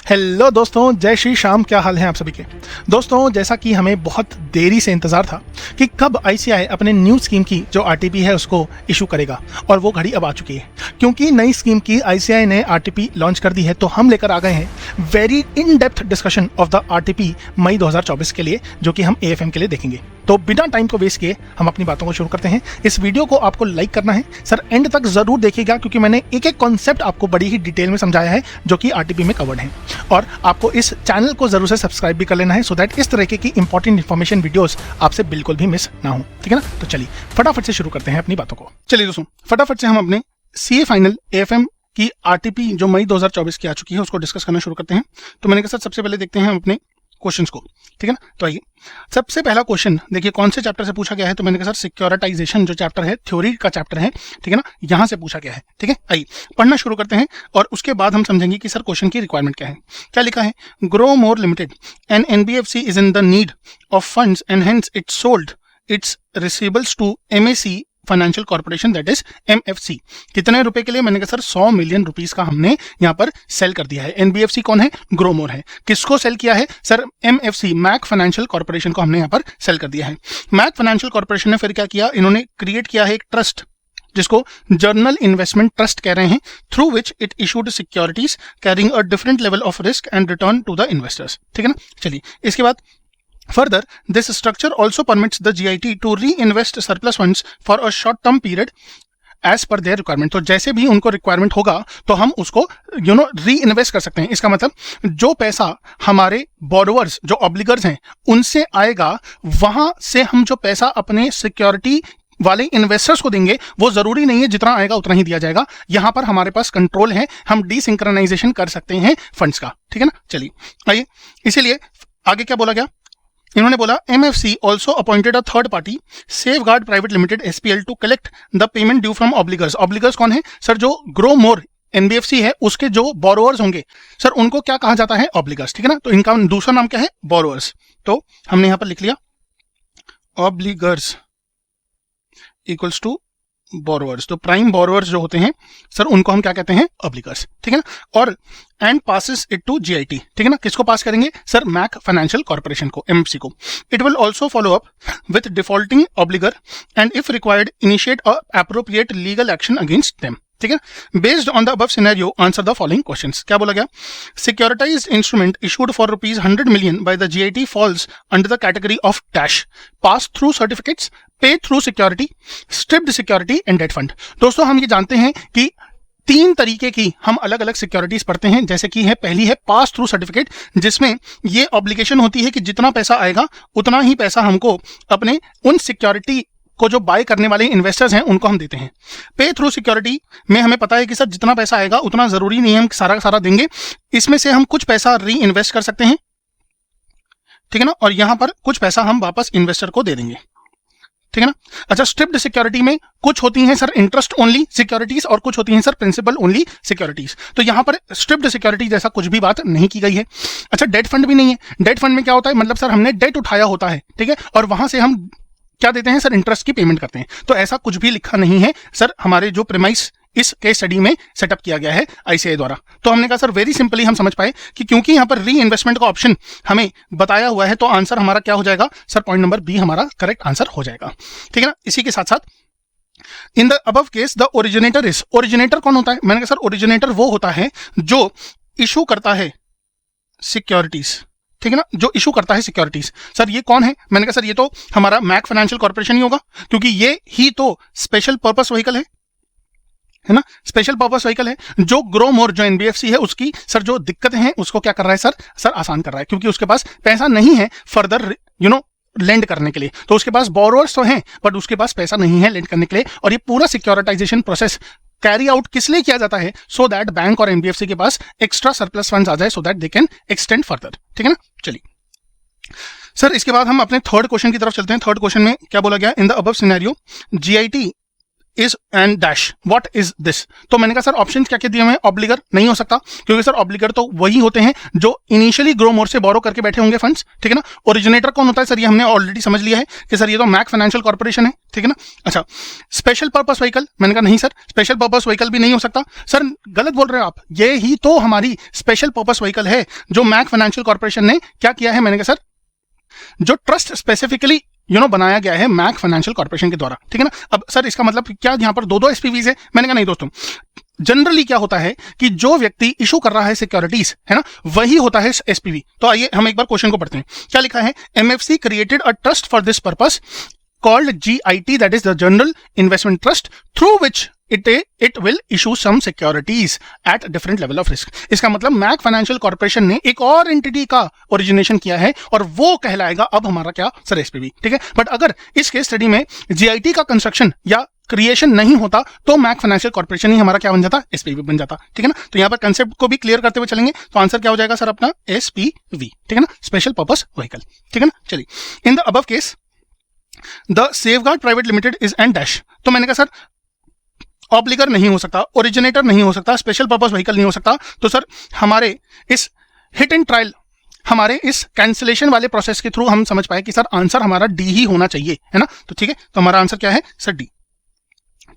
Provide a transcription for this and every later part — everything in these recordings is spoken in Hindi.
हेलो दोस्तों, जय श्री श्याम। क्या हाल है आप सभी के। दोस्तों, जैसा कि हमें बहुत देरी से इंतजार था कि कब आईसीआई अपने न्यू स्कीम की जो आरटीपी है उसको इशू करेगा, और वो घड़ी अब आ चुकी है। क्योंकि नई स्कीम की आईसीआई ने आरटीपी लॉन्च कर दी है, तो हम लेकर आ गए हैं very in depth discussion of the RTP May 2024 के लिए, जो कि हम एएफएम के लिए देखेंगे। तो बिना टाइम को वेस्ट किए हम अपनी बातों को शुरू करते हैं। इस वीडियो को आपको लाइक करना है सर, एंड तक जरूर देखिएगा, क्योंकि मैंने एक एक कॉन्सेप्ट आपको बड़ी ही डिटेल में समझाया है जो कि आरटीपी में कवर्ड है। और आपको इस चैनल को जरूर से सब्सक्राइब भी कर लेना है, सो दैट इस तरह की इंपॉर्टेंट इन्फॉर्मेशन वीडियोस आपसे बिल्कुल भी मिस ना हो। ठीक है ना। तो चलिए फटाफट से शुरू करते हैं अपनी बातों को। चलिए दोस्तों, फटाफट से हम अपने सीए फाइनल एएफएम की आरटीपी जो मई 2024 की आ चुकी है उसको डिस्कस करना शुरू करते हैं। तो मैंने कहा सर, सबसे पहले देखते हैं हम अपने क्वेश्चंस को। ठीक है ना। तो आइए, सबसे पहला क्वेश्चन देखिए कौन से चैप्टर से पूछा गया है। तो मैंने कहा सर, सिक्योरिटाइजेशन जो चैप्टर है, थ्योरी का चैप्टर है, ठीक है ना, यहां से पूछा गया है। ठीक है, आइए पढ़ना शुरू करते हैं और उसके बाद हम समझेंगे कि सर क्वेश्चन की रिक्वायरमेंट क्या है। क्या लिखा है, Grow More Limited an NBFC is in the need of funds and hence it sold its receivables to MAC Financial Corporation, that is MFC. कितने रुपए के लिए? मैंने कहा सर 100 मिलियन रुपीस का हमने यहाँ पर सेल कर दिया है। एनबीएफसी कौन है? ग्रोमोर है। किसको सेल किया है sir? MFC, Mac Financial Corporation को हमने यहाँ पर सेल कर दिया है। मैक फाइनेंशियल कॉर्पोरेशन ने फिर क्या किया, इन्होंने क्रिएट किया है एक ट्रस्ट जिसको जर्नल इन्वेस्टमेंट ट्रस्ट कह रहे हैं, through which it issued securities carrying a different level of risk and return to the investors. ठीक है ना। चलिए इसके बाद further, this structure also permits the GIT to reinvest surplus funds for a short-term period as per their requirement। तो जैसे भी उनको रिक्वायरमेंट होगा तो हम उसको री इन्वेस्ट कर सकते हैं। इसका मतलब जो पैसा हमारे बोरोवर्स जो ऑब्लिगर्स हैं उनसे आएगा, वहां से हम जो पैसा अपने सिक्योरिटी वाले इन्वेस्टर्स को देंगे, वो जरूरी नहीं है जितना आएगा उतना ही दिया जाएगा। यहां पर हमारे पास कंट्रोल है, हम डिसिंक्रोनाइजेशन कर सकते हैं फंड्स का। ठीक है ना। चलिए आइए, इसीलिए आगे क्या बोला गया, इन्होंने बोला MFC also appointed a third party Safeguard Private Limited SPL to collect the payment due from obligors. Obligors कौन है सर? जो ग्रो मोर एनबीएफसी है उसके जो बोरोवर्स होंगे सर, उनको क्या कहा जाता है? ऑब्लिगर्स। ठीक है ना। तो इनका दूसरा नाम क्या है? बोरोवर्स। तो हमने यहां पर लिख लिया ऑब्लिगर्स इक्वल्स टू बोरोवर्स। तो प्राइम बोरोवर्स जो होते हैं सर, उनको हम क्या कहते हैं? ऑब्लिगर्स। ठीक है ना। और and passes it to GIT. ठीक है ना। किसको पास करेंगे सर? मैक फाइनेंशियल कॉर्पोरेशन को, एमएफसी को। It will also follow up with defaulting obligor and if required initiate appropriate legal action against them. ठीक है। Based on the above scenario answer the following questions. क्या बोला गया, securitised instrument issued for rupees 100 million by the GIT falls under the category of dash pass through certificates, pay through security, stripped security and debt fund. दोस्तों, हम ये जानते हैं कि तीन तरीके की हम अलग अलग सिक्योरिटीज पढ़ते हैं। जैसे कि है, पहली है पास थ्रू सर्टिफिकेट, जिसमें ये ऑब्लिगेशन होती है कि जितना पैसा आएगा उतना ही पैसा हमको अपने उन सिक्योरिटी को जो बाय करने वाले इन्वेस्टर्स हैं उनको हम देते हैं। पे थ्रू सिक्योरिटी में हमें पता है कि सर जितना पैसा आएगा उतना जरूरी नहीं है हम सारा का सारा देंगे, इसमें से हम कुछ पैसा री इन्वेस्ट कर सकते हैं। ठीक है ना। और यहां पर कुछ पैसा हम वापस इन्वेस्टर को दे देंगे। ठीक है ना। अच्छा, स्ट्रिप्ड सिक्योरिटी में कुछ होती हैं सर इंटरेस्ट ओनली सिक्योरिटीज और कुछ होती हैं सर प्रिंसिपल ओनली सिक्योरिटीज। तो यहां पर स्ट्रिप्ड सिक्योरिटी जैसा कुछ भी बात नहीं की गई है। अच्छा, डेट फंड भी नहीं है। डेट फंड में क्या होता है, मतलब सर हमने डेट उठाया होता है, ठीक है, और वहां से हम क्या देते हैं सर? इंटरेस्ट की पेमेंट करते हैं। तो ऐसा कुछ भी लिखा नहीं है सर, हमारे जो प्रीमाइस इस केस स्टडी में सेटअप किया गया है आईसीआई द्वारा। तो हमने कहा सर वेरी सिंपली हम समझ पाए कि क्योंकि यहां पर री इन्वेस्टमेंट का ऑप्शन हमें बताया हुआ है, तो आंसर हमारा क्या हो जाएगा सर? पॉइंट नंबर बी हमारा करेक्ट आंसर हो जाएगा। ठीक है ना। इसी के साथ साथ इन the above case the originator is, originator कौन होता है? मैंने कहा सर ओरिजिनेटर वो होता है जो इशू करता है सिक्योरिटीज। ठीक है ना, जो इशू करता है सिक्योरिटीज। सर ये कौन है? मैंने कहा सर ये तो हमारा मैक फाइनेंशियल कॉर्पोरेशन ही होगा, क्योंकि ये ही तो स्पेशल पर्पस व्हीकल है ना, स्पेशल पर्पस व्हीकल है। जो ग्रो मोर जो एनबीएफसी है उसकी सर जो दिक्कत है उसको क्या कर रहा है सर आसान कर रहा है, क्योंकि उसके पास पैसा नहीं है फर्दर लेंड करने के लिए। तो उसके पास बोरोवर्स तो हैं बट उसके पास पैसा नहीं है लेंड करने के लिए। और ये पूरा सिक्योरिटाइजेशन प्रोसेस कैरी आउट किस लिए किया जाता है? सो दैट बैंक और एनबीएफसी के पास एक्स्ट्रा सरप्लस फंड्स आ जाए, so that they can extend further. ठीक है ना। चलिए सर, इसके बाद हम अपने थर्ड क्वेश्चन की तरफ चलते हैं। थर्ड क्वेश्चन में क्या बोला गया, in the above scenario GIT is and dash, what is this. तो मैंने कहा सर ऑप्शन क्या क्या दिए हुए हैं, ऑब्लिगर नहीं हो सकता, क्योंकि सर ऑब्लिगर तो वही होते हैं जो इनिशियली ग्रो मोर से बोरो करके बैठे होंगे फंड्स, ठीक है ना। ओरिजिनेटर कौन होता है सर, ये हमने ऑलरेडी समझ लिया है कि सर ये तो मैक फाइनेंशियल कॉर्पोरेशन है, ठीक है ना। अच्छा, स्पेशल पर्पस व्हीकल, मैंने कहा नहीं सर स्पेशल पर्पस व्हीकल भी नहीं हो सकता। सर गलत बोल रहे हो आप, ये ही तो हमारी स्पेशल पर्पस व्हीकल है जो मैक फाइनेंशियल कॉर्पोरेशन ने क्या किया है। मैंने कहा सर जो ट्रस्ट स्पेसिफिकली बनाया गया है मैक फाइनेंशियल कॉर्पोरेशन के द्वारा, ठीक है ना। अब सर इसका मतलब क्या यहाँ पर दो एसपीवीज है, मैंने कहा नहीं दोस्तों, जनरली क्या होता है कि जो व्यक्ति इशू कर रहा है सिक्योरिटीज, है ना, वही होता है एसपीवी। तो आइए हम एक बार क्वेश्चन को पढ़ते हैं। क्या लिखा है, MFC created a trust for this purpose called GIT, that is the General Investment Trust, through which it will issue some securities at different level of risk। इसका मतलब मैक फाइनेंशियल कॉर्पोरेशन ने एक और एंटिटी का ओरिजिनेशन किया है और वो कहलाएगा अब हमारा क्या सर एसपीवी, ठीक है। बट अगर इस केस स्टडी में जीआईटी का कंस्ट्रक्शन या क्रिएशन नहीं होता तो मैक फाइनेंशियल कॉर्पोरेशन ही हमारा क्या बन जाता, एसपीवी बन जाता, ठीक है ना। तो यहाँ पर कंसेप्ट को भी क्लियर करते हुए चलेंगे, तो आंसर क्या हो जाएगा सर अपना एसपीवी, ठीक है ना, स्पेशल पर्पस व्हीकल, ठीक है ना। चलिए, इन the above case the safeguard Private limited is and dash. तो मैंने कहा सर ऑब्लिगर नहीं हो सकता, ओरिजिनेटर नहीं हो सकता, स्पेशल पर्पस व्हीकल नहीं हो सकता। तो सर हमारे इस हिट एंड ट्रायल, हमारे इस कैंसिलेशन वाले प्रोसेस के थ्रू हम समझ पाए कि सर आंसर हमारा डी ही होना चाहिए, है ना। तो ठीक है, तो हमारा आंसर क्या है सर डी,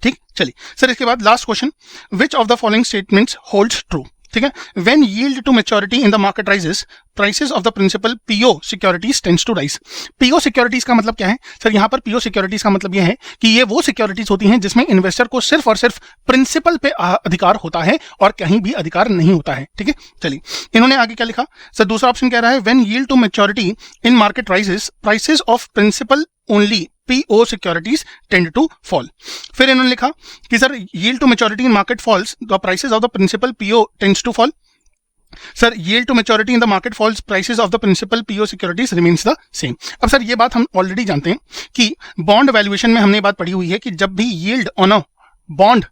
ठीक। चलिए सर इसके बाद last question, which of the following statements holds true, ठीक है। When yield to maturity in the market rises, prices of the principal PO securities tends to rise. PO securities का मतलब क्या है सर, यहाँ पर पीओ सिक्योरिटीज का मतलब यह है कि ये वो सिक्योरिटीज होती हैं जिसमें इन्वेस्टर को सिर्फ और सिर्फ प्रिंसिपल पे अधिकार होता है और कहीं भी अधिकार नहीं होता है, ठीक है। चलिए इन्होंने आगे क्या लिखा सर, दूसरा ऑप्शन कह रहा है when yield to maturity in market rises, prices of principal only PO securities tend to fall। फिर इन्होंने लिखा कि sir yield to maturity in market falls, the prices of the principal PO tends to fall। Sir yield to maturity in the market falls, prices of the principal PO securities remains the same। अब सर ये बात हम ऑलरेडी जानते हैं कि बॉन्ड वैल्यूएशन में हमने बात पढ़ी हुई है कि जब भी yield on a बॉन्ड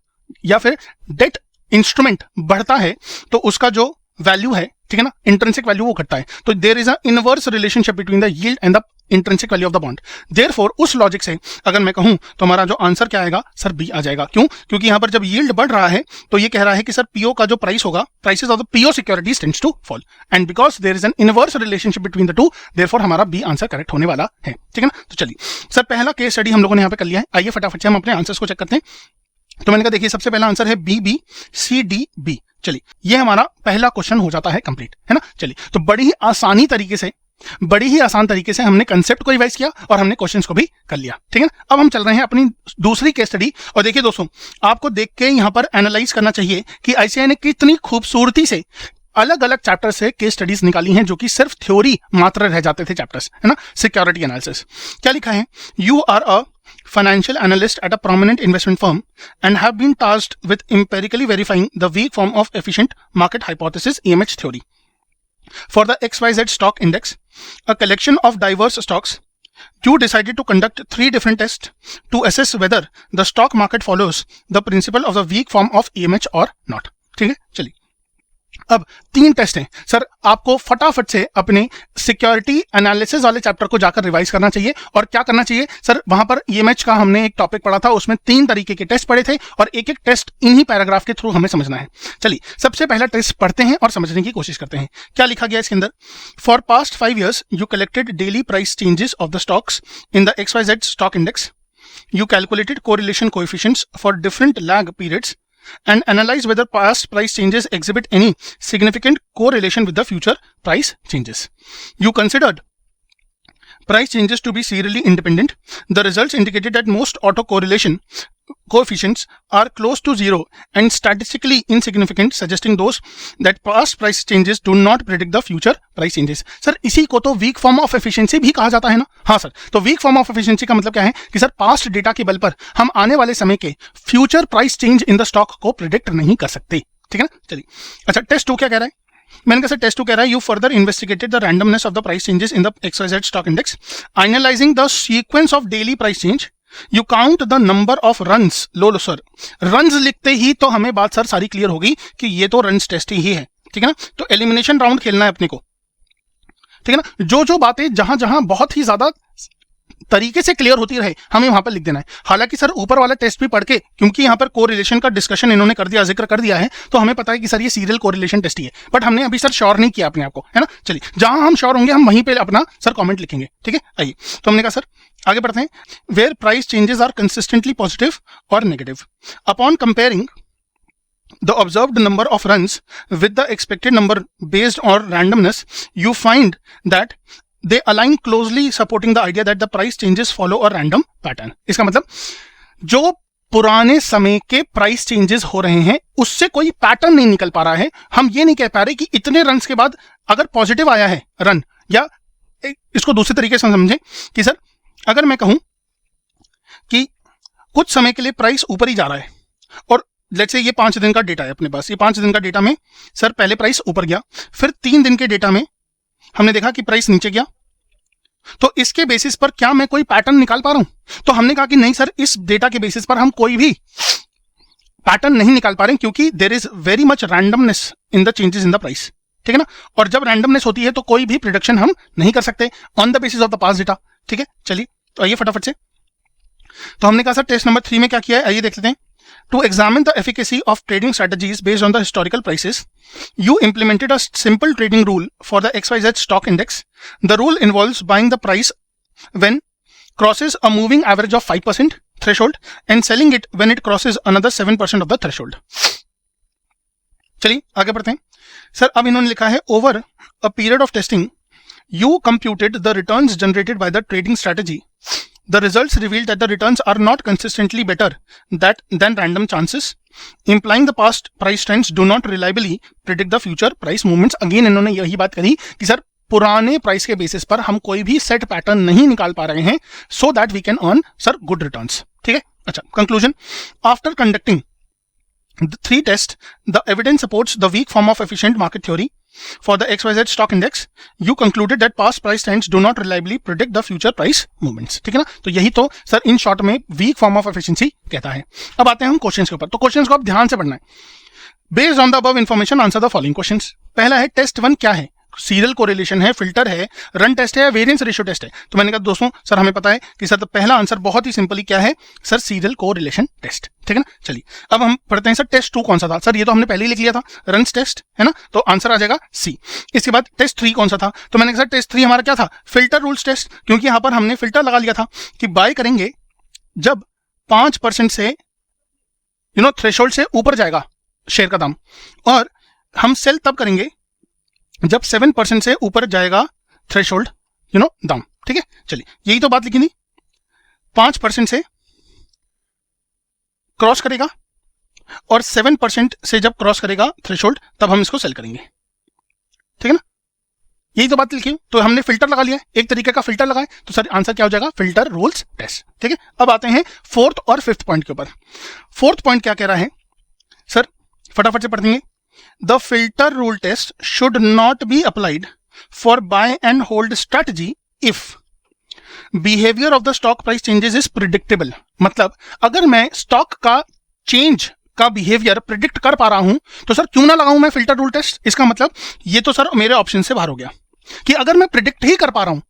या फिर डेट इंस्ट्रूमेंट बढ़ता है तो उसका जो वैल्यू है, ठीक है ना, इंट्रिंसिक वैल्यू वो घटता है। तो there is a inverse relationship between the yield and the intrinsic value of the bond. Therefore उस लॉजिक से अगर मैं कहूं तो हमारा जो आंसर क्या आएगा सर बी आ जाएगा। क्यों? क्योंकि यहां पर जब यील्ड बढ़ रहा है तो ये कह रहा है कि सर पीओ का जो प्राइस होगा, prices of the PO securities tends to fall, and because there is an inverse relationship between the two, therefore हमारा बी आंसर करेक्ट होने वाला है, ठीक है ना। तो चलिए सर पहला केस स्टडी हम लोगों ने यहाँ पे कर लिया है, आइए फटाफट से हम अपने आंसर्स को चेक करते हैं। तो मैंने कहा देखिए सबसे पहला आंसर है B B C D B. चलिए ये हमारा पहला क्वेश्चन हो जाता है कंप्लीट, है ना। चलिए तो बड़ी ही आसान तरीके से हमने कंसेप्ट को रिवाइज किया और हमने क्वेश्चंस को भी कर लिया, ठीक है ना। अब हम चल रहे हैं अपनी दूसरी केस स्टडी, और देखिए दोस्तों आपको देख के यहाँ पर एनालाइज करना चाहिए कि आईसीआई ने कितनी खूबसूरती से अलग अलग चैप्टर से केस स्टडीज निकाली हैं जो कि सिर्फ थ्योरी मात्र रह जाते थे चैप्टर्स, है ना। सिक्योरिटी एनालिसिस क्या लिखा है, you are a financial analyst at a prominent investment firm and have been tasked with empirically verifying the weak form of efficient market hypothesis EMH theory for the XYZ stock index, a collection of diverse stocks. You decided to conduct 3 different tests to assess whether the stock market follows the principle of the weak form of EMH or not। ठीक है, चलिए अब 3 टेस्ट हैं सर, आपको फटाफट से अपने सिक्योरिटी एनालिसिस वाले चैप्टर को जाकर रिवाइज करना चाहिए। और क्या करना चाहिए सर, वहां पर ईएमएच का हमने एक टॉपिक पढ़ा था, उसमें 3 तरीके के टेस्ट पढ़े थे और एक एक टेस्ट इन्हीं पैराग्राफ के थ्रू हमें समझना है। चलिए सबसे पहला टेस्ट पढ़ते हैं और समझने की कोशिश करते हैं। क्या लिखा गया इसके अंदर, for past 5 years you collected daily price changes of the stocks in the XYZ stock index, you calculated correlation coefficients for different lag periods and analyze whether past price changes exhibit any significant correlation with the future price changes. You considered price changes to be serially independent. The results indicated that most autocorrelation coefficients are close to 0 and statistically insignificant, suggesting those that past price changes do not predict the future price changes। Sir इसी को तो वीक फॉर्म ऑफ एफिशिएंसी भी कहा जाता है ना। हाँ सर, तो वीक फॉर्म ऑफ एफिशिएंसी का मतलब क्या है कि सर पास्ट डेटा के बल पर हम आने वाले समय के future price change in the stock को प्रिडिक्ट नहीं कर सकते, ठीक है ना। चलिए अच्छा, टेस्ट 2 क्या कह रहा है, मैंने कहा सर टेस्ट 2 कह रहा है, you further investigated the randomness of the price changes in the XYZ stock index, analysing the sequence of daily price change, you count the number of runs. Low sir, runs लिखते ही तो हमें बात सर सारी क्लियर होगी कि ये तो रन्स टेस्ट ही है, ठीक है ना। तो एलिमिनेशन राउंड खेलना है अपने को, ठीक है ना। जो बातें जहां बहुत ही ज्यादा तरीके से क्लियर होती रहे हमें वहां पर लिख देना है। हालांकि सर ऊपर वाला टेस्ट भी पढ़ के, क्योंकि यहाँ पर कोरिलेशन का डिस्कशन इन्होंने कर दिया, जिक्र कर दिया है, तो हमें पता है कि सर ये सीरियल कोरिलेशन टेस्ट ही है, बट हमने अभी सर श्योर नहीं किया अपने आप को, है ना। चलिए जहां हम श्योर होंगे हम वहीं पे अपना सर कमेंट लिखेंगे, ठीक है। आइए तो हमने कहा सर आगे बढ़ते हैं। Where price changes are consistently positive और negative upon comparing the observed number of runs with the expected number based on randomness, you find that they align closely, supporting the idea that the price changes follow a random pattern. इसका मतलब जो पुराने समय के प्राइस चेंजेस हो रहे हैं उससे कोई पैटर्न नहीं निकल पा रहा है। हम ये नहीं कह पा रहे कि इतने रन्स के बाद अगर पॉजिटिव आया है रन, या इसको दूसरे तरीके से समझें कि सर अगर मैं कहूं कि कुछ समय के लिए प्राइस ऊपर ही जा रहा है और लेट्स से ये 5 दिन का डेटा है अपने पास, ये 5 दिन का डेटा में सर पहले प्राइस ऊपर गया, फिर 3 दिन के डेटा में हमने देखा कि प्राइस नीचे गया, तो इसके बेसिस पर क्या मैं कोई पैटर्न निकाल पा रहा हूं? तो हमने कहा कि नहीं सर, इस डेटा के बेसिस पर हम कोई भी पैटर्न नहीं निकाल पा रहे हैं, क्योंकि there is very much randomness in the changes in the price, ठीक है ना। और जब रैंडमनेस होती है तो कोई भी प्रिडिक्शन हम नहीं कर सकते on the basis of the past data, ठीक है। चलिए तो आइए फटाफट से, तो हमने कहा सर टेस्ट नंबर 3 में क्या किया है, आइए देख लेते हैं। To examine the efficacy of trading strategies based on the historical prices, you implemented a simple trading rule for the XYZ stock index. The rule involves buying the price when crosses a moving average of 5% threshold and selling it when it crosses another 7% of the threshold. चलिए आगे बढ़ते हैं। सर अब इन्होंने लिखा है over a period of testing, you computed the returns generated by the trading strategy. The results revealed that the returns are not consistently better than random chances, implying the past price trends do not reliably predict the future price movements. Again इन्होंने यही बात कही कि सर पुराने प्राइस के बेसिस पर हम कोई भी सेट पैटर्न नहीं निकाल पा रहे हैं, so that we can earn sir good returns, ठीक है। अच्छा, conclusion. After conducting the 3 tests, the evidence supports the weak form of efficient market theory. For the XYZ stock index, you concluded that past price trends do not reliably predict the future price movements. ठीक है ना। तो यही तो सर इन शॉर्ट में वीक फॉर्म ऑफ एफिशिएंसी कहता है। अब आते हैं हम क्वेश्चंस के ऊपर। तो क्वेश्चंस को आप ध्यान से पढ़ना है। Based on the above information answer the following questions. पहला है टेस्ट 1 क्या है? सीरियल कोरिलेशन है, फिल्टर है, रन टेस्ट है या वेरिएंस रेशियो टेस्ट है? तो मैंने कहा दोस्तों सर हमें पता है कि सर तो पहला आंसर बहुत ही सिंपली क्या है सर, सीरियल कोरिलेशन टेस्ट, ठीक है ना। चलिए अब हम पढ़ते हैं सर टेस्ट 2 कौन सा था? सर ये तो हमने पहले ही लिख लिया था, रन टेस्ट, है ना, तो आंसर आ जाएगा सी। इसके बाद टेस्ट 3 कौन सा था? तो मैंने कहा सर टेस्ट 3 हमारा क्या था? फिल्टर रूल्स टेस्ट, क्योंकि यहां पर हमने फिल्टर लगा लिया था कि बाय करेंगे जब 5% से थ्रेशोल्ड से ऊपर जाएगा शेयर का दाम, और हम सेल तब करेंगे जब 7% से ऊपर जाएगा थ्रेशोल्ड दाम, ठीक है। चलिए यही तो बात लिखी थी, 5% से क्रॉस करेगा और 7% से जब क्रॉस करेगा थ्रेशोल्ड तब हम इसको सेल करेंगे, ठीक है ना। यही तो बात लिखी। तो हमने फिल्टर लगा लिया, एक तरीके का फिल्टर लगाए, तो सर आंसर क्या हो जाएगा? फिल्टर रूल्स टेस्ट, ठीक है। अब आते हैं 4th और 5th पॉइंट के ऊपर। 4th पॉइंट क्या कह रहा है सर, फटाफट से पढ़ देंगे। The filter rule test should not be applied for buy and hold strategy if behavior of the stock price changes is predictable. मतलब अगर मैं स्टॉक का चेंज का बिहेवियर प्रिडिक्ट कर पा रहा हूं तो सर क्यों ना लगाऊं मैं फिल्टर रूल टेस्ट? इसका मतलब ये तो सर मेरे ऑप्शन से बाहर हो गया कि अगर मैं प्रिडिक्ट ही कर पा रहा हूं,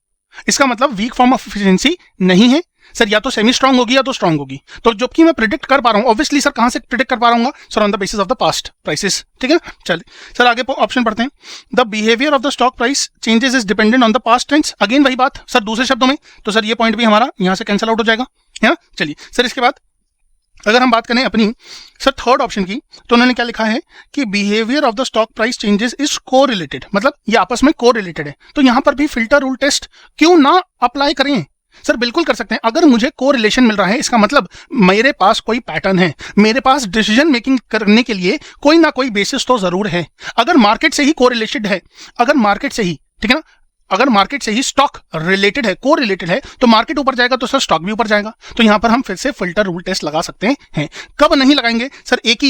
इसका मतलब वीक फॉर्म ऑफ एफिशिएंसी नहीं है सर, या तो सेमी स्ट्रांग होगी या तो स्ट्रांग होगी। तो जबकि मैं प्रिडिक्ट कर पा रहा हूं, ऑब्वियसली सर कहां से प्रिडिक्ट कर पा रहा हूं sir? On the basis of the past prices, ठीक है। चलिए सर आगे ऑप्शन पढ़ते हैं। The behaviour of the stock price changes is dependent on the past trends. Again वही बात सर दूसरे शब्दों में, तो सर ये पॉइंट भी हमारा यहां से कैंसिल आउट हो जाएगा, है ना। चलिए सर इसके बाद अगर हम बात करें अपनी सर 3rd ऑप्शन की, तो उन्होंने क्या लिखा है कि behaviour of the stock price changes is correlated, मतलब ये आपस में कोरिलेटेड है। तो यहां पर भी फिल्टर रूल टेस्ट क्यों ना अप्लाई करें? सर बिल्कुल कर सकते हैं। अगर मुझे कोरिलेशन मिल रहा है, इसका मतलब मेरे पास कोई पैटर्न है, मेरे पास डिसीजन मेकिंग करने के लिए कोई ना कोई बेसिस तो जरूर है। अगर मार्केट से ही कोरिलेटेड है, अगर मार्केट से ही, ठीक है ना, अगर मार्केट से ही स्टॉक रिलेटेड है, कोरिलेटेड है, तो मार्केट ऊपर जाएगा तो सर स्टॉक भी ऊपर जाएगा। तो यहां पर हम फिर से फिल्टर रूल टेस्ट लगा सकते हैं। कब नहीं लगाएंगे सर? एक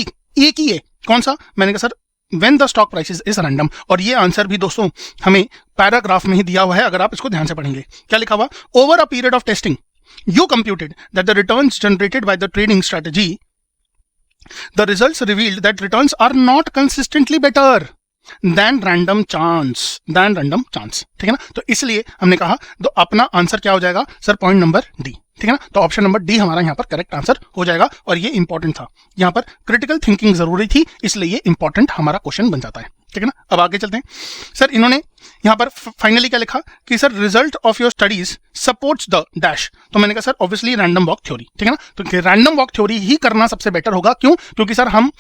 ही है, कौन सा? मैंने कहा sir when the stock prices is random, और ये आंसर भी दोस्तों हमें पैराग्राफ में ही दिया हुआ है, अगर आप इसको ध्यान से पढ़ेंगे। क्या लिखा हुआ? Over a period of testing you computed that the returns generated by the trading strategy, the results revealed that returns are not consistently better than random chance, ठीक है ना। तो इसलिए हमने कहा तो अपना आंसर क्या हो जाएगा सर, पॉइंट नंबर डी, ठीक है ना। तो ऑप्शन नंबर डी हमारा यहाँ पर करेक्ट आंसर हो जाएगा, और ये इंपॉर्टेंट था, यहाँ पर क्रिटिकल थिंकिंग जरूरी थी, इसलिए ये इंपॉर्टेंट हमारा क्वेश्चन बन जाता है, ठीक है ना। अब आगे चलते हैं सर, इन्होंने यहाँ पर फाइनली क्या लिखा कि sir result of your studies supports the dash. तो मैंने कहा sir obviously random walk theory, ठीक है ना। तो रैंडम वॉक थ्योरी ही करना सबसे बेटर होगा, क्यों? क्योंकि सर हम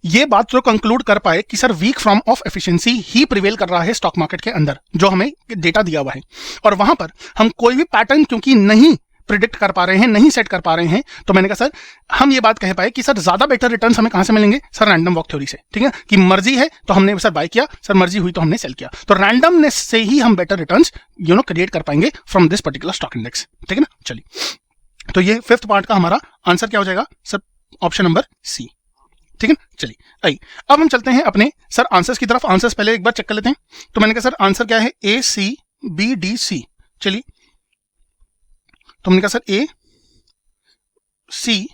ये बात तो कंक्लूड कर पाए कि sir weak form of efficiency he prevail कर रहा है स्टॉक मार्केट के अंदर, जो हमें डेटा दिया हुआ है, और वहां पर हम कोई भी पैटर्न क्योंकि नहीं प्रिडिक्ट कर पा रहे हैं, नहीं सेट कर पा रहे हैं, तो मैंने कहा सर हम ये बात कह पाए कि सर ज्यादा बेटर रिटर्न्स हमें कहां से मिलेंगे सर, रैंडम वॉक थ्योरी से, ठीक है। कि मर्जी है तो हमने सर बाय किया, सर मर्जी हुई तो हमने सेल किया, तो रैंडमनेस से ही हम बेटर रिटर्न्स क्रिएट कर पाएंगे from this particular stock index, ठीक है ना। चलिए, तो ये फिफ्थ पार्ट का हमारा आंसर क्या हो जाएगा सर, ऑप्शन नंबर सी, ठीक है ना। चलिए आइए अब हम चलते हैं अपने सर आंसर्स की तरफ। आंसर्स पहले एक बार चेक कर लेते हैं। तो मैंने कहा सर आंसर क्या है, ए सी बी डी सी। चलिए, तो हमने कहा sir A C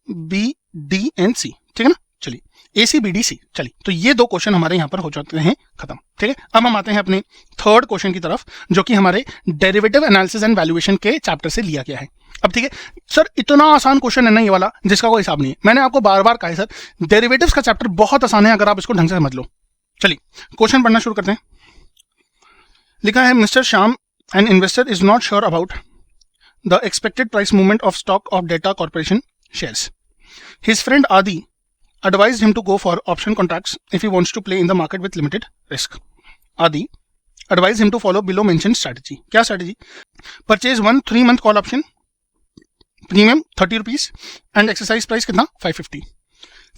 B D and C, ठीक है ना। चलिए ए सी बी डी सी। चलिए, तो ये दो क्वेश्चन हमारे यहां पर हो जाते हैं खत्म, ठीक है। अब हम आते हैं अपने थर्ड क्वेश्चन की तरफ, जो कि हमारे डेरिवेटिव एनालिसिस एंड वैल्यूएशन के चैप्टर से लिया गया है। अब ठीक है सर, इतना आसान क्वेश्चन है ना ये वाला, जिसका कोई हिसाब नहीं है। मैंने आपको बार बार कहा है सर, डेरिवेटिव्स का चैप्टर बहुत आसान है अगर आप इसको ढंग से समझ लो। चलिए क्वेश्चन पढ़ना शुरू करते हैं। लिखा है, mister Shyam an investor is not sure about the expected price movement of stock of data corporation shares. His friend Adi advised him to go for option contracts if he wants to play in the market with limited risk. Adi advised him to follow below mentioned strategy. क्या strategy? Purchase one 3-month call option, premium 30 rupees and exercise price कितना 550.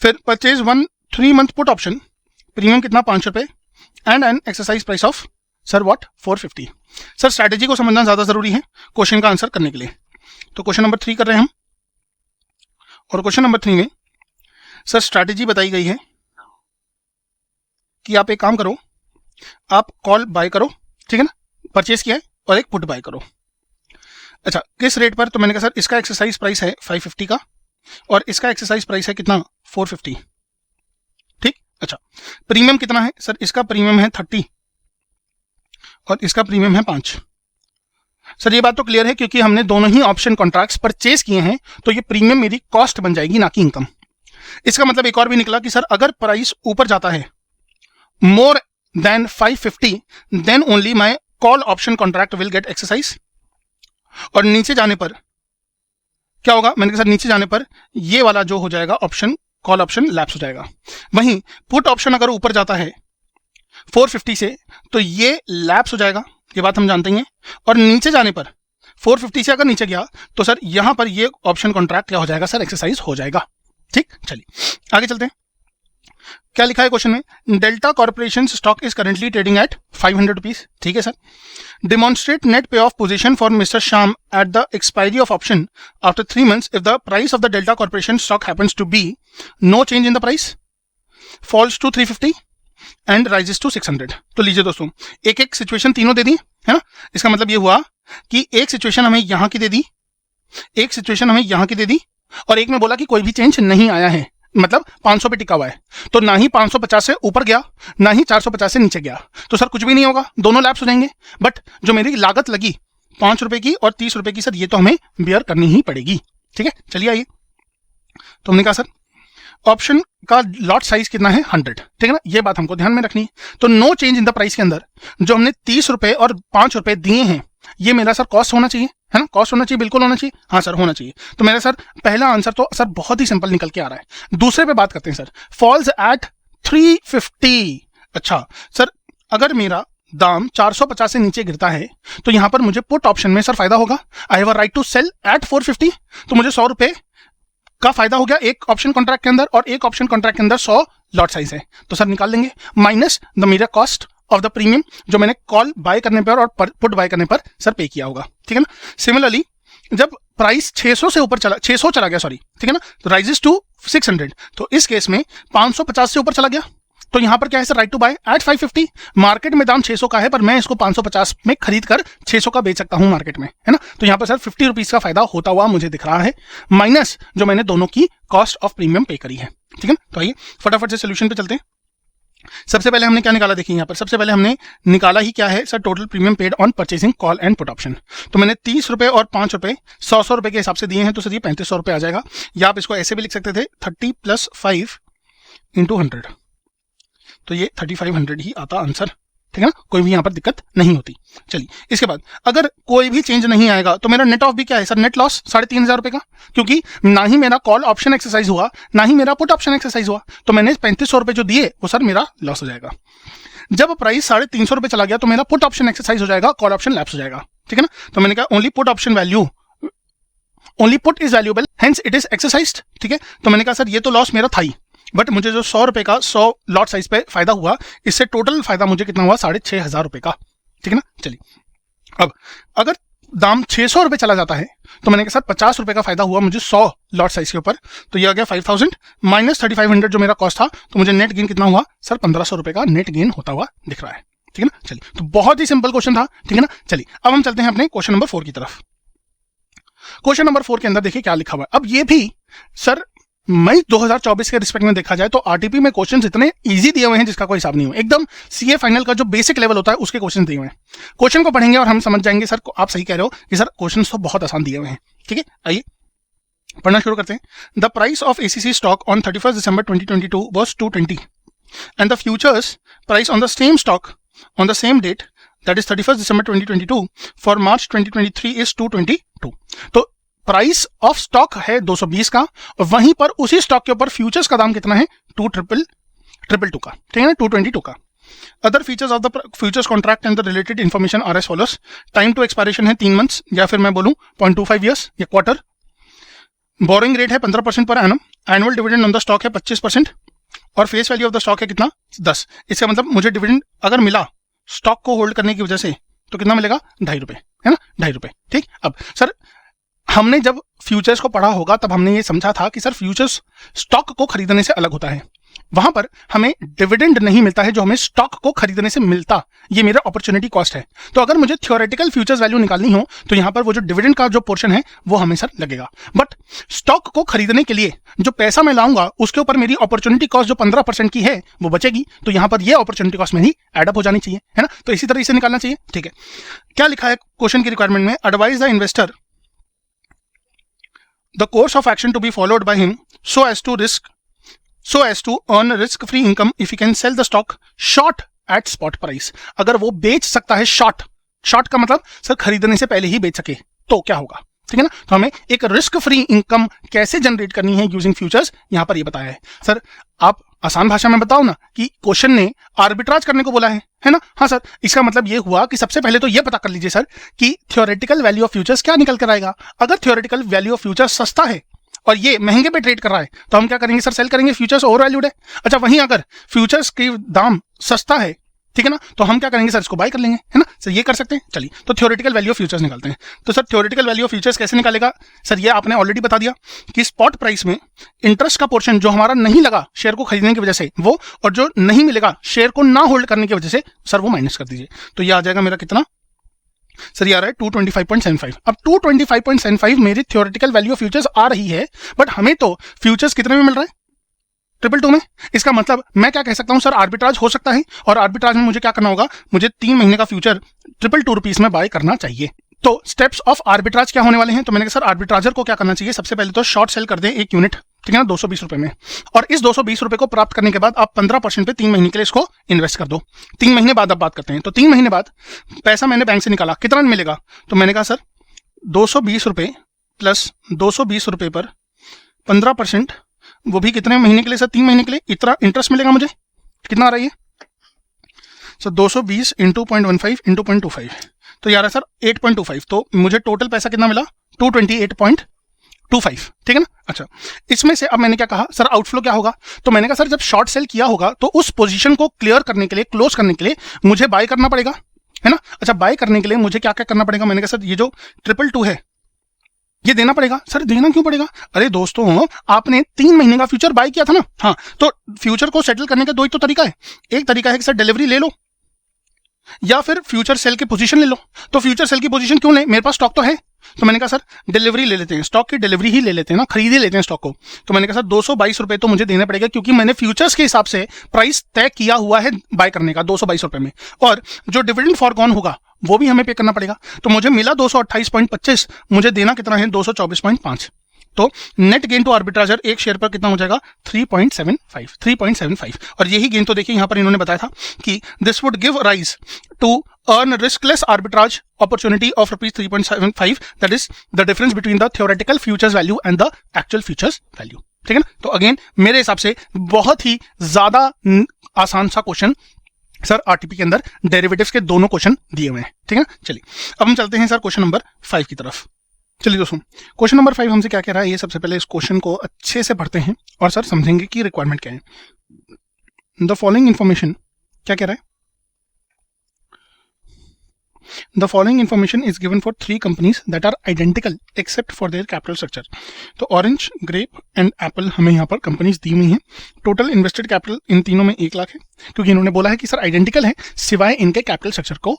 फिर purchase one 3-month put option, premium कितना 5 रुपए and an exercise price of sir what 450. Sir strategy को समझना ज्यादा जरूरी है क्वेश्चन का आंसर करने के लिए। तो क्वेश्चन नंबर 3 कर रहे हैं हम, और क्वेश्चन नंबर 3 में सर स्ट्रैटेजी बताई गई है कि आप एक काम करो, आप कॉल बाय करो, ठीक है ना, परचेज किया है, और एक पुट बाय करो। अच्छा, किस रेट पर? तो मैंने कहा सर इसका एक्सरसाइज प्राइस है 550 का, और इसका एक्सरसाइज प्राइस है कितना 450, ठीक। अच्छा, प्रीमियम कितना है सर? इसका प्रीमियम है 30 और इसका प्रीमियम है 5। सर ये बात तो क्लियर है, क्योंकि हमने दोनों ही ऑप्शन कॉन्ट्रैक्ट्स परचेज किए हैं, तो ये प्रीमियम मेरी कॉस्ट बन जाएगी, ना कि इनकम। इसका मतलब एक और भी निकला कि सर अगर प्राइस ऊपर जाता है more than 550 then only my call option contract will get exercise, और नीचे जाने पर क्या होगा? मैंने कहा सर नीचे जाने पर ये वाला जो हो जाएगा ऑप्शन, कॉल ऑप्शन लैप्स हो जाएगा। वहीं पुट ऑप्शन अगर ऊपर जाता है 450 से, तो ये लैप्स हो जाएगा, ये बात हम जानते हैं। और नीचे जाने पर 450 से अगर नीचे गया तो सर यहां पर ये ऑप्शन कॉन्ट्रैक्ट क्या हो जाएगा सर, एक्सरसाइज हो जाएगा, ठीक। चलिए आगे चलते हैं। क्या लिखा है क्वेश्चन में? Delta corporation stock is currently trading at 500 rupees, ठीक है sir. Demonstrate net payoff position for mister Shyam at the expiry of option after 3 months if the price of the Delta corporation stock happens to be no change in the price, falls to 350 and rises to 600। तो लीजिए दोस्तों, एक एक सिचुएशन तीनों दे दी है ना। इसका मतलब ये हुआ कि एक सिचुएशन हमें यहां की दे दी, एक सिचुएशन हमें यहां की दे दी, और एक में बोला कि कोई भी चेंज नहीं आया है, मतलब 500 पे टिका हुआ है। तो ना ही 550 से ऊपर गया, ना ही 450 से नीचे गया, तो सर कुछ भी नहीं होगा, दोनों लैप्स हो जाएंगे। बट जो मेरी लागत लगी 5 रुपए की और 30 रुपए की, सर ये तो हमें बियर करनी ही पड़ेगी, ठीक है। चलिए आइए, तो हमने कहा सर ऑप्शन का लॉट साइज कितना है 100, ठीक है ना, ये बात हमको ध्यान में रखनी है। तो no change in the price के अंदर जो हमने 30 रुपए और 5 रुपए दिए हैं, ये मेरा सर कॉस्ट होना चाहिए, है ना, कॉस्ट होना चाहिए, बिल्कुल होना चाहिए, हाँ सर होना चाहिए। तो मेरा सर पहला आंसर तो सर बहुत ही सिंपल निकल के आ रहा है। दूसरे पे बात करते हैं सर, फॉल्स एट 350। अच्छा सर, अगर मेरा दाम 450 से नीचे गिरता है तो यहां पर मुझे पुट ऑप्शन में सर फायदा होगा, I have a right to sell at 450, तो मुझे 100 रुपए का फायदा हो गया एक ऑप्शन कॉन्ट्रैक्ट के अंदर, और एक ऑप्शन कॉन्ट्रैक्ट के अंदर 100 लॉट साइज है, तो सर निकाल लेंगे माइनस द मेरा कॉस्ट ऑफ द प्रीमियम जो मैंने कॉल बाय करने पर और पुट बाय करने पर सर पे किया होगा, ठीक है ना। सिमिलरली जब प्राइस 600 से ऊपर चला, 600 चला गया सॉरी, ठीक है ना, तो राइजेस टू 600, तो इस केस में 550 से ऊपर चला गया, तो यहां पर क्या है sir, right to buy at 550। Market में दाम 600 का है, पर मैं इसको 550 में खरीद कर 600 का बेच सकता हूं मार्केट में, है ना। तो यहां पर सर 50 रुपीज का फायदा होता हुआ मुझे दिख रहा है, माइनस जो मैंने दोनों की कॉस्ट ऑफ प्रीमियम पे करी है, ठीक है। तो आइए फटाफट से सोल्यूशन पे चलते हैं। सबसे पहले हमने क्या निकाला, देखिए यहाँ पर सबसे पहले हमने निकाला ही क्या है sir, total premium paid on purchasing call and put option. तो मैंने 30 रुपए और 5 रुपए 100 रुपए के हिसाब से दिए हैं, तो सर ये 3500 रुपए आ जाएगा। या आप इसको ऐसे भी लिख सकते थे 30 + 5 × 100, तो ये 3500 ही आता आंसर, ठीक है ना, कोई भी यहाँ पर दिक्कत नहीं होती। चलिए इसके बाद अगर कोई भी चेंज नहीं आएगा तो मेरा नेट ऑफ भी क्या है सर, नेट लॉस 3500 रुपए का, क्योंकि ना ही मेरा कॉल ऑप्शन एक्सरसाइज हुआ ना ही मेरा पुट ऑप्शन एक्सरसाइज हुआ, तो मैंने 3500 रुपए जो दिए वो सर मेरा लॉस हो जाएगा। जब प्राइस 350 रुपए चला गया तो मेरा पुट ऑप्शन एक्सरसाइज हो जाएगा, कॉल ऑप्शन लैप्स हो जाएगा, ठीक है ना। तो मैंने कहा only put option value, only put is valuable hence it is exercised, ठीक है। तो मैंने कहा सर ये तो लॉस मेरा था ही, बट मुझे जो 100 रुपए का 100 लॉट साइज पे फायदा हुआ, इससे टोटल फायदा मुझे कितना हुआ 6500 रुपए का, ठीक है ना। चलिए अब अगर दाम 600 रुपए चला जाता है तो मैंने कहा सर 50 रुपए का फायदा हुआ मुझे 100 लॉट साइज के ऊपर, तो ये आ गया 5000 माइनस 3500 जो मेरा कॉस्ट था, तो मुझे नेट गेन कितना हुआ सर 1500 रुपए का नेट गेन होता हुआ दिख रहा है, ठीक है ना। चलिए तो बहुत ही सिंपल क्वेश्चन था, ठीक है ना। चलिए अब हम चलते हैं अपने क्वेश्चन नंबर 4 की तरफ। क्वेश्चन नंबर 4 के अंदर देखिए क्या लिखा हुआ है। अब ये भी सर मई 2024 के रिस्पेक्ट में देखा जाए तो आरटीपी में क्वेश्चंस इतने इजी दिए हुए हैं जिसका कोई हिसाब नहीं हो, एकदम सीए फाइनल का जो बेसिक लेवल होता है उसके क्वेश्चन दिए हुए हैं। क्वेश्चन को पढ़ेंगे और हम समझ जाएंगे सर आप सही कह रहे हो कि सर क्वेश्चंस तो बहुत आसान दिए हुए हैं, ठीक है। आइए पढ़ना शुरू करते हैं। The price of ACC stock on 31 December 2022 was 220 and the futures price on the same stock on the same date, that is 31 December 2022 for March 2023 is 222। तो प्राइस ऑफ स्टॉक है 220 का और वहीं पर उसी स्टॉक के ऊपर फ्यूचर्स का दाम कितना है 2222 का, ठीक है ना, 222 का। Other features of the futures contract and the related information are as follows. Time to expiration है 3 मंथ्स या फिर मैं बोलूं 0.25 ईयर्स या क्वार्टर। बोरिंग रेट है 15% per annum. Annual dividend on the stock है 25% और face value of the stock है कितना 10। इसका मतलब मुझे डिविडेंड अगर मिला स्टॉक को होल्ड करने की वजह से तो कितना मिलेगा 2.5 रुपए, है ना, 2.5 रुपए, ठीक। अब सर हमने जब फ्यूचर्स को पढ़ा होगा तब हमने ये समझा था कि सर फ्यूचर्स स्टॉक को खरीदने से अलग होता है, वहां पर हमें डिविडेंड नहीं मिलता है जो हमें स्टॉक को खरीदने से मिलता, ये मेरा अपॉर्चुनिटी कॉस्ट है। तो अगर मुझे थ्योरेटिकल फ्यूचर्स वैल्यू निकालनी हो तो यहां पर वो जो डिविडेंड का जो पोर्शन है वो हमें सर लगेगा, बट स्टॉक को खरीदने के लिए जो पैसा मैं लाऊंगा उसके ऊपर मेरी अपॉर्चुनिटी कॉस्ट जो 15% की है वो बचेगी, तो यहां पर ये अपॉर्चुनिटी कॉस्ट मेरी एडअप हो जानी चाहिए, है ना। तो इसी तरह इसे निकालना चाहिए, ठीक है। क्या लिखा है क्वेश्चन की रिक्वायरमेंट में, advise the investor the course of action to be followed by him so as to earn risk-free income if he can sell the stock short at spot price। अगर वो बेच सकता है शॉर्ट का मतलब सर खरीदने से पहले ही बेच सके तो क्या होगा, ठीक है ना। तो हमें एक रिस्क फ्री इनकम कैसे जनरेट करनी है यूजिंग फ्यूचर्स यहां पर ये बताया है। सर आप आसान भाषा में बताओ ना कि क्वेश्चन ने आर्बिट्राज करने को बोला है ना। हाँ सर, इसका मतलब ये हुआ कि सबसे पहले तो ये पता कर लीजिए सर कि थ्योरेटिकल वैल्यू ऑफ फ्यूचर्स क्या निकल कर आएगा। अगर थ्योरेटिकल वैल्यू ऑफ फ्यूचर्स सस्ता है और ये महंगे पे ट्रेड कर रहा है तो हम क्या करेंगे सर, सेल करेंगे, फ्यूचर्स ओवर वैल्यूड है। अच्छा वहीं अगर फ्यूचर्स की दाम सस्ता है, ठीक है ना, तो हम क्या करेंगे सर, इसको बाय कर लेंगे, है ना सर, ये कर सकते हैं। चलिए तो थ्योरेटिकल वैल्यू ऑफ फ्यूचर्स निकालते हैं। तो sir theoretical value of futures कैसे निकालेगा सर, ये आपने ऑलरेडी बता दिया कि स्पॉट प्राइस में इंटरेस्ट का पोर्शन जो हमारा नहीं लगा शेयर को खरीदने की वजह से वो, और जो नहीं मिलेगा शेयर को ना होल्ड करने की वजह से सर वो माइनस कर दीजिए। तो ये आ जाएगा मेरा कितना सर, ये आ रहा है 225.75। अब 225.75 मेरी थ्योरेटिकल वैल्यू ऑफ फ्यूचर्स आ रही है, बट हमें तो फ्यूचर्स कितने में मिल रहा है 222 में। इसका मतलब मैं क्या कह सकता हूं सर, आर्बिट्राज हो सकता है और आर्बिट्राज में मुझे क्या करना होगा, मुझे 3 महीने का फ्यूचर 222 रुपीस में बाय करना चाहिए। तो स्टेप्स ऑफ आर्बिट्राज क्या होने वाले हैं, तो मैंने कहा सर आर्बिट्राजर को क्या करना चाहिए, सबसे पहले तो शॉर्ट सेल कर दें 1 यूनिट, ठीक है ना, 220 रुपए में, और इस 220 रुपए को प्राप्त करने के बाद आप 15% पे 3 महीने के लिए इसको इन्वेस्ट कर दो। 3 महीने बाद अब बात करते हैं। तो 3 महीने बाद पैसा मैंने बैंक से निकाला, कितना मिलेगा, तो मैंने कहा सर 220 रुपए प्लस 220 रुपए पर 15%, वो भी कितने महीने के लिए सर, 3 महीने के लिए, इतना इंटरेस्ट मिलेगा मुझे, कितना आ रहा है सर 220 इंटू 0.15 इंटू 0.25, तो यार सर 8.25, तो मुझे टोटल पैसा कितना मिला 228.25, ठीक है ना। अच्छा इसमें से अब मैंने क्या कहा सर, आउटफ्लो क्या होगा, तो मैंने कहा सर जब शॉर्ट सेल किया होगा तो उस पोजीशन को क्लियर करने के लिए, क्लोज करने के लिए मुझे बाय करना पड़ेगा, है ना। अच्छा बाय करने के लिए मुझे क्या क्या करना पड़ेगा, मैंने कहा सर ये जो 222 है ये देना पड़ेगा। सर देना क्यों पड़ेगा, अरे दोस्तों आपने 3 महीने का फ्यूचर बाय किया था ना, हाँ, तो फ्यूचर को सेटल करने का 2 ही तो तरीका है। एक तरीका है कि सर डिलीवरी ले लो या फिर फ्यूचर सेल की पोजीशन ले लो। तो फ्यूचर सेल की पोजीशन क्यों ले, मेरे पास स्टॉक तो है, तो मैंने कहा सर डिलीवरी ले लेते हैं, स्टॉक की डिलीवरी ही ले लेते हैं ना, खरीद ही लेते हैं स्टॉक को। तो मैंने कहा सर 222 रुपये तो मुझे देना पड़ेगा, क्योंकि मैंने फ्यूचर्स के हिसाब से प्राइस तय किया हुआ है बाय करने का 222 रुपये में, और जो डिविडेंड फॉरगॉन होगा वो भी हमें पे करना पड़ेगा। तो मुझे मिला 228.25, मुझे देना कितना है 224.5। तो नेट गेन टू आर्बिट्राजर एक शेयर पर कितना हो जाएगा 3.75। और यही गेन तो देखिए यहां पर इन्होंने बताया था कि this would give rise to earn riskless arbitrage opportunity of ₹3.75, that is the difference between the theoretical futures value and the actual futures value. ठीक है ना। तो अगेन मेरे हिसाब से बहुत ही ज्यादा आसान सा क्वेश्चन सर आरटीपी के अंदर डेरिवेटिव्स के दोनों क्वेश्चन दिए हुए हैं। ठीक है ना। चलिए अब हम चलते हैं सर क्वेश्चन नंबर 5 की तरफ। चलिए दोस्तों क्वेश्चन नंबर 5 हमसे क्या कह रहा है, ये सबसे पहले इस क्वेश्चन को अच्छे से पढ़ते हैं और सर समझेंगे कि रिक्वायरमेंट क्या है। द फॉलोइंग इंफॉर्मेशन क्या कह रहा है, the following information is given for 3 companies that are identical except for their capital structure. तो ऑरेंज, ग्रेप एंड एप्पल हमें यहाँ पर कंपनीज दी हुई हैं। टोटल इन्वेस्टेड कैपिटल इन तीनों में 1 लाख है, क्योंकि इन्होंने बोला है कि सर आइडेंटिकल है सिवाय इनके कैपिटल स्ट्रक्चर को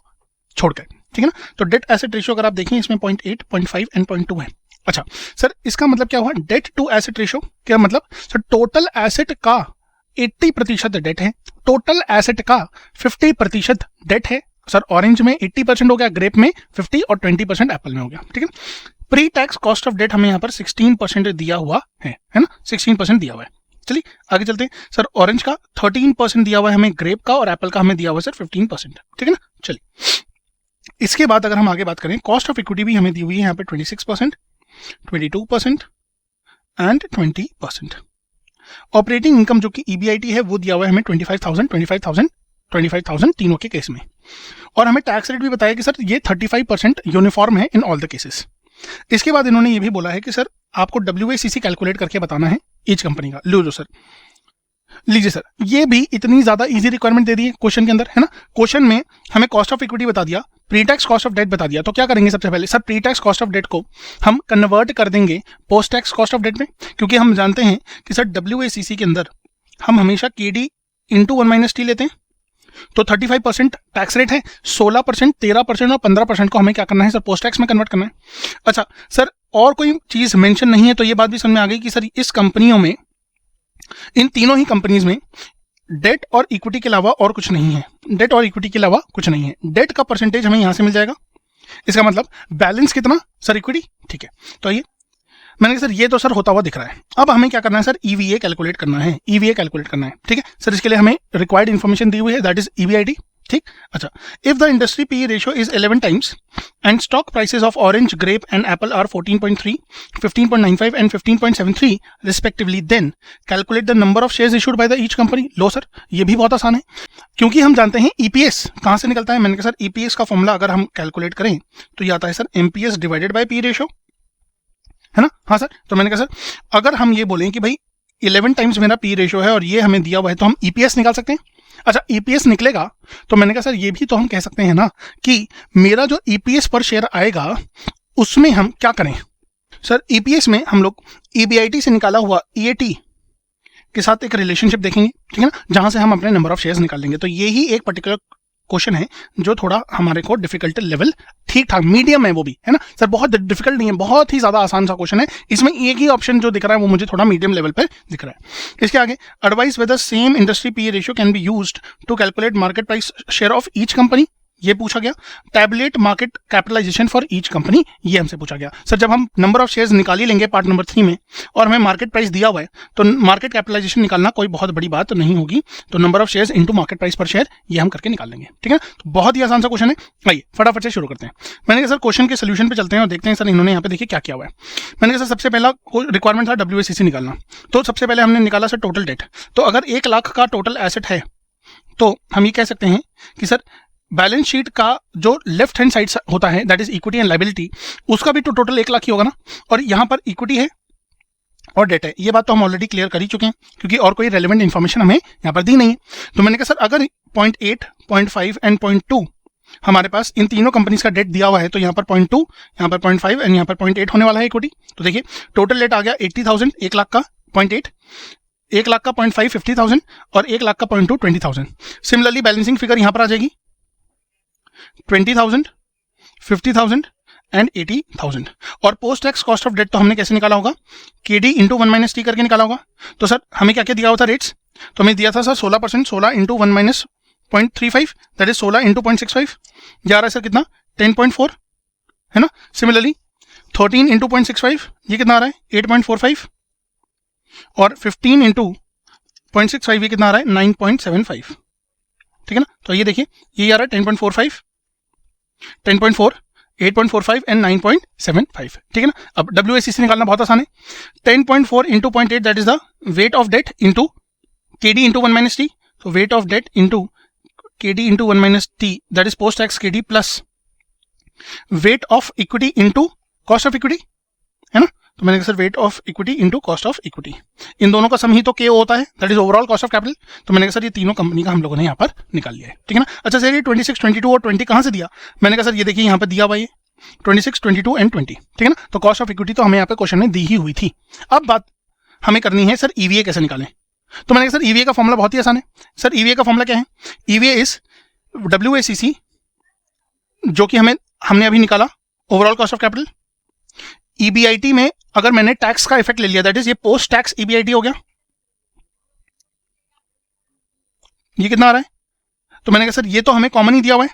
छोड़कर। ठीक है ना। तो डेट एसेट रेशियो अगर आप देखें इसमें 0.8, 0.5 एंड 0.2 है। अच्छा सर इसका मतलब क्या हुआ, डेट टू एसेट रेशियो क्या मतलब, सर टोटल एसेट का 80% डेट है, टोटल एसेट का 50% डेट है। सर ऑरेंज में 80% हो गया, ग्रेप में 50 और 20% एप्पल में हो गया। ठीक है। Pre tax cost of debt हमें यहाँ पर 16% दिया हुआ है ना, 16% दिया हुआ है। चलिए आगे चलते हैं। सर ऑरेंज का 13% दिया हुआ है हमें, ग्रेप का और एप्पल का हमें दिया हुआ है सर 15%। ठीक है ना। चलिए इसके बाद अगर हम आगे बात करें, कॉस्ट ऑफ इक्विटी भी हमें दी हुई है यहाँ पे 26%, 22% एंड 20%। ऑपरेटिंग इनकम जो कि ईबीआईटी है वो दिया हुआ है हमें 25,000 तीनों के केस में। और हमें टैक्स रेट भी बताया कि सर ये 35% यूनिफॉर्म है इन ऑल द केसेस। इसके बाद इन्होंने ये भी बोला है कि सर आपको WACC कैलकुलेट करके बताना है ईच कंपनी का। लो सर लीजिए सर, ये भी इतनी ज्यादा इजी रिक्वायरमेंट दे दी है क्वेश्चन के अंदर, है ना। क्वेश्चन में हमें कॉस्ट ऑफ इक्विटी बता दिया, pre tax cost of debt बता दिया, तो क्या करेंगे सबसे पहले sir pre tax cost of debt को हम कन्वर्ट कर देंगे post tax cost of debt में, क्योंकि हम जानते हैं कि सर WACC के अंदर हम हमेशा KD इंटू 1 - T लेते हैं। तो 35% टैक्स रेट है, 16%, 13% और 15% को हमें क्या करना है सर पोस्ट टैक्स में कन्वर्ट करना है। अच्छा सर और कोई चीज मेंशन नहीं है, तो ये बात भी समझ में आ गई कि सर इस कंपनियों में, इन तीनों ही कंपनीज में डेट और इक्विटी के अलावा और कुछ नहीं है, डेट और इक्विटी के अलावा कुछ नहीं है। डेट का परसेंटेज हमें यहां से मिल जाएगा, इसका मतलब बैलेंस कितना सर इक्विटी। ठीक है, तो ये मैंने कहा सर ये तो सर होता हुआ दिख रहा है। अब हमें क्या करना है सर EVA कैलकुलेट करना है, EVA कैलकुलेट करना है। ठीक है सर, इसके लिए हमें रिक्वायर्ड इन्फॉर्मेशन दी हुई है, दैट इज EBIT। ठीक। अच्छा, if the industry PE ratio is 11 times and stock prices of orange, grape and apple are 14.3, 15.95 and 15.73 respectively, then calculate the number of shares issued by the each company. लो सर ये भी बहुत आसान है, क्योंकि हम जानते हैं EPS कहां से निकलता है। मैंने कहा सर EPS का फॉर्मूला अगर हम कैलकुलेट करें तो ये आता है sir MPS divided by PE ratio, है ना। हाँ सर, तो मैंने कहा सर अगर हम ये बोलें कि भाई 11 टाइम्स मेरा PE रेशियो है और ये हमें दिया हुआ है, तो हम EPS निकाल सकते हैं। अच्छा EPS निकलेगा तो मैंने कहा सर ये भी तो हम कह सकते हैं ना कि मेरा जो EPS पर शेयर आएगा उसमें हम क्या करें सर, EPS में हम लोग EBIT से निकाला हुआ EAT के साथ एक रिलेशनशिप देखेंगे। ठीक है ना, जहां से हम अपने नंबर ऑफ शेयर्स निकाल लेंगे। तो यही एक पर्टिकुलर क्वेश्चन है जो थोड़ा हमारे को डिफिकल्ट लेवल ठीक ठाक मीडियम है, वो भी है ना सर, बहुत डिफिकल्ट नहीं है, बहुत ही ज्यादा आसान सा क्वेश्चन है। इसमें एक ही ऑप्शन जो दिख रहा है वो मुझे थोड़ा मीडियम लेवल पर दिख रहा है। इसके आगे advise whether same industry PE ratio can be used to calculate market price share of each company, ये पूछा गया। Tabulate market capitalization for each company, ये हमसे पूछा गया। सर जब हम नंबर ऑफ शेयर्स निकाल ही लेंगे पार्ट नंबर 3 में और हमें मार्केट प्राइस दिया हुआ है तो मार्केट कैपिटलाइजेशन निकालना कोई बहुत बड़ी बात नहीं होगी। तो number of shares into market price पर शेयर ये हम करके निकाल लेंगे। ठीक है, तो बहुत ही आसान सा क्वेश्चन है। आइए फटाफट से शुरू करते हैं। मैंने कहा सर क्वेश्चन के सोल्यूशन पे चलते हैं और देखते हैं सर इन्होंने यहाँ पे देखिए क्या किया हुआ है। मैंने कहा सर सबसे पहला रिक्वायरमेंट था WACC निकालना, तो सबसे पहले हमने निकाला सर टोटल डेट। तो अगर 1 लाख का टोटल एसेट है तो हम ये कह सकते हैं कि सर बैलेंस शीट का जो लेफ्ट हैंड साइड होता है that is equity and liability, उसका भी तो टोटल 1 लाख ही होगा ना। और यहाँ पर इक्विटी है और डेट है, ये बात तो हम ऑलरेडी क्लियर कर ही चुके हैं, क्योंकि और कोई रेलेवेंट इन्फॉर्मेशन हमें यहाँ पर दी नहीं है। तो मैंने कहा सर अगर 0.8, 0.5 एंड 0.2 हमारे पास इन तीनों कंपनीज का डेट दिया हुआ है, तो यहाँ पर 0.2, यहाँ पर 0.5 एंड यहाँ पर 0.8 होने वाला है इक्विटी। तो देखिए टोटल डेट आ गया 80,000, 1 लाख का 0.8, 1 लाख का 0.5 50,000 और 1 लाख का 0.2 20,000। सिमिलरली बैलेंसिंग फिगर यहाँ पर आ जाएगी 20,000, 50,000 एंड 80,000। और post tax cost of debt तो हमने कैसे निकाला होगा, KD इंटू 1 माइनस टी करके निकाला होगा। तो सर हमें क्या क्या दिया हुआ था रेट्स, तो हमें दिया था sir 16%, 16 into 1 minus 0.35 that is 16 into 0.65, जा रहा है सर कितना 10.4 है ना। सिमिलरली 13 इंटू 0.65 ये कितना आ रहा है 8.45, और 15 इंटू 0.65 ये कितना आ रहा है 9.75, ठीक है ना। तो ये देखिए ये आ रहा है 10.45, 10.4, 8.45 एंड 9.75, ठीक है ना। अब WACC निकालना बहुत आसान है, 10.4 into 0.8 that is the weight of debt into KD into 1 minus T. तो weight of debt into KD into 1 minus T that is post tax KD plus weight of equity into cost of equity, है ना। तो मैंने कहा sir weight of equity into cost of equity, इन दोनों का सम ही तो KO होता है that is overall cost of capital. तो मैंने कहा सर ये तीनों कंपनी का हम लोगों ने यहाँ पर निकाल लिया है, ठीक है ना। अच्छा सर ये 26, 22 और 20 कहाँ से दिया, मैंने कहा सर ये देखिए यहाँ पर दिया हुआ ये 26, 22 एंड 20, ठीक है ना। तो कॉस्ट ऑफ इक्विटी तो हमें यहाँ पे क्वेश्चन में दी ही हुई थी। अब बात हमें करनी है सर EVA कैसे निकालें। तो मैंने कहा सर EVA का फॉर्मूला बहुत ही आसान है। सर EVA का फॉर्मूला क्या है, EVA इज WACC जो कि हमने अभी निकाला overall cost of capital. EBIT में अगर मैंने टैक्स का इफेक्ट ले लिया दैट इज ये पोस्ट टैक्स EBIT हो गया, ये कितना आ रहा है, तो मैंने कहा सर ये तो हमें कॉमन ही दिया हुआ है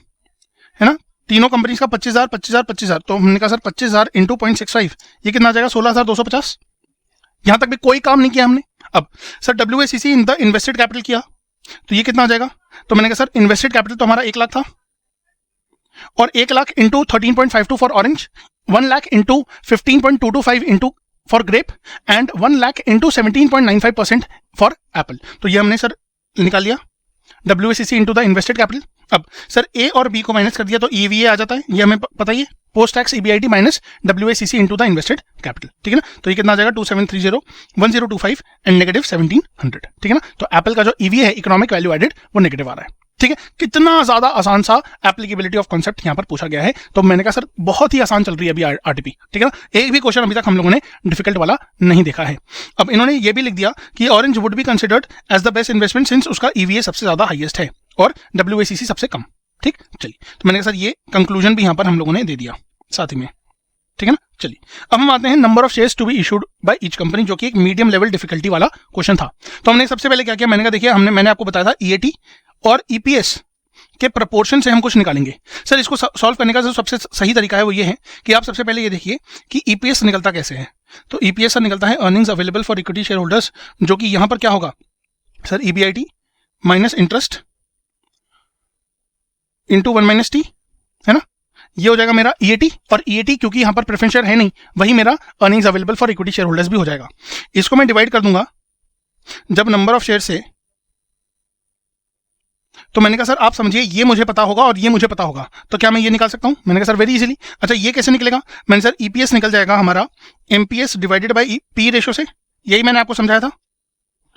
ना, तीनों कंपनीज का 25,000 25,000 25,000। तो हमने कहा सर 25,000 इंटू 0.65 ये कितना आ जाएगा 16,250। यहां तक भी कोई काम नहीं किया हमने। अब sir WACC in the invested capital किया तो ये कितना आ जाएगा, तो मैंने कहा सर इन्वेस्टेड कैपिटल तो हमारा 1 लाख था, और 1 lakh into 13.52 for orange, 1 lakh into 15.225 into for grape and 1 lakh into 17.95% for apple. तो ये हमने सर निकाल लिया WACC into the invested capital. अब सर A और B को माइनस कर दिया तो EVA आ जाता है, ये हमें पता ही है, post tax EBIT minus WACC into the invested capital, ठीक है ना। तो ये कितना आ जाएगा 2730 1025 एंड नेगेटिव 1700, ठीक है ना। तो एप्पल का जो EVA है इकोनॉमिक वैल्यू एडेड वो नेगेटिव आ रहा है, ठीक है। कितना ज्यादा आसान सा एप्लीकेबिलिटी ऑफ कॉन्सेप्ट यहाँ पर पूछा गया है। तो मैंने कहा सर बहुत ही आसान चल रही है अभी RTP, ठीक है ना। एक भी क्वेश्चन अभी तक हम लोगों ने डिफिकल्ट वाला नहीं देखा है। अब इन्होंने ये भी लिख दिया कि orange would be considered as the best investment since उसका EVA सबसे ज्यादा हाईएस्ट है और WACC सबसे कम, ठीक। चलिए तो मैंने कहा सर ये कंक्लूजन भी यहाँ पर हम लोगों ने दे दिया साथ ही में, ठीक है ना। चलिए अब हम आते हैं number of shares to be issued by each company, जो कि एक मीडियम लेवल डिफिकल्टी वाला क्वेश्चन था। तो हमने सबसे पहले क्या किया, मैंने कहा देखिए मैंने आपको बताया था EAT और EPS के प्रपोर्शन से हम कुछ निकालेंगे। सर इसको सॉल्व करने का जो सबसे सही तरीका है वो ये है कि आप सबसे पहले ये देखिए कि EPS निकलता कैसे है। तो EPS सर निकलता है earnings available for equity share holders, जो कि यहां पर क्या होगा sir EBIT minus interest into 1 minus T, है ना। ये हो जाएगा मेरा EAT, और EAT क्योंकि यहां पर प्रेफरेंस शेयर है नहीं, वही मेरा earnings available for equity share holders भी हो जाएगा। इसको मैं डिवाइड कर दूंगा जब नंबर ऑफ शेयर से, तो मैंने कहा सर आप समझिए ये मुझे पता होगा और ये मुझे पता होगा, तो क्या मैं ये निकाल सकता हूं, मैंने कहा सर वेरी इजीली। अच्छा ये कैसे निकलेगा, मैंने सर EPS निकल जाएगा हमारा MPS divided by P ratio से, यही मैंने आपको समझाया था,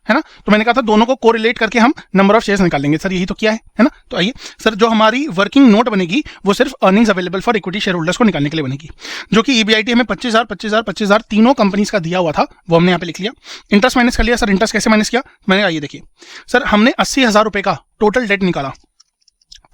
है ना। तो मैंने कहा था दोनों को कोरिलेट करके हम नंबर ऑफ शेयर्स निकालेंगे, सर यही तो किया है ना। तो आइए सर जो हमारी वर्किंग नोट बनेगी वो सिर्फ earnings available for equity share holders को निकालने के लिए बनेगी, जो कि EBIT हमें 25,000 25,000 25,000 तीनों कंपनीज का दिया हुआ था, वो हमने यहाँ पे लिख लिया। इंटरेस्ट माइनस कर लिया, सर इंटरेस्ट कैसे माइनस किया, मैंने कहा ये देखिए सर हमने 80,000 रुपए का टोटल डेट निकाला,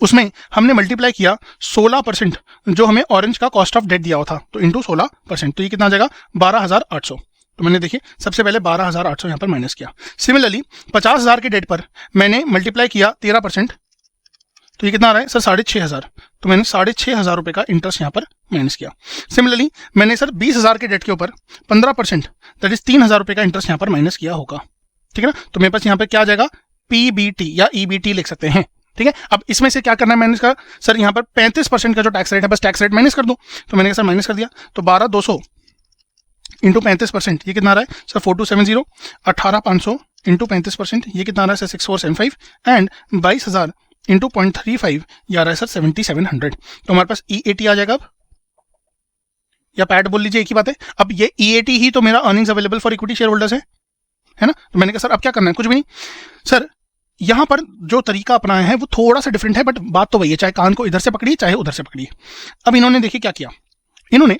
उसमें हमने मल्टीप्लाई किया 16% जो हमें ऑरेंज का कॉस्ट ऑफ डेट दिया हुआ था, तो इंटू 16%, तो ये कितना आ जाएगा 12,800। तो मैंने देखिए सबसे पहले 12,800 यहाँ पर माइनस किया। सिमिलरली 50,000 के डेट पर मैंने मल्टीप्लाई किया 13%, तो ये कितना आ रहा है सर 6,500, तो मैंने 6,500 रुपए का इंटरेस्ट यहाँ पर माइनस किया। सिमिलरली मैंने सर 20,000 के डेट के ऊपर 15% दैट इज 3,000 रुपए का इंटरेस्ट यहाँ पर माइनस किया होगा, ठीक है ना। तो मेरे पास यहाँ पर क्या आ जाएगा PBT या EBT लिख सकते हैं, ठीक है। अब इसमें से क्या करना है, मैंने कहा सर यहाँ पर 35% का जो टैक्स रेट है बस टैक्स रेट माइनस कर दो, तो मैंने कहा सर माइनस कर दिया, तो 12,200 इंटू 35% ये कितना आ रहा है सर 4270, 18,500 इंटू 35% ये कितना आ रहा है सर 6475 एंड 22,000 इंटू 0.35 ये आ रहा है सर 7,700। तो हमारे पास EAT आ जाएगा, अब या पैट बोल लीजिए एक ही बात है। अब ये EAT ही तो मेरा earnings available for equity share holders है ना। तो मैंने कहा सर अब क्या करना है, कुछ भी नहीं सर, यहां पर जो तरीका अपनाया है वो थोड़ा सा डिफरेंट है, बट बात तो वही है, चाहे कान को इधर से पकड़िए चाहे उधर से पकड़िए। अब इन्होंने देखिए क्या किया, इन्होंने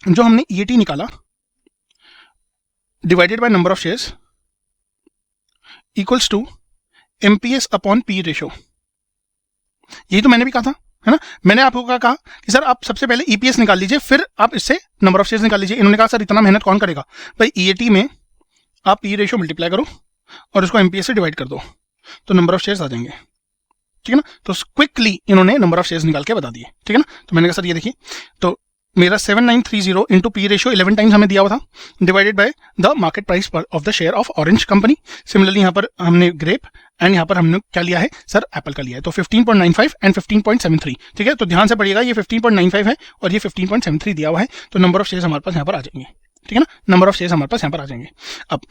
जो हमने EAT निकाला divided by number of shares equals to MPS upon P ratio, यही तो मैंने भी कहा था, है ना। मैंने आपको कहा कि सर आप सबसे पहले ईपीएस निकाल लीजिए, फिर आप इससे नंबर ऑफ शेयर्स निकाल लीजिए। इन्होंने कहा सर इतना मेहनत कौन करेगा भाई, ईएटी में आप पी रेशियो मल्टीप्लाई करो और उसको एमपीएस से डिवाइड कर दो तो नंबर ऑफ शेयर्स आ जाएंगे, ठीक है ना। तो क्विकली इन्होंने नंबर ऑफ शेयर्स निकाल के बता दिए, ठीक है ना। तो मैंने कहा सर ये देखिए, तो मेरा 7930 इंटू पी रेशियो 11 टाइम्स हमें दिया हुआ था, divided by the market price of the share of orange company. Similarly यहाँ पर हमने ग्रेप एंड यहाँ पर हमने क्या लिया है सर, एप्पल का लिया है। तो 15.95 एंड 15.73, ठीक है। तो ध्यान से पढ़िएगा, ये 15.95 है और ये 15.73 दिया हुआ है। तो नंबर ऑफ शेयर्स हमारे पास यहाँ पर आ जाएंगे, ठीक है ना। नंबर ऑफ शेयर्स हमारे पास यहाँ पर आ जाएंगे। अब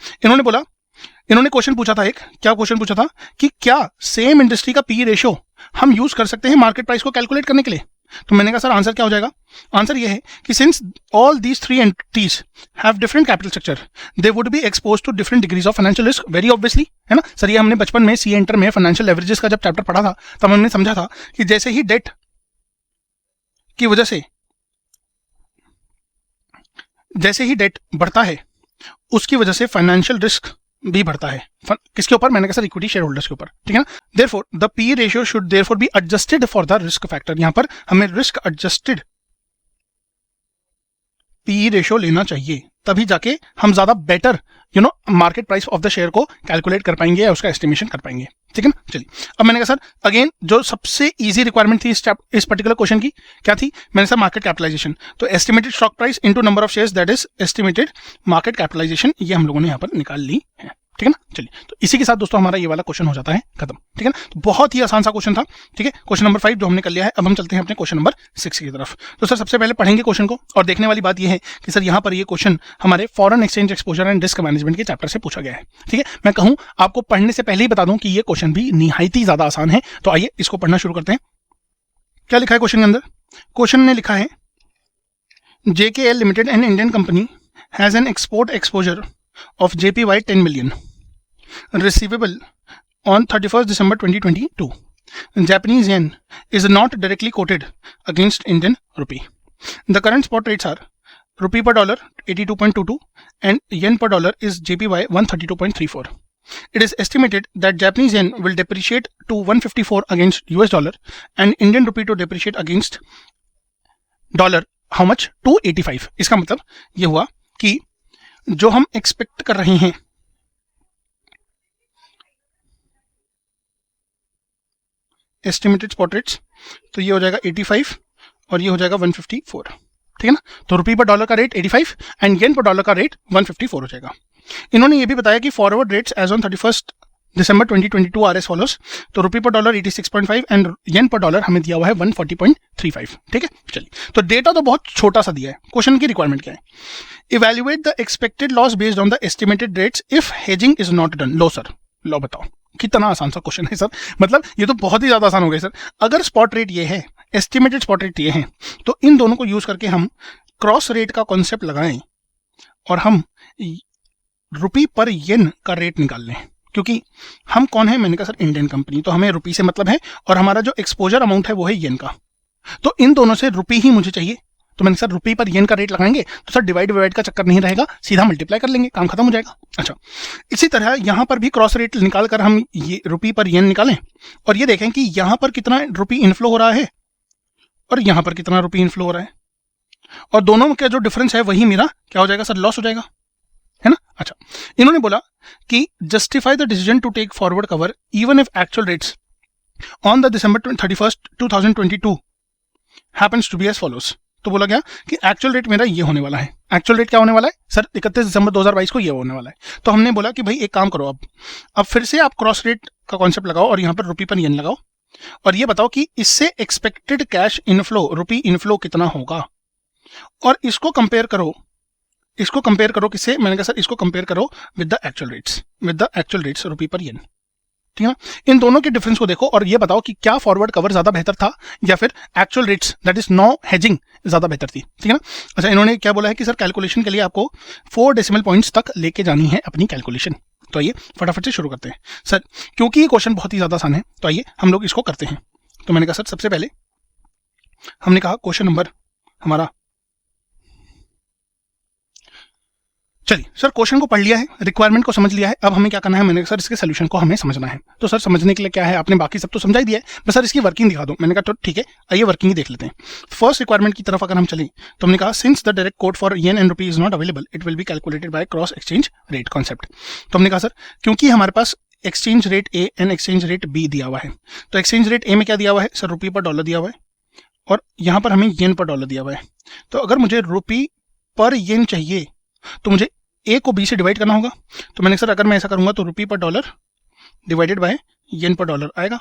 इन्होंने क्वेश्चन पूछा था एक, क्या क्वेश्चन पूछा था कि क्या सेम इंडस्ट्री का पी रेशियो हम यूज कर सकते हैं मार्केट प्राइस को कैलकुलेट करने के लिए। तो मैंने कहा सर आंसर क्या हो जाएगा। आंसर ये है कि since all these three entities have different capital structure, they would be expose to different degrees of financial risk, very obviously, है ना सर। ये हमने बचपन में सी एंटर में फाइनेंशियल लेवरेजेस का जब चैप्टर पढ़ा था तब हमने समझा था कि जैसे ही डेट की वजह से बढ़ता है उसकी वजह से फाइनेंशियल रिस्क भी बढ़ता है। किसके ऊपर, मैंने कहा सर इक्विटी शेयर होल्डर्स के ऊपर, ठीक है ना। Therefore the P ratio should therefore be adjusted for the risk factor. यहां पर हमें रिस्क एडजस्टेड पी रेशियो लेना चाहिए, तभी जाके हम ज्यादा better market price of the share को कैलकुलेट कर पाएंगे या उसका एस्टिमेशन कर पाएंगे, ठीक है ना। चलिए अब मैंने कहा सर अगेन जो सबसे इजी रिक्वायरमेंट थी इस पर्टिकुलर क्वेश्चन की क्या थी, मैंने कहा मार्केट कैपिटलाइजेशन। तो estimated stock price into number of shares that is estimated market capitalization, ये हम लोगों ने यहाँ पर निकाल ली है, ठीक है ना। चलिए तो इसी के साथ दोस्तों हमारा ये वाला क्वेश्चन हो जाता है खत्म, ठीक है ना। तो बहुत ही आसान सा क्वेश्चन था, ठीक है। क्वेश्चन नंबर 5 जो हमने कर लिया है। अब हम चलते हैं अपने क्वेश्चन नंबर 6 की तरफ। तो सर सबसे पहले पढ़ेंगे क्वेश्चन को, और देखने वाली बात ये है कि सर यहाँ पर ये क्वेश्चन हमारे foreign exchange exposure and risk management के चैप्टर से पूछा गया है, ठीक है। मैं कहूँ आपको पढ़ने से पहले ही बता दूं कि ये क्वेश्चन भी निहायत ही ज्यादा आसान है। तो आइए इसको पढ़ना शुरू करते हैं। क्या लिखा है क्वेश्चन के अंदर, क्वेश्चन ने लिखा है JKL limited an Indian company has an export exposure of JPY 10 million receivable on 31st December 2022. Japanese yen is not directly quoted against Indian rupee. The current spot rates are rupee per dollar 82.22 and yen per dollar is JPY 132.34. It is estimated that Japanese yen will depreciate to 154 against US dollar and Indian rupee to depreciate against dollar how much, 285. इसका मतलब ये हुआ कि जो हम एक्सपेक्ट कर रहे हैं एस्टिमेटेड स्पॉट रेट्स, तो ये हो जाएगा 85 और ये हो जाएगा 154, ठीक है ना। तो रुपये पर डॉलर का rate 85 and yen per dollar का रेट 154 हो जाएगा। इन्होंने ये भी बताया कि forward rates as on 31st December 2022 are as follows. तो रुपये पर dollar 86.5 and yen per dollar हमें दिया हुआ है 140.35, ठीक है। चलिए तो डेटा तो बहुत छोटा सा दिया है, क्वेश्चन की रिक्वायरमेंट क्या है, evaluate the expected loss based on the estimated rates if hedging is not done. लो सर, लो बताओ कितना आसान सा क्वेश्चन है सर, मतलब ये तो बहुत ही ज्यादा आसान हो गया सर। अगर स्पॉट रेट ये है, एस्टिमेटेड स्पॉट रेट ये है, तो इन दोनों को यूज करके हम क्रॉस रेट का कॉन्सेप्ट लगाएं और हम रुपी पर येन का रेट निकाल लें। क्योंकि हम कौन है, मैंने कहा सर इंडियन कंपनी, तो हमें रुपी से मतलब है और हमारा जो एक्सपोजर अमाउंट है वो है येन का। तो इन दोनों से रुपी ही मुझे चाहिए, तो मैंने सर रुपी पर येन का रेट लगाएंगे तो सर डिवाइड का चक्कर नहीं रहेगा, सीधा मल्टीप्लाई कर लेंगे, काम खत्म हो जाएगा। अच्छा, इसी तरह यहां पर भी क्रॉस रेट निकाल कर हम ये रुपी पर येन निकालें और ये देखें कि यहां पर कितना रुपी इनफ्लो हो रहा है और यहां पर कितना रुपी इनफ्लो हो रहा है, और दोनों का जो डिफरेंस है वही मेरा क्या हो जाएगा सर, लॉस हो जाएगा, है ना। अच्छा, इन्होंने बोला कि justify the decision to take forward cover even if actual rates on the December 31st 2022 happens to be as follows. तो बोला गया कि एक्चुअल रेट मेरा ये होने वाला है। एक्चुअल रेट क्या होने वाला है सर, 31 दिसंबर 2022 को ये होने वाला है। तो हमने बोला कि भाई एक काम करो, अब फिर से आप क्रॉस रेट का कॉन्सेप्ट लगाओ और यहाँ पर रुपी पर येन लगाओ और ये बताओ कि इससे एक्सपेक्टेड कैश इनफ्लो, रुपी इनफ्लो कितना होगा, और इसको कंपेयर करो किससे, मैंने कहा सर इसको कंपेयर करो विद द एक्चुअल रेट्स रुपी पर येन, ठीक है ना। इन दोनों के डिफरेंस को देखो और ये बताओ कि क्या फॉरवर्ड कवर ज्यादा बेहतर था या फिर actual rates that is no hedging ज्यादा बेहतर थी, ठीक है ना। अच्छा, इन्होंने क्या बोला है कि सर कैलकुलेशन के लिए आपको 4 डेसिमल पॉइंट्स तक लेके जानी है अपनी कैलकुलेशन। तो आइए फटाफट से शुरू करते हैं सर, क्योंकि ये क्वेश्चन बहुत ही ज्यादा आसान है, तो आइए हम लोग इसको करते हैं। तो मैंने कहा सर सबसे पहले हमने कहा क्वेश्चन नंबर हमारा चलिए सर, क्वेश्चन को पढ़ लिया है, रिक्वायरमेंट को समझ लिया है, अब हमें क्या करना है, मैंने कहा सर इसके सोल्यूशन को हमें समझना है। तो सर समझने के लिए क्या है, आपने बाकी सब तो समझा ही दिया है, बस सर इसकी वर्किंग दिखा दो। मैंने कहा तो ठीक है, आइए वर्किंग ही देख लेते हैं। फर्स्ट रिक्वायरमेंट की तरफ अगर हम चलें तो हमने कहा since the direct quote for yen and rupee is not available it will be calculated by cross exchange rate concept. तो हमने कहा सर क्योंकि हमारे पास exchange rate A and exchange rate B दिया हुआ है, तो एक्सचेंज रेट ए में क्या दिया हुआ है सर, रुपी पर डॉलर दिया हुआ है, और यहाँ पर हमें येन पर डॉलर दिया हुआ है। तो अगर मुझे रुपी पर येन चाहिए तो मुझे ए को बी से डिवाइड करना होगा। तो मैंने सर अगर मैं ऐसा करूंगा तो रुपी पर dollar divided by yen per dollar आएगा,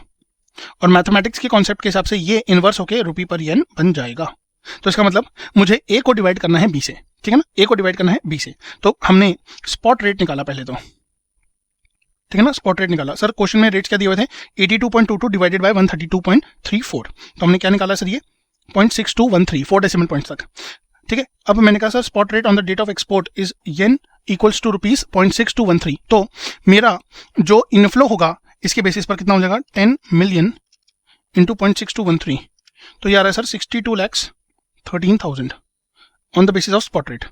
और मैथमेटिक्स के कॉन्सेप्ट के हिसाब से ये इनवर्स होके रुपी पर येन बन जाएगा। तो इसका मतलब मुझे ए को डिवाइड करना है बी से, ठीक है ना, ए को डिवाइड करना है बी से। तो हमने स्पॉट रेट निकाला पहले तो, ठीक है ना, स्पॉट रेट निकाला। सर क्वेश्चन में रेट्स क्या दिए हुए थे, 82.22 डिवाइडेड बाय 132.34। तो हमने क्या निकाला सर, ये 0.6213, 4 डेसिमल पॉइंट्स तक, ठीक है। अब मैंने कहा sir spot rate on the date of export is yen equals to rupees 0.6213। तो मेरा जो इनफ्लो होगा इसके बेसिस पर कितना हो जाएगा, 10 मिलियन इंटू 0.6213। तो ये आ रहा है sir 62,13,000 on the basis of spot rate.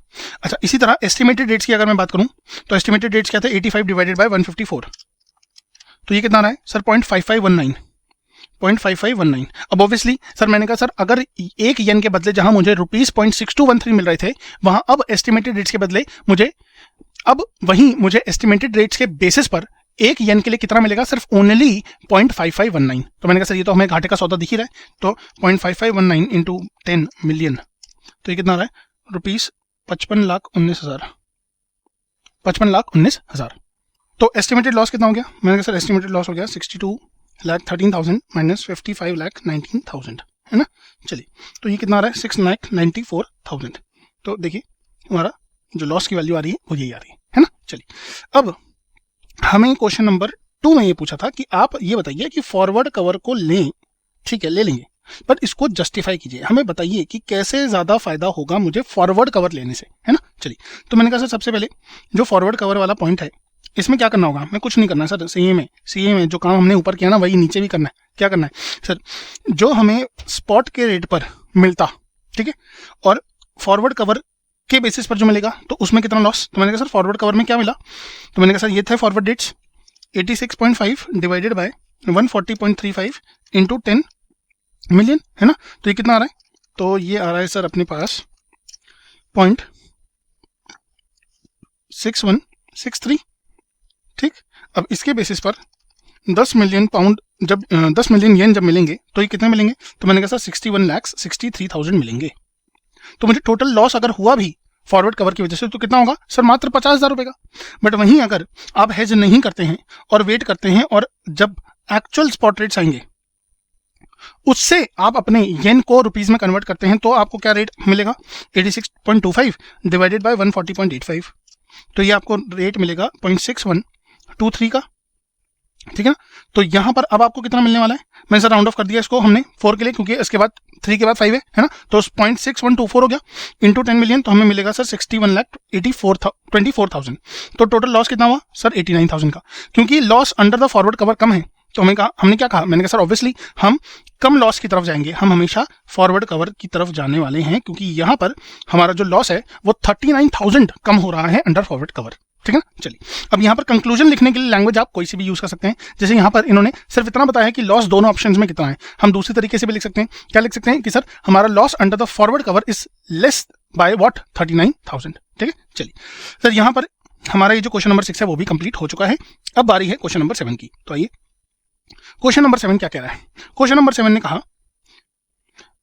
अच्छा, इसी तरह एस्टिमेटेड रेट्स की अगर मैं बात करूं तो एस्टिमेटेड रेट्स क्या थे, 85 डिवाइडेड बाय 154। तो ये कितना आ रहा है सर, 0.5519। अब ऑब्वियसली सर मैंने कहा सर अगर एक येन के बदले जहां मुझे रुपीज 0.6213 मिल रहे थे, वहां अब एस्टिमेटेड रेट्स के बदले मुझे मुझे एस्टिमेटेड रेट्स के बेसिस पर एक येन के लिए कितना मिलेगा, सिर्फ ओनली 0.5519। तो मैंने कहा सर ये तो हमें घाटे का सौदा दिख ही रहा है, तो 0.5519 इंटू 10 मिलियन, तो ये कितना आ रहा है रुपीज 55,19,000। तो एस्टिमेटेड लॉस कितना हो गया, मैंने कहा सर एस्टिमेटेड लॉस हो गया 62,13,000 माइनस 55,19,000, है ना। चलिए, तो ये कितना आ रहा है 6,94,000। तो देखिए हमारा जो लॉस की वैल्यू आ रही है वो यही आ रही है ना। चलिए, अब हमें क्वेश्चन नंबर 2 में ये पूछा था कि आप ये बताइए कि फॉरवर्ड कवर को लें, ठीक है ले लेंगे, पर इसको जस्टिफाई कीजिए, हमें बताइए कि कैसे ज्यादा फायदा होगा मुझे फॉरवर्ड कवर लेने से, है ना। चलिए, तो मैंने कहा सर सबसे पहले जो फॉरवर्ड कवर वाला पॉइंट है इसमें क्या करना होगा, हमें कुछ नहीं करना है सर, सीए में जो काम हमने ऊपर किया ना वही नीचे भी करना है। क्या करना है सर, जो हमें स्पॉट के रेट पर मिलता, ठीक है, और फॉरवर्ड कवर के बेसिस पर जो मिलेगा तो उसमें कितना लॉस। तो मैंने कहा सर फॉरवर्ड कवर में क्या मिला, तो मैंने कहा सर ये थे forward dates 86.5 divided by 140.35 into 10 million, है ना। तो ये कितना आ रहा है, तो ये आ रहा है सर अपने पास 0.6163, ठीक। अब इसके बेसिस पर 10 मिलियन पाउंड जब 10 मिलियन येन जब मिलेंगे तो ये कितने मिलेंगे, तो मैंने कहा सर 61,63,000 मिलेंगे। तो मुझे टोटल लॉस अगर हुआ भी फॉरवर्ड कवर की वजह से तो कितना होगा सर, मात्र 50,000 रुपए का। बट वहीं अगर आप हेज नहीं करते हैं और वेट करते हैं और जब एक्चुअल स्पॉट रेट्स आएंगे उससे आप अपने येन को रुपीज में कन्वर्ट करते हैं तो आपको क्या रेट मिलेगा, 86.25 डिवाइडेड बाय 140.85। तो ये आपको रेट मिलेगा 0.6123 का, ठीक है ना। तो यहां पर अब आपको कितना मिलने वाला है, मैंने सर राउंड ऑफ कर दिया इसको हमने 4 के लिए, क्योंकि इसके बाद 3 के बाद 5 है ना। तो 0.6124 हो गया इंटू 10 मिलियन, तो हमें मिलेगा सर 61,24,000। तो टोटल लॉस कितना हुआ सर 89,000 का। क्योंकि loss under the forward cover कम है तो हमने क्या कहा, मैंने कहा सर ऑब्वियसली हम कम लॉस की तरफ जाएंगे, हम हमेशा फॉरवर्ड कवर की तरफ जाने वाले हैं, क्योंकि यहां पर हमारा जो लॉस है वो 39,000 कम हो रहा है अंडर फॉरवर्ड कवर, ठीक है ना। चलिए, अब यहाँ पर कंक्लूजन लिखने के लिए लैंग्वेज आप कोई सी भी यूज कर सकते हैं। जैसे यहाँ पर इन्होंने सिर्फ इतना बताया है कि लॉस दोनों ऑप्शंस में कितना है, हम दूसरी तरीके से भी लिख सकते हैं। क्या लिख सकते हैं कि सर हमारा loss under the forward cover is less by what 39,000, ठीक है। चलिए सर, यहाँ पर हमारा ये जो क्वेश्चन नंबर 6 है वो भी कंप्लीट हो चुका है। अब बारी है क्वेश्चन नंबर 7 की। तो आइए क्वेश्चन नंबर 7 क्या कह रहा है। क्वेश्चन नंबर 7 ने कहा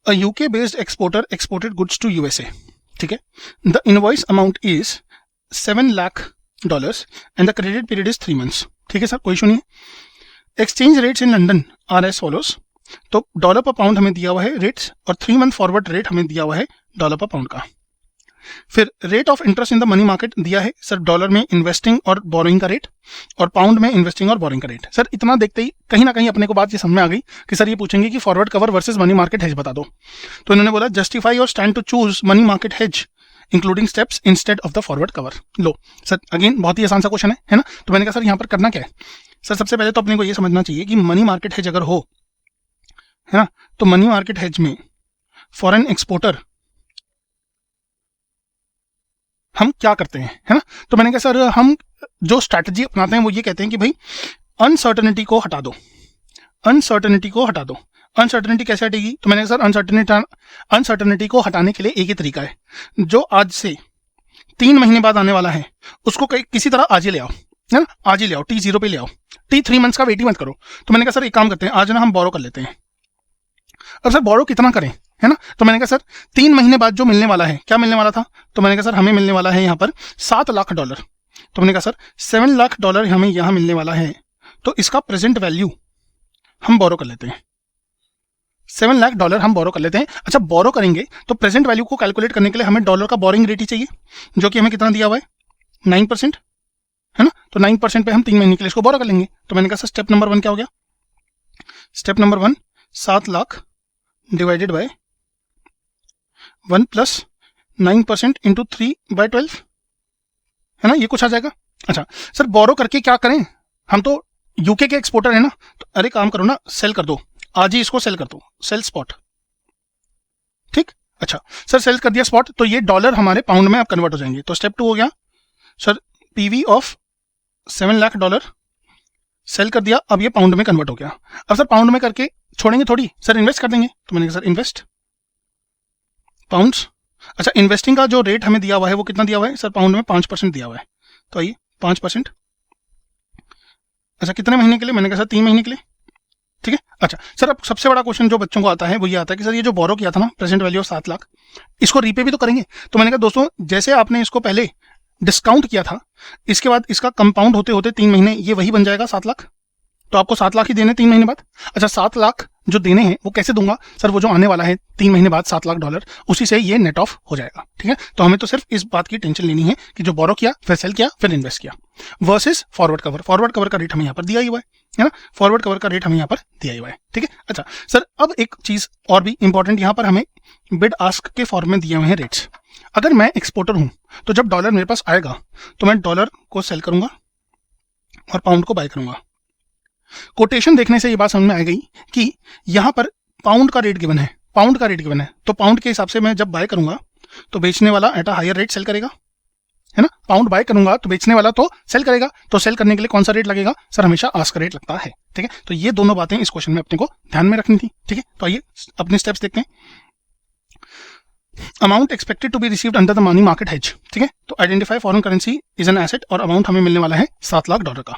a UK based exporter exported goods to USA, ठीक है। The invoice amount is $7 lakh and the credit period is 3 months, ठीक है सर, कोई इशू नहीं है। Exchange rates in London are as follows. तो डॉलर पर पाउंड हमें दिया हुआ है रेट्स, और 3 month फॉरवर्ड रेट हमें दिया हुआ है डॉलर पर पाउंड का। फिर rate of interest in the money market दिया है सर, डॉलर में इन्वेस्टिंग और बोरोइंग का रेट, और पाउंड में इन्वेस्टिंग और बोरोइंग का रेट। सर इतना देखते ही कहीं ना कहीं अपने को बात ये समझ में आ गई कि सर ये पूछेंगे कि forward cover versus money market hedge बता दो। तो इन्होंने बोला justify your stand to choose money market hedge including steps instead of the forward cover. लो सर, अगेन बहुत ही आसान सा क्वेश्चन है ना। तो मैंने कहा सर यहाँ पर करना क्या है सर, सबसे पहले तो अपने को ये समझना चाहिए कि मनी मार्केट हेज अगर हो, है ना, तो मनी मार्केट हेज में फॉरेन एक्सपोर्टर हम क्या करते हैं, है ना। तो मैंने कहा सर हम जो स्ट्रैटेजी अपनाते हैं वो ये कहते हैं कि भाई अनसर्टेनिटी को हटा दो, अनसर्टेनिटी को हटा दो। अनसर्टेनिटी कैसे हटेगी? तो मैंने कहा सर अनसर्टेनिटी को हटाने के लिए एक ही तरीका है, जो आज से 3 महीने बाद आने वाला है उसको किसी तरह आज ही ले आओ, है ना, आज ही ले आओ, T0 पे ले आओ, T3 मंथ्स का वेट ही मत करो। तो मैंने कहा सर एक काम करते हैं, आज ना हम बोरो कर लेते हैं। अब सर बोरो कितना करें, है ना। तो मैंने कहा सर 3 महीने बाद जो मिलने वाला है, क्या मिलने वाला था, तो मैंने कहा सर हमें मिलने वाला है यहाँ पर $7 लाख। तो मैंने कहा सर $7 लाख हमें यहाँ मिलने वाला है, तो इसका प्रेजेंट वैल्यू हम बोरो कर लेते हैं, $7 लाख हम बोरो कर लेते हैं। अच्छा बोरो करेंगे तो प्रेजेंट वैल्यू को कैलकुलेट करने के लिए हमें डॉलर का बोरिंग रेट ही चाहिए, जो कि हमें कितना दिया हुआ है 9%, है ना। तो 9% पे हम 3 महीने के लिए इसको बोरो कर लेंगे। तो मैंने कहा सर स्टेप नंबर 1 क्या हो गया, step number 1 7 lakh divided by 1 plus 9% into 3/12, है ना, ये कुछ आ जाएगा। अच्छा सर बोरो करके क्या करें, हम तो यूके के एक्सपोर्टर है ना, तो अरे काम करो ना, सेल कर दो, आज ही इसको सेल कर दो, सेल स्पॉट, ठीक। अच्छा सर सेल कर दिया स्पॉट, तो ये डॉलर हमारे पाउंड में अब कन्वर्ट हो जाएंगे। तो स्टेप 2 हो गया sir PV of $7 lakh sell कर दिया, अब ये पाउंड में कन्वर्ट हो गया। अब सर पाउंड में करके छोड़ेंगे थोड़ी, सर इन्वेस्ट कर देंगे। तो मैंने कहा सर इन्वेस्ट पाउंड्स। अच्छा इन्वेस्टिंग का जो रेट हमें दिया हुआ है वो कितना दिया हुआ है, सर पाउंड में 5% दिया हुआ है। तो आइए 5%, अच्छा कितने महीने के लिए, मैंने कहा सर 3 महीने के लिए, ठीक है। अच्छा सर अब सबसे बड़ा क्वेश्चन जो बच्चों को आता है वो ये आता है कि सर ये जो बोरो किया था ना प्रेजेंट वैल्यू ऑफ 7 लाख, इसको रीपे भी तो करेंगे। तो मैंने कहा दोस्तों जैसे आपने इसको पहले डिस्काउंट किया था, इसके बाद इसका कंपाउंड होते होते 3 महीने ये वही बन जाएगा 7 लाख, तो आपको 7 लाख ही देने 3 महीने बाद। अच्छा 7 लाख जो देने हैं वो कैसे दूंगा, सर वो जो आने वाला है 3 महीने बाद $7 लाख, उसी से ये नेट ऑफ हो जाएगा, ठीक है। तो हमें तो सिर्फ इस बात की टेंशन लेनी है कि जो बोरो किया फिर सेल किया फिर इन्वेस्ट किया, वर्सेस फॉरवर्ड कवर का रेट हमें यहाँ पर दिया ही हुआ है ना, फॉरवर्ड कवर का रेट हमें यहाँ पर दिया ही हुआ है, ठीक है। अच्छा सर अब एक चीज और भी इंपॉर्टेंट, यहाँ पर हमें बिड आस्क के फॉर्म में दिए हुए हैं रेट्स। अगर मैं एक्सपोर्टर हूं तो जब डॉलर मेरे पास आएगा तो मैं डॉलर को सेल करूंगा और पाउंड को बाय करूंगा। कोटेशन देखने से ये बात समझ में आ गई कि यहाँ पर पाउंड का रेट गिवन है, पाउंड का रेट गिवन है, तो पाउंड के हिसाब से मैं जब बाय करूंगा तो बेचने वाला at a higher rate sell करेगा, है ना। पाउंड बाय करूंगा तो बेचने वाला तो सेल करेगा, तो सेल करने के लिए कौन सा रेट लगेगा, सर हमेशा आस्क रेट लगता है, ठीक है। तो ये दोनों बातें इस क्वेश्चन में अपने को ध्यान में रखनी थी, ठीक है। तो आइए अपने स्टेप्स देखते हैं। Amount expected to be received under the money market hedge, ठीक है। तो identify foreign currency is an asset, और अमाउंट हमें मिलने वाला है $7 लाख का।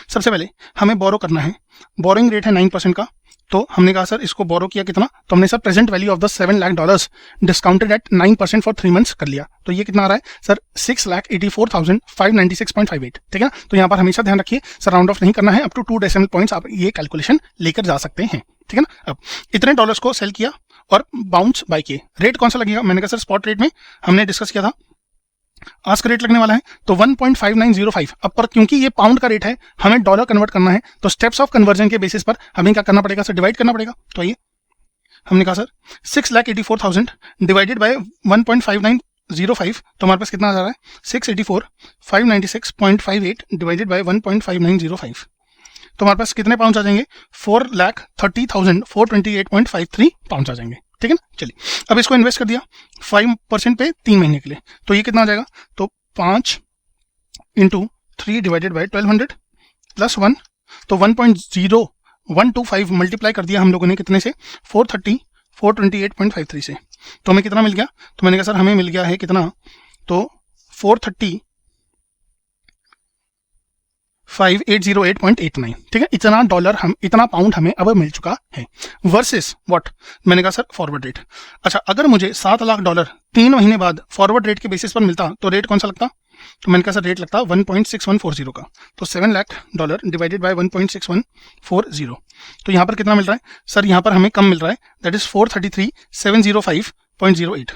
सबसे पहले हमें बोरो करना है, बोरोइंग रेट है 9% का, तो हमने कहा सर इसको बोरो किया कितना, तो हमने sir present value of the $7 lakh discounted eight 9% for 3 months कर लिया, तो ये कितना आ रहा है सर 6,84,596.58, ठीक है ना। तो यहाँ पर हमेशा ध्यान रखिए सर राउंड ऑफ नहीं करना है, अप टू 2 डेसिमल पॉइंट्स आप ये कैलकुलेशन लेकर जा सकते हैं, ठीक है ना। अब इतने डॉलर्स को सेल किया और बाउंस बाय किए, रेट कौन सा लगेगा, मैंने कहा सर स्पॉट रेट में हमने डिस्कस किया था आस्क रेट लगने वाला है, तो 1.5905। अब पर क्योंकि ये पाउंड का रेट है हमें डॉलर कन्वर्ट करना है, तो स्टेप्स ऑफ कन्वर्जन के बेसिस पर हमें क्या करना पड़ेगा सर, डिवाइड करना पड़ेगा। तो आइए हमने कहा सर 6,84,000 डिवाइडेड बाय 1.5905, तो हमारे पास कितना आ जा रहा है 684,596.58 डिवाइडेड बाय 1.5905, तो हमारे पास कितने पाउंड आ जाएंगे 4,30,428.53 पाउंड आ जाएंगे, ठीक है ना। चलिए अब इसको इन्वेस्ट कर दिया 5% पे 3 महीने के लिए, तो ये कितना आ जाएगा, तो 5 × 3 डिवाइडेड बाय 1200 प्लस 1, तो 1.0125 मल्टीप्लाई कर दिया हम लोगों ने कितने से 428.53 से, तो हमें कितना मिल गया, तो मैंने कहा सर हमें मिल गया है कितना, तो 430,508.89, ठीक है। इतना डॉलर हम इतना पाउंड हमें अब मिल चुका है, वर्सेस व्हाट, मैंने कहा सर फॉरवर्ड रेट। अच्छा अगर मुझे $7 लाख 3 महीने बाद फॉरवर्ड रेट के बेसिस पर मिलता तो रेट कौन सा लगता, तो मैंने कहा सर रेट लगता 1.6140 का, तो $7 लाख डिवाइडेड बाय 1.6140, तो यहाँ पर कितना मिल रहा है सर, यहाँ पर हमें कम मिल रहा है, दैट इज 433,705.08,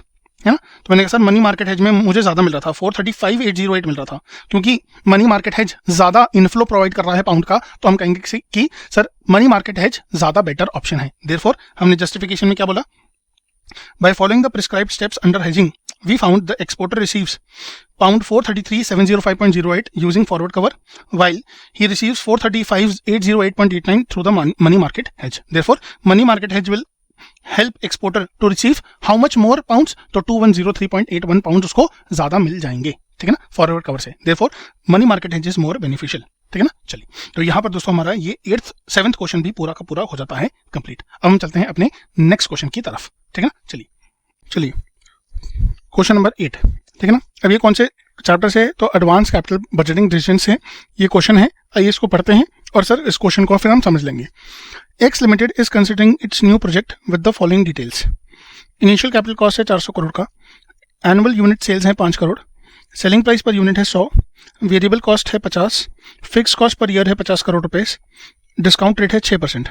है ना। तो मैंने कहा सर मनी मार्केट हेज में मुझे ज्यादा मिल रहा था, 435,808 मिल रहा था, क्योंकि मनी मार्केट हेज ज्यादा इनफ्लो प्रोवाइड कर रहा है पाउंड का, तो हम कहेंगे कि सर मनी मार्केट हेज ज्यादा बेटर ऑप्शन है। देयरफॉर हमने जस्टिफिकेशन में क्या बोला, by following the prescribed steps under hedging we found the exporter receives pound 433,705.08 using forward cover, while he receives 435,808.89 through the money market hedge. Therefore money market hedge will help exporter to receive how much more pounds, तो 2103.81 पाउंड उसको ज्यादा मिल जाएंगे, ठीक है ना, फॉरवर्ड कवर से। Therefore money market hedge is more beneficial, ठीक है ना। चलिए, तो यहाँ पर दोस्तों हमारा ये 7th क्वेश्चन भी पूरा का पूरा हो जाता है कंप्लीट। अब हम चलते हैं अपने नेक्स्ट क्वेश्चन की तरफ, ठीक है ना। चलिए क्वेश्चन नंबर 8, ठीक है ना। अब ये कौन से चैप्टर से है, तो एडवांस कैपिटल बजटिंग डिसीजन से ये क्वेश्चन है। आइए इसको पढ़ते हैं और सर इस क्वेश्चन को फिर हम समझ लेंगे। X limited is considering it's new project with the following details. Initial capital cost है 400 करोड़ का, एनुअल यूनिट सेल्स है 5 crore, selling price per unit है 100, वेरिएबल कॉस्ट है 50, फिक्स कॉस्ट पर ईयर है 50 करोड़ रुपए, डिस्काउंट रेट है 6%।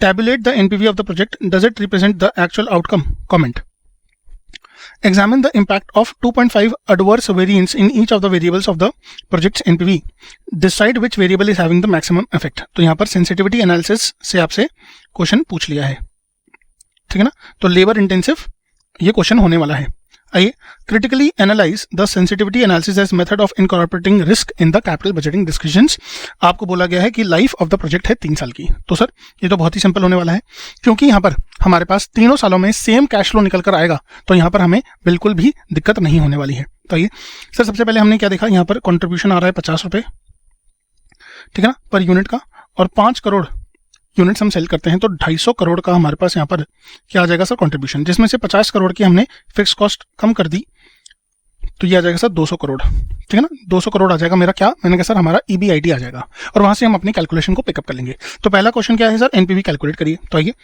Tabulate the NPV of the project, does it represent the actual outcome? Comment. Examine the impact of 2.5 adverse variance in each of the variables of the project's NPV. Decide which variable is having the maximum effect. तो यहाँ पर sensitivity analysis से आपसे क्वेश्चन पूछ लिया है, ठीक है ना। तो लेबर इंटेंसिव ये क्वेश्चन होने वाला है। आइए, critically analyse the sensitivity analysis as method of incorporating risk in the capital budgeting discussions. आपको बोला गया है कि लाइफ ऑफ द प्रोजेक्ट है 3 साल की। तो सर ये तो बहुत ही सिंपल होने वाला है, क्योंकि यहाँ पर हमारे पास तीनों सालों में सेम कैश फ्लो निकल कर आएगा, तो यहाँ पर हमें बिल्कुल भी दिक्कत नहीं होने वाली है। तो आइए सर, सबसे पहले हमने क्या देखा, यहाँ पर कॉन्ट्रीब्यूशन आ रहा है 50 रुपये, ठीक है ना, पर यूनिट का, और 5 करोड़ यूनिट्स हम सेल करते हैं, तो 250 करोड़ का हमारे पास यहाँ पर क्या आ जाएगा सर, कंट्रीब्यूशन, जिसमें से 50 करोड़ की हमने फिक्स कॉस्ट कम कर दी, तो ये आ जाएगा सर 200 करोड़, ठीक है ना। 200 करोड़ आ जाएगा मेरा क्या, मैंने कहा सर हमारा EBIT आ जाएगा, और वहां से हम अपनी कैलकुलेशन को पिकअप कर लेंगे। तो पहला क्वेश्चन क्या है सर, एनपीवी कैलकुलेट करिए। तो आइए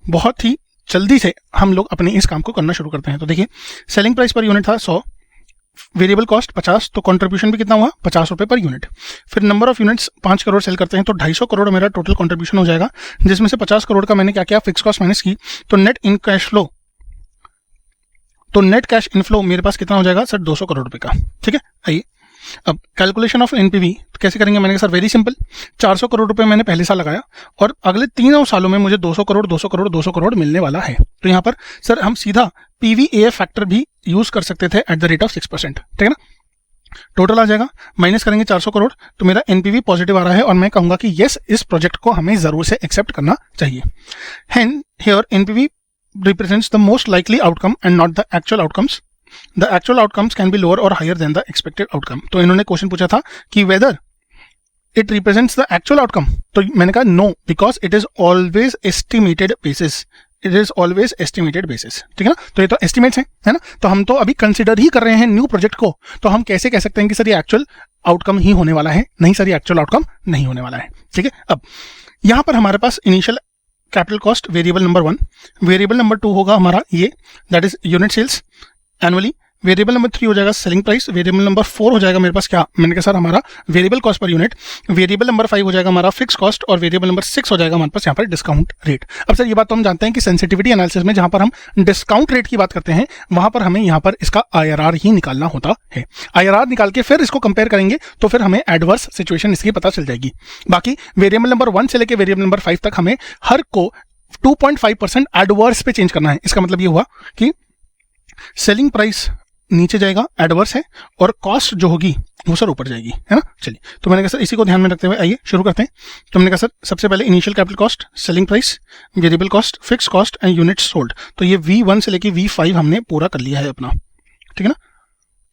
बहुत ही जल्दी से हम लोग अपने इस काम को करना शुरू करते हैं। तो देखिए, सेलिंग प्राइस पर यूनिट था 100, वेरिएबल कॉस्ट 50, तो कंट्रीब्यूशन भी कितना हुआ, 50 रुपए पर यूनिट। फिर number of units 5 crore sell करते हैं, तो 250 करोड़ मेरा टोटल कंट्रीब्यूशन हो जाएगा, जिसमें से 50 करोड़ का मैंने क्या किया, फिक्स कॉस्ट माइनस की, तो नेट इन कैश फ्लो, तो नेट कैश इनफ्लो मेरे पास कितना हो जाएगा सर, 200 करोड़ रुपए का, ठीक है। आइए अब कैलकुलेशन ऑफ एनपीवी कैसे करेंगे, मैंने कहा सर वेरी सिंपल, 400 करोड़ रुपए मैंने पहले साल लगाया, और अगले 3 सालों में मुझे 200 करोड़ 200 करोड़ 200 करोड़ मिलने वाला है। तो यहाँ पर सर हम सीधा PVAF फैक्टर भी यूज कर सकते थे एट द रेट ऑफ 6%, ठीक है ना। टोटल आ जाएगा, माइनस करेंगे 400 करोड़, तो मेरा एनपीवी पॉजिटिव आ रहा है, और मैं कहूंगा कि यस, इस प्रोजेक्ट को हमें जरूर से एक्सेप्ट करना चाहिए। हेन here NPV represents the most likely outcome and not the actual outcomes. The actual outcomes can be lower or higher than the expected outcome. तो इन्होंने क्वेश्चन पूछा था कि whether it represents the actual outcome, तो मैंने कहा no, because it is always estimated basis. It is always estimated basis, ठीक है ना। तो ये तो एस्टिमेट्स है ना। तो हम तो अभी कंसिडर ही कर रहे हैं न्यू प्रोजेक्ट को, तो हम कैसे कह सकते हैं कि सर ये एक्चुअल आउटकम ही होने वाला है? नहीं सर, ये एक्चुअल आउटकम नहीं होने वाला है, ठीक है। अब यहाँ पर हमारे पास initial capital cost variable number 1, variable number 2 होगा हमारा ये, that is unit sales annually, variable number 3 हो जाएगा सेलिंग प्राइस, वेरिएबल नंबर 4 हो जाएगा मेरे पास क्या, मैंने कहा सर हमारा variable cost per unit, variable number 5 हो जाएगा हमारा फिक्स कॉस्ट, और वेरिएबल नंबर 6 हो जाएगा हमारे पास यहाँ पर डिस्काउंट रेट। अब सर ये बात तो हम जानते हैं कि सेंसिटिविटी एनालिसिस में जहां पर हम डिस्काउंट रेट की बात करते हैं, वहां पर हमें यहाँ पर इसका IRR ही निकालना होता है। IRR निकाल के फिर इसको कंपेयर करेंगे, तो फिर हमें एडवर्स सिचुएशन इसकी पता चल जाएगी। बाकी वेरिएबल नंबर 1 से लेकर वेरिएबल नंबर 5 तक हमें हर को 2.5% एडवर्स पे चेंज करना है। इसका मतलब ये हुआ कि सेलिंग प्राइस नीचे जाएगा, एडवर्स है, और कॉस्ट जो होगी वो सर ऊपर जाएगी, है ना। चलिए, तो मैंने कहा सर इसी को ध्यान में रखते हुए आइए शुरू करते हैं। तो मैंने कहा सर सबसे पहले initial capital cost, selling price, variable cost, fix cost and unit sold, तो ये V1 से लेके V5 हमने पूरा कर लिया है अपना, ठीक है ना।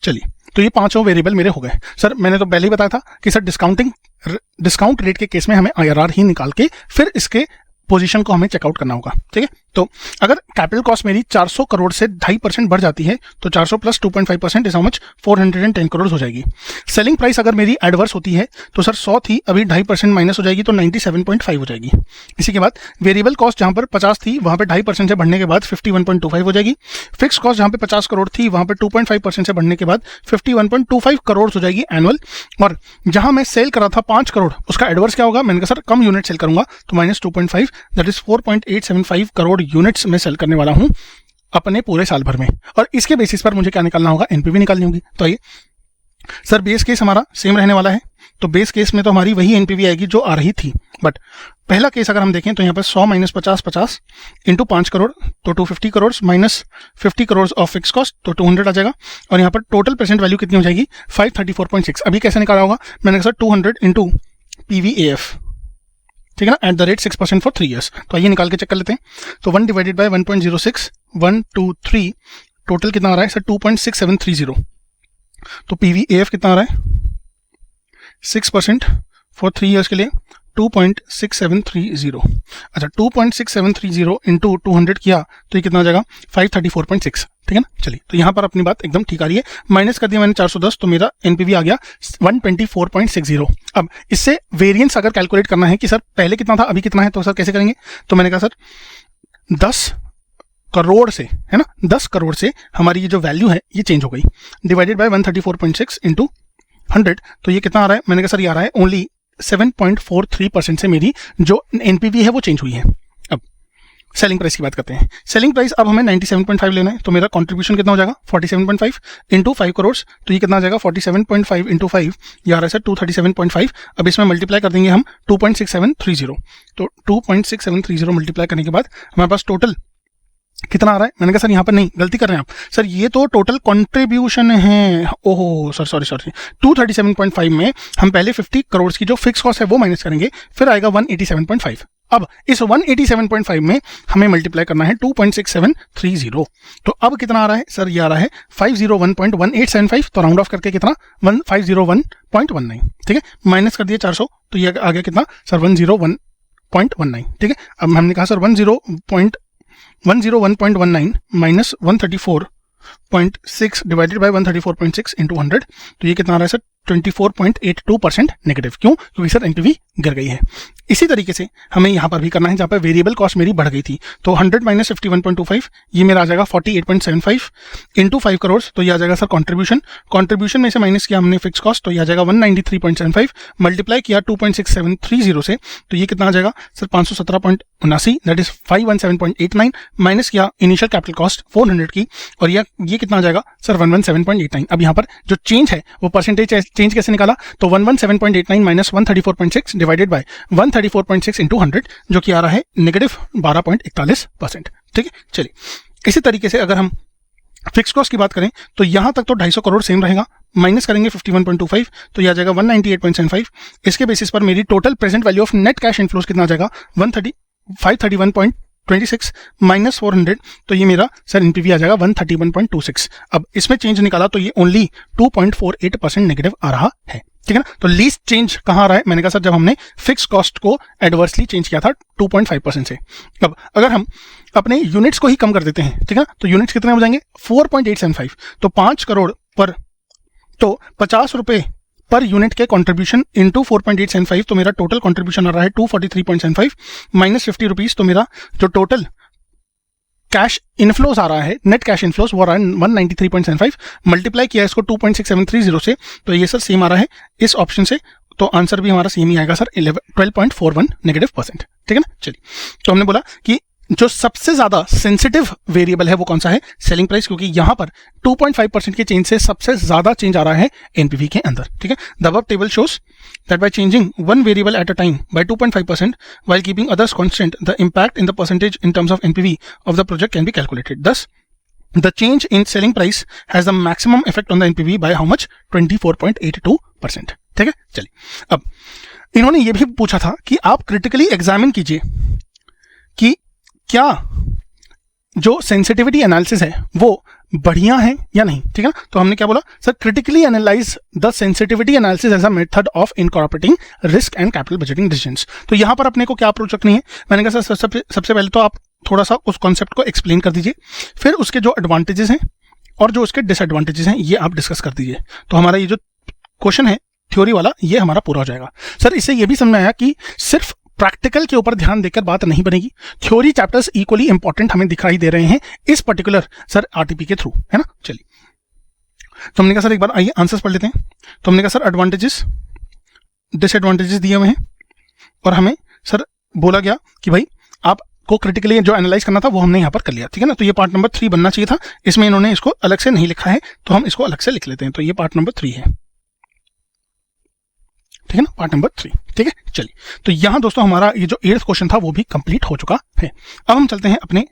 चलिए, तो ये 5 वेरिएबल मेरे हो गए। सर मैंने तो पहले ही बताया था कि सर डिस्काउंट रेट के केस में हमें IRR ही निकाल के फिर इसके पोजीशन को हमें चेकआउट करना होगा, ठीक है। तो अगर कैपिटल कॉस्ट मेरी 400 करोड़ से 2.5% बढ़ जाती है, तो 400 plus 2.5% is how much, 410 crore हो जाएगी। सेलिंग प्राइस अगर मेरी एडवर्स होती है, तो सर 100 थी, अभी 2.5% माइनस हो जाएगी, तो 97.5 हो जाएगी। इसी के बाद वेरिएबल कॉस्ट जहां पर 50 थी, वहां पर 2.5% से बढ़ने के बाद 51.25 हो जाएगी। फिक्स कॉस्ट जहां पे 50 करोड़ थी, वहां पर 2.5% से बढ़ने के बाद 51.25 करोड़ हो जाएगी एनुअल। और जहां मैं सेल कर रहा था 5 करोड़, उसका एडवर्स क्या होगा, मैंने कहा सर कम यूनिट सेल करूंगा, तो -2.5, दैट इज 4.875 करोड़ यूनिट्स में सेल करने वाला हूं अपने पूरे साल भर में। और इसके बेसिस पर मुझे क्या निकालना होगा, एनपीवी निकालनी होगी। तो आइए सर, बेस केस हमारा सेम रहने वाला है, तो बेस केस में तो हमारी वही एनपीवी आएगी जो आ रही थी, बट पहला केस अगर हम देखें तो यहाँ पर 100 माइनस 50 इंटू 5 करोड़, तो 250 crore minus 50 crore of fix cost, तो 200 आ जाएगा। और यहाँ पर टोटल प्रेजेंट वैल्यू कितनी हो जाएगी, 534.6। अभी कैसे निकाला होगा, मैंने कहा सर 200 इंटू PVAF, ठीक है ना, at the rate 6% for 3 years। तो आइए निकाल के चेक कर लेते हैं। तो 1 डिवाइडेड बाय 1.06, 1 2 3, टोटल कितना आ रहा है सर 2.6730। तो PVAF कितना आ रहा है 6% फॉर 3 years के लिए 2.6730। अच्छा 2.6730 इंटू 200 किया तो ये कितना आ जाएगा 534.6। ठीक है ना, चलिए तो यहाँ पर अपनी बात एकदम ठीक आ रही है। माइनस कर दिया मैंने 410 तो मेरा एनपीवी आ गया 124.60। अब इससे वेरिएंस अगर कैलकुलेट करना है कि सर पहले कितना था अभी कितना है, तो सर कैसे करेंगे, तो मैंने कहा सर 10 करोड़ से, है ना, 10 करोड़ से हमारी ये जो वैल्यू है ये चेंज हो गई, डिवाइडेड बाय 134.6 इंटू 100। तो ये कितना आ रहा है, मैंने कहा सर ये आ रहा है ओनली 7.43% से मेरी जो एनपीवी है वो चेंज हुई है। अब सेलिंग प्राइस की बात करते हैं। सेलिंग प्राइस अब हमें 97.5 लेना है, तो मेरा कंट्रीब्यूशन कितना हो जाएगा 47.5 इंटू 5 करोड़। तो ये कितना आ जाएगा 47.5 इंटू 5, ये आ रहा है सर 237.5। अब इसमें मल्टीप्लाई कर देंगे हम 2.6730। तो 2.6730 मल्टीप्लाई करने के बाद हमारे पास टोटल कितना आ रहा है, मैंने कहा सर यहाँ पर नहीं, गलती कर रहे हैं आप सर, ये तो टोटल कंट्रीब्यूशन है। ओहो सर सॉरी 237.5 में हम पहले 50 करोड़ की जो फिक्स कॉस्ट है वो माइनस करेंगे, फिर आएगा 187.5। अब इस 187.5 में हमें मल्टीप्लाई करना है 2.6730। तो अब कितना आ रहा है सर, ये आ रहा है 501.1875। तो राउंड ऑफ करके कितना 501.19। ठीक है, माइनस कर दिए 400 तो ये आ गया कितना सर 101.19। ठीक है, अब हमने कहा sir 101.19 minus 134.6 divided by 134.6 into 100। तो ये कितना आ रहा है सर 24.82% नेगेटिव। क्यों, क्योंकि सर एनपीवी गिर गई है। इसी तरीके से हमें यहाँ पर भी करना है, जहाँ पर वेरिएबल कॉस्ट मेरी बढ़ गई थी। तो 100 माइनस 51.25 ये मेरा आ जाएगा 48.75 इंटू 5 करोड़। तो ये आ जाएगा सर कंट्रीब्यूशन में से माइनस किया हमने फिक्स कॉस्ट, तो ये आ जाएगा 193.75 मल्टीप्लाई किया 2.6730 से, तो ये कितना आ जाएगा सर 517.79, दैट इज 517.89 माइनस किया इनिशियल कैपिटल कॉस्ट 400 की, और ये कितना आ जाएगा सर 117.89। अब यहाँ पर जो चेंज है वो परसेंटेज चेंज कैसे निकाला, तो 117.89 माइनस 134.6 डिवाइडेड बाय 134.6 इंटू 100, जो कि आ रहा है नेगेटिव 12.41%। ठीक है, चलिए इसी तरीके से अगर हम फिक्स कॉस्ट की बात करें तो यहां तक तो 250 करोड़ सेम रहेगा, माइनस करेंगे 51.25 तो यह आ जाएगा 198.75। इसके बेसिस पर मेरी total present value of net cash inflows कितना आ जाएगा 531.26 माइनस 400, तो ये मेरा सर एनपीवी आ जाएगा 131.26। अब इसमें चेंज निकाला तो ये ओनली 2.48% नेगेटिव आ रहा है। ठीक है ना, तो लीस्ट चेंज कहाँ आ रहा है, मैंने कहा सर जब हमने फिक्स कॉस्ट को एडवर्सली चेंज किया था 2.5% से। अब अगर हम अपने यूनिट्स को ही कम कर देते हैं, ठीक है ना, तो यूनिट्स कितने हो जाएंगे 4.875। तो 5 करोड़ पर, तो 50 रुपए पर यूनिट के कंट्रीब्यूशन इंटू 4.875, तो मेरा टोटल कंट्रीब्यूशन आ रहा है 243.75 माइनस 50 रुपीज। तो मेरा जो टोटल कैश इनफ्लोज आ रहा है, नेट कैश इनफ्लोज वो आ रहा है 193.75, मल्टीप्लाई किया इसको 2.6730 से, तो ये सर सेम आ रहा है इस ऑप्शन से। तो आंसर भी हमारा सेम ही आएगा सर 12.41 नेगेटिव %। ठीक है ना, चलिए तो हमने बोला कि जो सबसे ज्यादा सेंसिटिव वेरिएबल है वो कौन सा है, सेलिंग प्राइस, क्योंकि यहां पर 2.5% के चेंज से सबसे ज्यादा चेंज आ रहा है एनपीवी के अंदर। ठीक है, the above table shows that by changing one variable at a time by 2.5% while keeping others constant, the impact in the percentage in terms of NPV of the project can be calculated. Thus, the change in selling price has the maximum effect on the NPV by how much 24.82%. ठीक है, चलिए अब इन्होंने ये भी पूछा था कि आप क्रिटिकली एग्जामिन कीजिए कि क्या जो सेंसिटिविटी एनालिसिस है वो बढ़िया है या नहीं। ठीक है ना, तो हमने क्या बोला sir, critically analyse the sensitivity analysis as a method of incorporating risk and capital budgeting decisions. तो यहां पर अपने को क्या अप्रोच रखनी है, मैंने कहा सर सबसे पहले तो आप थोड़ा सा उस कॉन्सेप्ट को एक्सप्लेन कर दीजिए, फिर उसके जो एडवांटेजेस हैं और जो उसके डिसएडवांटेजेस हैं ये आप डिस्कस कर दीजिए। तो हमारा ये जो क्वेश्चन है थ्योरी वाला ये हमारा पूरा हो जाएगा। सर इससे ये भी समझ में आया कि सिर्फ प्रैक्टिकल के ऊपर ध्यान देकर बात नहीं बनेगी, थ्योरी चैप्टर्स इक्वली इंपॉर्टेंट हमें दिखाई दे रहे हैं इस पर्टिकुलर सर आरटीपी के थ्रू, है ना। चलिए तो हमने कहा सर एक बार आइए आंसर्स पढ़ लेते हैं। तो हमने कहा सर एडवांटेजेस डिसएडवांटेजेस दिए हुए हैं और हमें सर बोला गया कि भाई आपको क्रिटिकली जो एनालाइज करना था वो हमने यहाँ पर कर लिया। ठीक है ना, तो ये पार्ट नंबर 3 बनना चाहिए था, इसमें इन्होंने इसको अलग से नहीं लिखा है तो हम इसको अलग से लिख लेते हैं। तो ये पार्ट नंबर 3 है, ठीक है ना, पार्ट नंबर 3। ठीक है, चलिए तो यहां दोस्तों हमारा ये जो 8th क्वेश्चन था वो भी कंप्लीट हो चुका है। अब हम चलते हैं अपने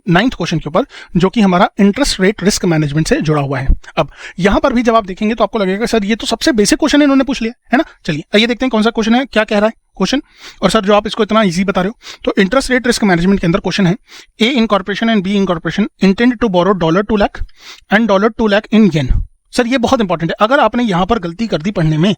9th क्वेश्चन के ऊपर, जो कि हमारा इंटरेस्ट रेट रिस्क मैनेजमेंट से जुड़ा हुआ है। अब यहां पर भी जब आप देखेंगे तो आपको लगेगा सर ये तो सबसे बेसिक क्वेश्चन इन्होंने पूछ लिया है ना। चलिए आइए देखते हैं कौन सा क्वेश्चन है, क्या कह रहा है क्वेश्चन। और सर जो आप इसको इतना इजी बता रहे हो, तो इंटरेस्ट रेट रिस्क मैनेजमेंट के अंदर क्वेश्चन है, A incorporation and B incorporation intend to borrow $2 lakh and $2 lakh in yen. Sir ये बहुत इंपॉर्टेंट है, अगर आपने यहां पर गलती कर दी पढ़ने में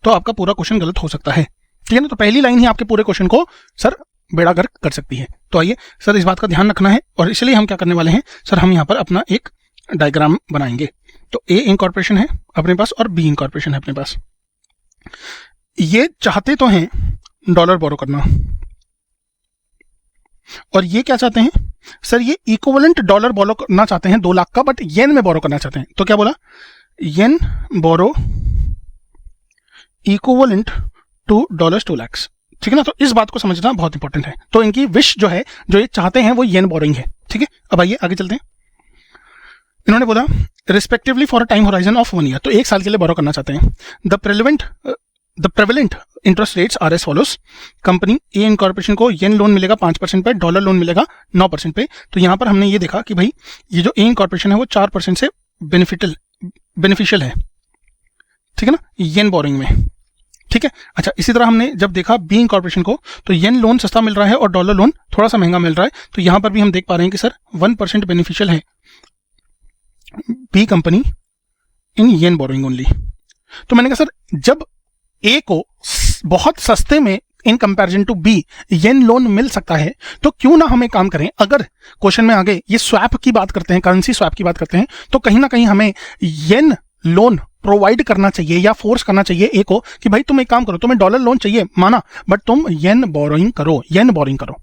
तो आपका पूरा क्वेश्चन गलत हो सकता है, ठीक है ना। तो पहली लाइन ही आपके पूरे क्वेश्चन को सर बेड़ा गर्क कर सकती है। तो आइए सर इस बात का ध्यान रखना है, और इसलिए हम क्या करने वाले हैं सर, हम यहाँ पर अपना एक डायग्राम बनाएंगे। तो ए इनकॉर्पोरेशन है अपने पास और बी इनकॉर्पोरेशन है अपने पास। ये चाहते तो हैं डॉलर बोरो करना, और ये क्या चाहते हैं सर, ये इक्विवेलेंट डॉलर बोरो करना चाहते हैं 2 लाख का, बट येन में बोरो करना चाहते हैं। तो क्या बोला, येन बोरो इक्विवेलेंट टू $2 lakhs, ठीक है ना। तो इस बात को समझना बहुत इंपॉर्टेंट है। तो इनकी विश जो है, जो ये चाहते हैं, वो येन बोरिंग है, ठीक है। अब आइए आगे चलते हैं। इन्होंने बोला respectively for a time horizon of 1 year, तो 1 साल के लिए बोरो करना चाहते हैं। The prevalent interest rates are as follows. Company A incorporation को येन लोन मिलेगा 5% पे, डॉलर लोन मिलेगा 9% पे। तो यहां पर हमने ये देखा कि भाई ये जो ए इनकॉर्पोरेशन है वो 4% से बेनिफिशियल है, ठीक है ना, येन बोरिंग में, ठीक है। अच्छा, इसी तरह हमने जब देखा बी इनकॉर्पोरेशन को, तो येन लोन सस्ता मिल रहा है और डॉलर लोन थोड़ा सा महंगा मिल रहा है। तो यहां पर भी हम देख पा रहे हैं कि सर 1% बेनिफिशियल है B company in yen borrowing only. तो मैंने कहा सर जब ए को बहुत सस्ते में in comparison to B yen loan मिल सकता है, तो क्यों ना हम एक काम करें, अगर क्वेश्चन में आगे ये स्वैप की बात करते हैं, करेंसी स्वैप की बात करते हैं, तो कहीं ना कहीं हमें येन लोन प्रोवाइड करना चाहिए या फोर्स करना चाहिए ए को कि भाई तुम एक काम करो, तुम्हें डॉलर लोन चाहिए माना, बट तुम येन बोरोइंग करो,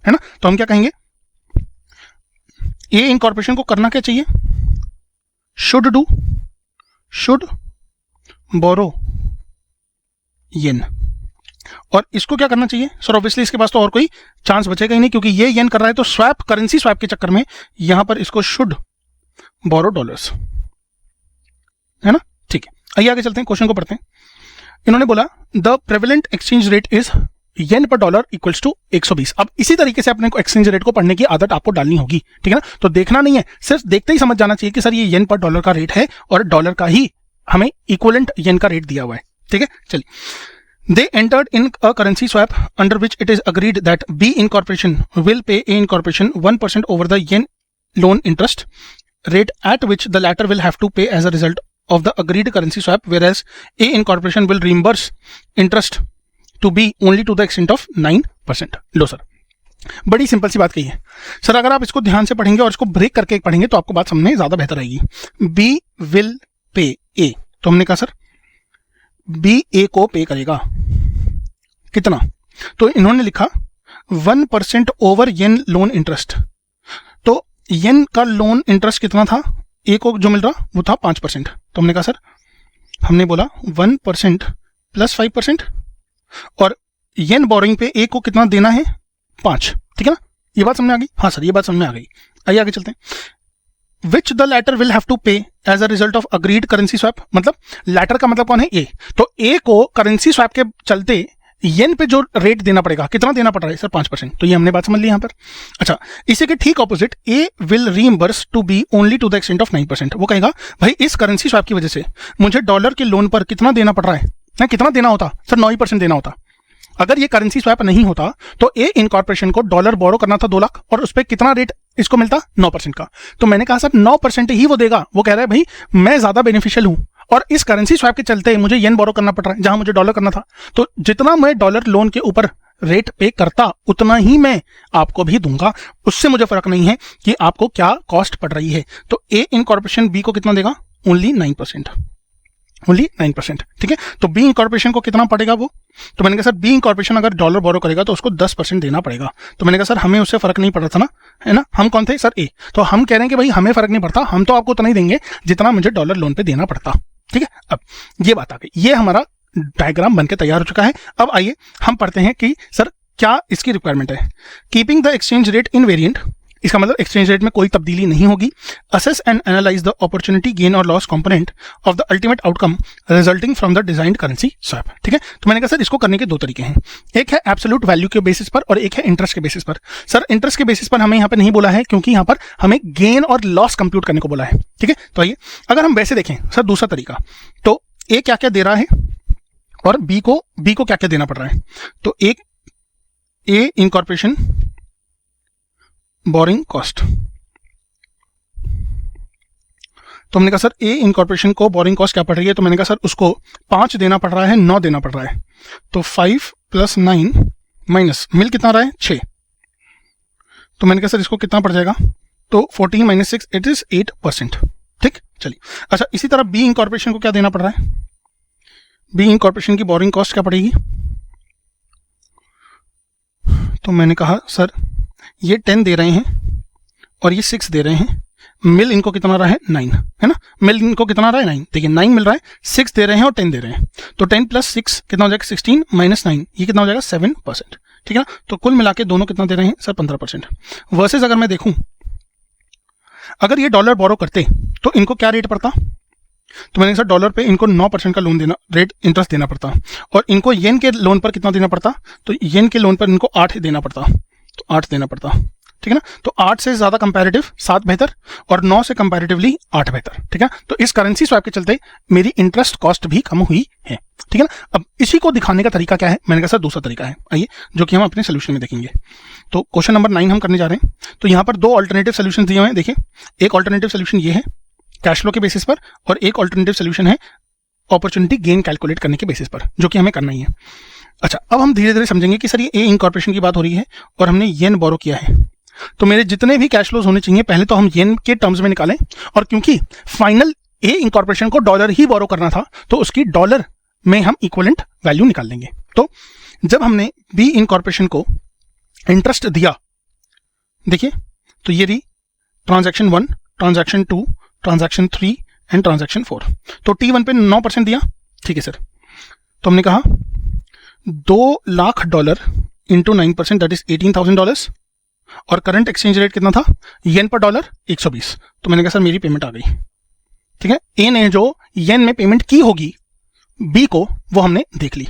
है ना। तो हम क्या कहेंगे, ए इनकॉर्पोरेशन को करना क्या चाहिए, शुड बोरो येन। और इसको क्या करना चाहिए सर, ऑब्वियसली इसके पास तो और कोई चांस बचेगा ही नहीं, क्योंकि ये येन कर रहा है, तो स्वैप, करेंसी स्वैप के चक्कर में यहां पर इसको शुड बोरो डॉलर्स, है ना, ठीक है। आइए आगे चलते हैं, क्वेश्चन को पढ़ते हैं। इन्होंने बोला the prevalent exchange rate is yen per dollar equals to 120। अब इसी तरीके से अपने को एक्सचेंज रेट को पढ़ने की आदत आपको डालनी होगी, ठीक है ना। तो देखना नहीं है, सिर्फ देखते ही समझ जाना चाहिए कि सर ये येन पर डॉलर का रेट है और डॉलर का ही हमें इक्विवेलेंट येन का रेट दिया हुआ है, ठीक है। चलिए, they entered in a currency swap under which it is agreed that B incorporation will pay A incorporation 1% over the yen loan interest rate at which the latter will have to pay as a result of the agreed currency swap, whereas A incorporation will reimburse interest to B only to the extent of 9%. Low sir, बड़ी सिंपल सी बात कही है सर, अगर आप इसको ध्यान से पढ़ेंगे और इसको ब्रेक करके पढ़ेंगे तो आपको बात समझने ज्यादा बेहतर आएगी। B will pay A, तो हमने कहा सर B A को पे करेगा कितना, तो इन्होंने लिखा 1% ओवर येन लोन इंटरेस्ट। तो येन का लोन इंटरेस्ट कितना था, ए को जो मिल रहा वो था 5%। तो हमने कहा सर, हमने बोला 1% प्लस 5%, और येन बोरिंग पे ए को कितना देना है, 5, ठीक है ना। ये बात समझ में आ गई, हाँ सर ये बात समझ में आ गई। आइए आगे चलते हैं। Which the latter will have to pay as a result of agreed currency swap, मतलब लैटर का मतलब कौन है, ए। तो ए को करेंसी स्वैप के चलते येन पे जो रेट देना पड़ेगा, कितना देना पड़ रहा है सर, 5%। तो ये हमने बात समझ ली यहां पर। अच्छा, इसी के ठीक opposite A will reimburse to B only to the extent of 9%। वो कहेगा भाई इस करेंसी स्वैप की वजह से मुझे डॉलर के लोन पर कितना देना पड़ रहा है, ना कितना देना होता सर, 9% देना होता। अगर ये करेंसी स्वैप नहीं होता तो ए इनकॉर्पोरेशन को डॉलर बोरो करना था 2 लाख, और उस पर कितना रेट इसको मिलता, 9% का। तो मैंने कहा सर 9% ही वो देगा। वो कह रहा है भाई मैं ज्यादा बेनिफिशियल हूं और इस करेंसी स्वैप के चलते मुझे येन बोरो करना पड़ रहा है जहां मुझे डॉलर करना था। तो जितना मैं डॉलर लोन के ऊपर रेट पे करता उतना ही मैं आपको भी दूंगा, उससे मुझे फर्क नहीं है कि आपको क्या कॉस्ट पड़ रही है। तो ए इनकॉर्पोरेशन बी को कितना देगा, ओनली 9%, ओनली 9%, ठीक है। तो बी इनकॉर्पोरेशन को कितना पड़ेगा वो, तो मैंने कहा सर बी इनकॉर्पोरेशन अगर डॉलर बोरो करेगा तो उसको 10% देना पड़ेगा। तो मैंने कहा सर हमें उससे फर्क नहीं पड़ रहा था ना, है ना, हम कौन थे सर, ए। तो हम कह रहे हैं कि भाई हमें फर्क नहीं पड़ता, हम तो आपको उतना ही देंगे जितना मुझे डॉलर लोन पे देना पड़ता, ठीक है। अब ये बात आ गई, ये हमारा डायग्राम बनके तैयार हो चुका है। अब आइए हम पढ़ते हैं कि सर क्या इसकी रिक्वायरमेंट है। Keeping the exchange rate invariant इसका मतलब एक्सचेंज रेट में कोई तब्दीली नहीं होगी। Assess and analyse the opportunity gain और loss component of the ultimate outcome resulting from the designed currency swap. ठीक है, तो मैंने कहा सर इसको करने के दो तरीके हैं, एक है एब्सोल्यूट वैल्यू के बेसिस पर और एक है इंटरेस्ट के बेसिस पर। सर इंटरेस्ट के बेसिस पर हमें यहाँ पर नहीं बोला है क्योंकि यहाँ पर हमें गेन और लॉस कंप्यूट करने को बोला है। ठीक है, तो आइए अगर हम वैसे देखें सर दूसरा तरीका, तो ए क्या क्या दे रहा है और बी को क्या क्या देना पड़ रहा है। तो एक ए इनकॉर्पोरेशन बोरिंग कॉस्ट, तो हमने कहा सर ए इनकॉर्पोरेशन को बोरिंग कॉस्ट क्या पड़ रही है, तो मैंने कहा सर उसको 5 देना पड़ रहा है, 9 देना पड़ रहा है। तो 5 + 9 माइनस मिल कितना रहा है 6, तो मैंने कहा सर इसको कितना पड़ जाएगा, तो 14 - 6 इट इज 8%। ठीक, चलिए अच्छा इसी तरह बी इनकॉर्पोरेशन को क्या देना पड़ रहा है, बी इनकॉर्पोरेशन की बोरिंग कॉस्ट क्या पड़ेगी, तो मैंने कहा सर ये 10 दे रहे हैं और ये 6 दे रहे हैं, मिल इनको कितना रहा है 9, है ना, मिल इनको कितना रहा है 9, देखिए 9 मिल रहा है, 6 दे रहे हैं और 10 दे रहे हैं, तो 10 + 6 कितना हो जाएगा 16 - 9 ये कितना हो जाएगा 7%। ठीक है ना, तो कुल मिला के दोनों कितना दे रहे हैं सर 15%। वर्सेस अगर मैं देखूं अगर ये डॉलर बोरो करते तो इनको क्या रेट पड़ता, तो मैंने सर डॉलर पे इनको 9% का लोन देना रेट इंटरेस्ट देना पड़ता और इनको येन के लोन पर कितना देना पड़ता, तो येन के लोन पर इनको 8 देना पड़ता, तो 8 देना पड़ता। ठीक है ना, तो 8 से ज्यादा कंपैरेटिव 7 बेहतर और 9 से कंपैरेटिवली 8 बेहतर। ठीक है, तो इस करेंसी स्वैप के चलते मेरी इंटरेस्ट कॉस्ट भी कम हुई है। ठीक है ना, अब इसी को दिखाने का तरीका क्या है, मैंने कहा सर दूसरा तरीका है, आइए जो कि हम अपने सोल्यूशन में देखेंगे। तो क्वेश्चन नंबर 9 हम करने जा रहे हैं। तो यहाँ पर 2 ऑल्टरनेटिव सोल्यूशन दिए हुए हैं, देखिए एक ऑल्टरनेटिव सोल्यूशन ये है कैश फ्लो के बेसिस पर और एक ऑल्टरनेटिव सोल्यूशन है अपॉर्चुनिटी गेन कैलकुलेट करने के बेसिस पर, जो कि हमें करना ही है। अच्छा अब हम धीरे धीरे समझेंगे कि सर ये ए इनकॉर्पोरेशन की बात हो रही है और हमने येन बोरो किया है, तो मेरे जितने भी कैश फ्लोज होने चाहिए पहले तो हम येन के टर्म्स में निकालें, और क्योंकि फाइनल ए इनकॉर्पोरेशन को डॉलर ही बोरो करना था तो उसकी डॉलर में हम इक्विवेलेंट वैल्यू निकाल लेंगे। तो जब हमने बी इनकॉर्पोरेशन को इंटरेस्ट दिया, देखिए तो ये रही transaction 1, transaction 2, transaction 3 and transaction 4। तो T1 पे 9% दिया, ठीक है सर, तो हमने कहा $2 लाख इंटू 9% दैट इज $18,000 और करंट एक्सचेंज रेट कितना था येन पर डॉलर 120। तो मैंने कहा सर मेरी पेमेंट आ गई। ठीक है, ए ने जो येन में पेमेंट की होगी बी को वो हमने देख ली।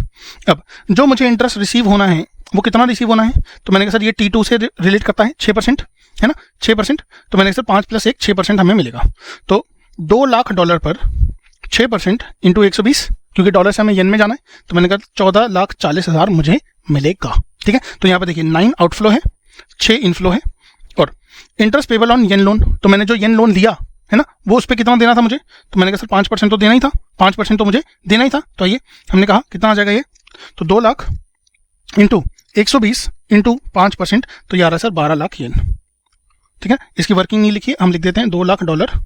अब जो मुझे इंटरेस्ट रिसीव होना है वो कितना रिसीव होना है, तो मैंने कहा सर ये T2 से रिलेट करता है 6%, है ना 6%, तो मैंने कहा सर 5 + 1 6% हमें मिलेगा। तो $2 लाख पर 6% इंटू 120, क्योंकि डॉलर से हमें येन में जाना है, तो मैंने कहा 14,40,000 मुझे मिलेगा। ठीक है, तो यहाँ पे देखिए 9 आउटफ्लो है, 6 इनफ्लो है और interest payable on yen loan, तो मैंने जो येन लोन लिया है ना वो उस पर कितना देना था मुझे, तो मैंने कहा सर 5% तो देना ही था, 5% तो मुझे देना ही था। तो आइए हमने कहा कितना आ जाएगा ये, तो 2 लाख इंटू 120 इंटू 5%, तो ये आ रहा है सर 12 लाख येन। ठीक है, इसकी वर्किंग नहीं लिखी, हम लिख देते हैं $2 lakh